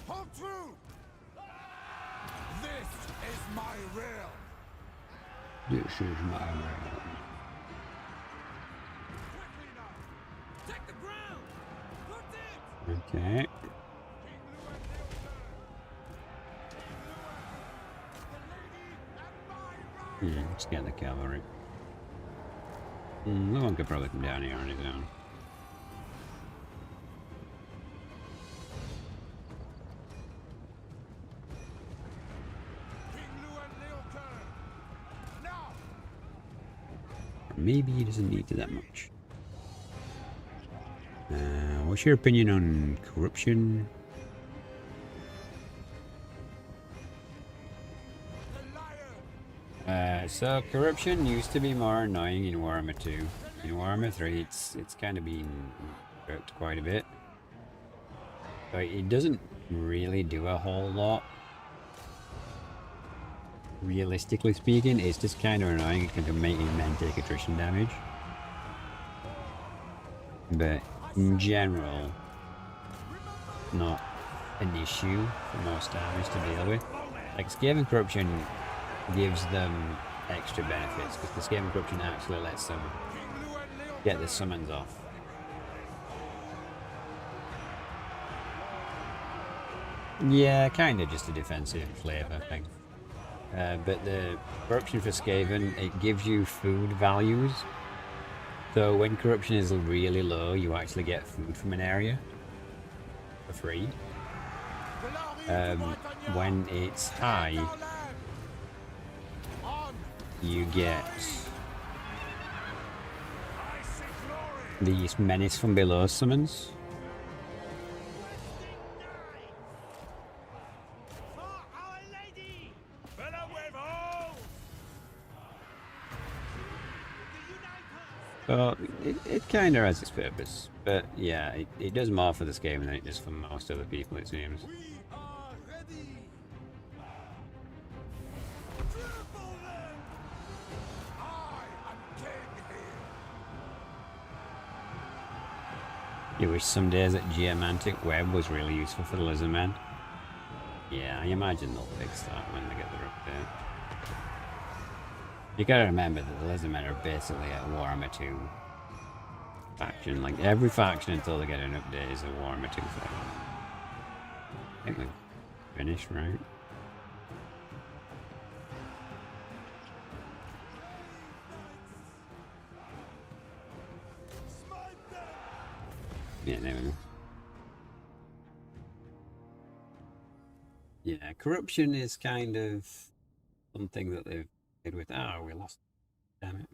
Hold true! This is my realm! This is my realm. Quickly now! Take the ground! Put it! Okay. King Louen Leoncoeur! King Louen! The lady and my right! Yeah, let's get the cavalry. No one could probably come down here on his own. King Louen Leoncoeur! Now! Maybe he doesn't need to that much. What's your opinion on corruption? The liar! So corruption used to be more annoying in Warhammer 2. In Warhammer 3, it's kind of been worked quite a bit. But it doesn't really do a whole lot. Realistically speaking, it's just kind of annoying. It can make your men take attrition damage. But in general, not an issue for most armies to deal with. Like Skaven Corruption gives them extra benefits because the Skaven Corruption actually lets them get the summons off. Yeah, kind of just a defensive flavour thing. But the corruption for Skaven, it gives you food values. So when corruption is really low, you actually get food from an area for free. When it's high, you get these menace from below summons. So it kind of has its purpose, but yeah, it does more for this game than it does for most other people, it seems. We are ready. Trample them. I am king here. You wish some days that geomantic web was really useful for the lizardmen. Yeah, I imagine they'll fix that when they get their update. You gotta remember that the lizardmen are basically a Warhammer 2 faction. Like, every faction until they get an update is a Warhammer 2 faction. I think we've finished, right? Yeah, there we go. Yeah, corruption is kind of something that they've played with. Oh, we lost. Damn it.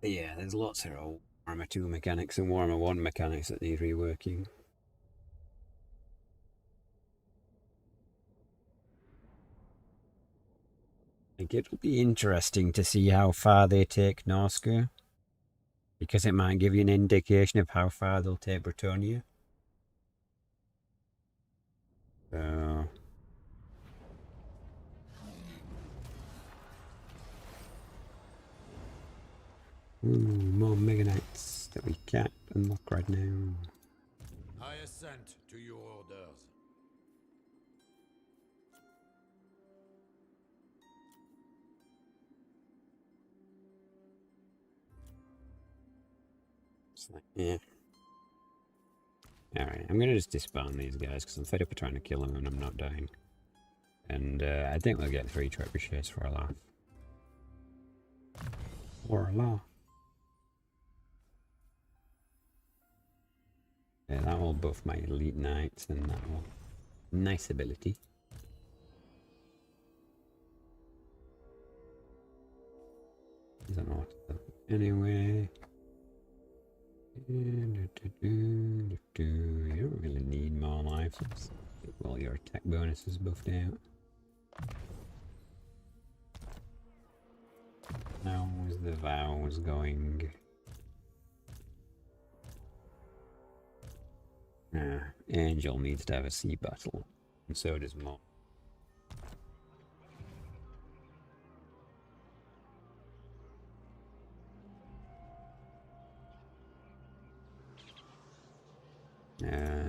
But yeah, there's lots of old Warhammer 2 mechanics and Warhammer 1 mechanics that need reworking. I think it'll be interesting to see how far they take Norska, because it might give you an indication of how far they'll take Bretonnia. So... Ooh, more Mega Knights that we can't unlock right now. I assent to your orders. Yeah. Alright, I'm gonna just disband these guys because I'm fed up of trying to kill them and I'm not dying. And I think we'll get 3 trebuchets for a laugh. For a laugh. Yeah, that will buff my elite knights and that will... Nice ability. I don't know what to do. Anyway... You don't really need more life. Well, your attack bonus is buffed out. How is the vows going? Angel needs to have a sea battle, and so does Mo.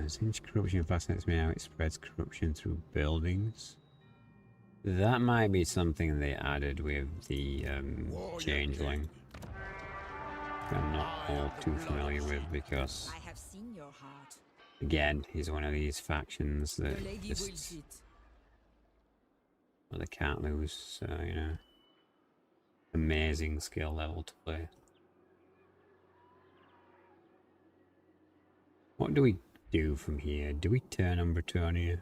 Since corruption fascinates me how it spreads corruption through buildings. That might be something they added with the changeling. I'm not all too familiar with because, I have seen your heart. again, he's one of these factions that The lady just, wills it. well, they can't lose. So, you know, amazing skill level to play. What do we do from here? Do we turn on Bretonnia?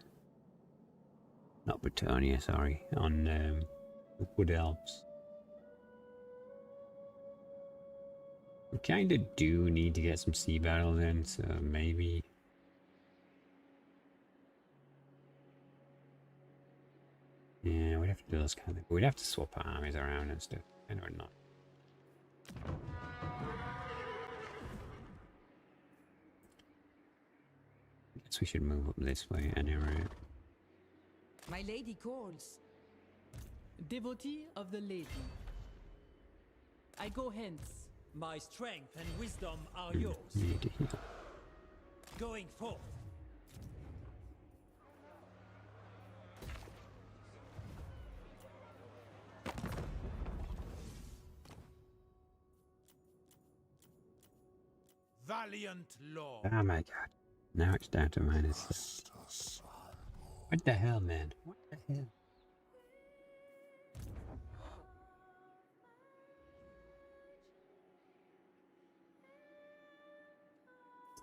Not Bretonnia, sorry. On Wood Elves. We kind of do need to get some sea battles in, so maybe... Yeah, we'd have to do those kind of... We'd have to swap our armies around and stuff. And or not. Guess we should move up this way anyway. My lady calls. Devotee of the lady. I go hence. My strength and wisdom are yours. Need to heal. Going forth. Valiant Lord. Oh my god. Now it's down to -6. What the hell, man? What the hell?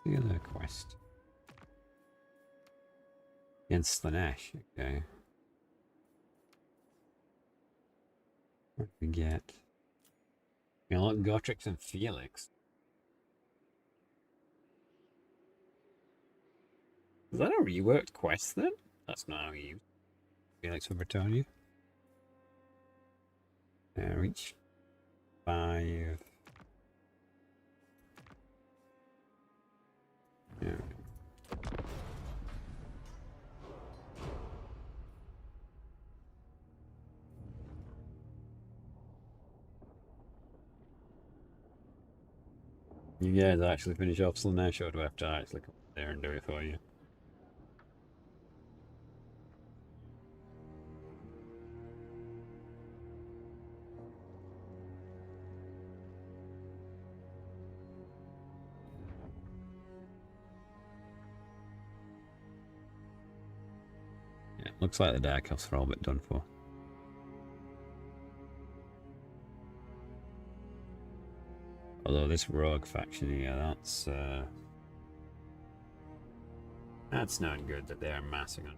The other quest. Against Slanesh, okay. What do we get? You know, Gotrix and Felix. Is that a reworked quest then? That's not how you use Felix for Bretonnia. Reach 5. Yeah. You guys actually finish off Slanesh, or do I have to actually come there and do it for you? Yeah, looks like the Dark Elves are all but done for. Although this rogue faction here, that's not good that they're massing on.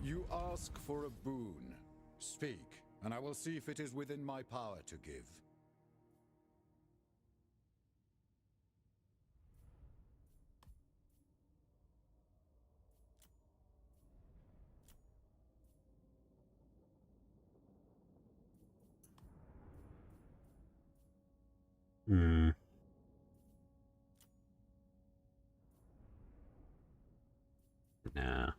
You ask for a boon. Speak, and I will see if it is within my power to give. Hmm. Nah.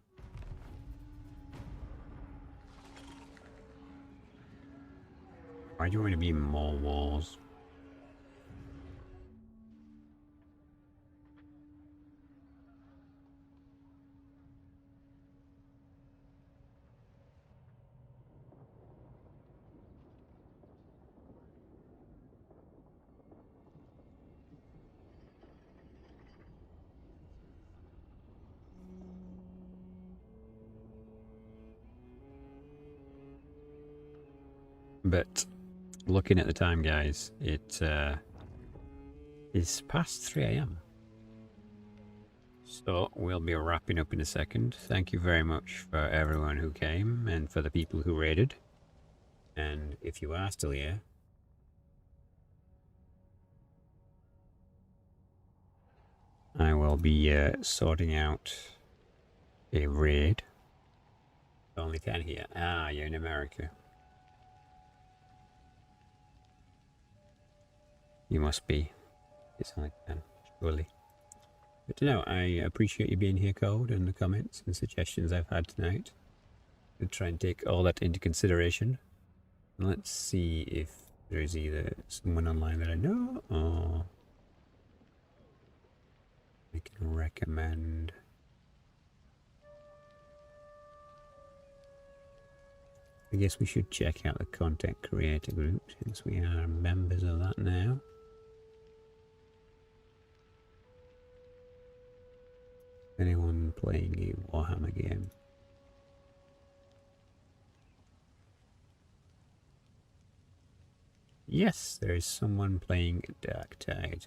Why do you want me to be more walls? But looking at the time, guys, it is past 3 AM. So we'll be wrapping up in a second. Thank you very much for everyone who came and for the people who raided. And if you are still here, I will be sorting out a raid. Only 10 here. Ah, you're in America. You must be. It's only 10, surely. But no, I appreciate you being here, Code, and the comments and suggestions I've had tonight. I'll try and take all that into consideration. And let's see if there's either someone online that I know or I can recommend. I guess we should check out the content creator group since we are members of that now. Anyone playing a Warhammer game? Yes, there is someone playing Dark Tide.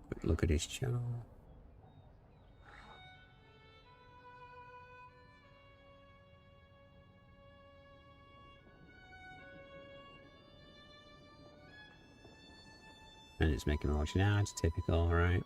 Quick look at his channel. And it's making me watch now, it's typical, right?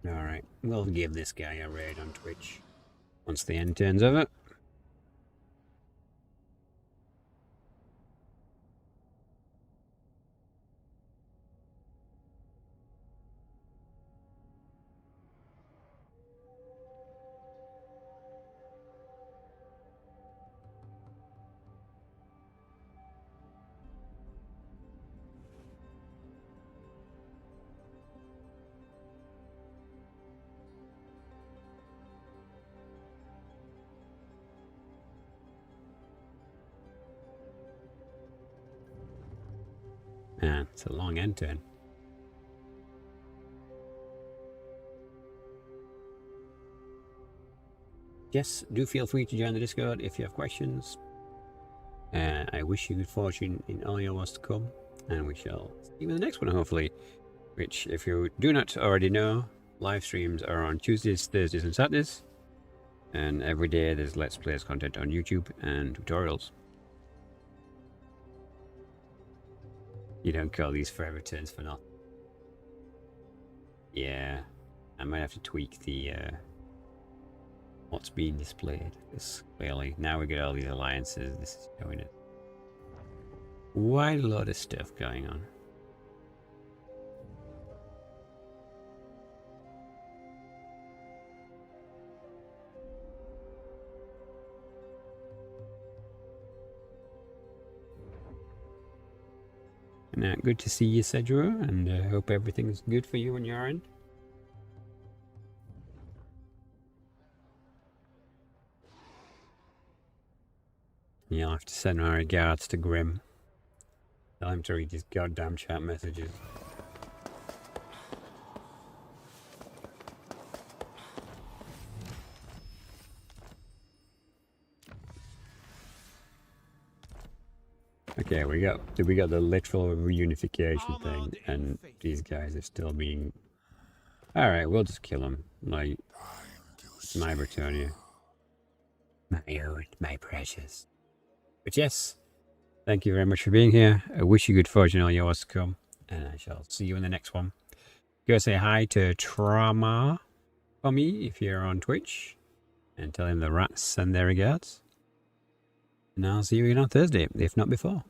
Alright, we'll give this guy a raid on Twitch once the end turns over. Man, it's a long end turn. Yes, do feel free to join the Discord if you have questions. I wish you good fortune in all your wars to come, and we shall see you in the next one, hopefully. Which, if you do not already know, live streams are on Tuesdays, Thursdays, and Saturdays. And every day there's Let's Plays content on YouTube and tutorials. You don't call these forever turns for nothing. Yeah, I might have to tweak the what's being displayed. This clearly, now we get all these alliances. This is showing it. Quite a lot of stuff going on. Good to see you, Cedro, and hope everything's good for you on your end. You'll have to send my regards to Grim. Tell him to read his goddamn chat messages. Okay, we got the literal reunification thing, and these guys are still being. All right, we'll just kill them. Like, it's my Bretonnia, my own, my precious. But yes, thank you very much for being here. I wish you good fortune all yours to come, and I shall see you in the next one. Go say hi to Trauma for me if you're on Twitch, and tell him the rats send their regards. And I'll see you again on Thursday, if not before.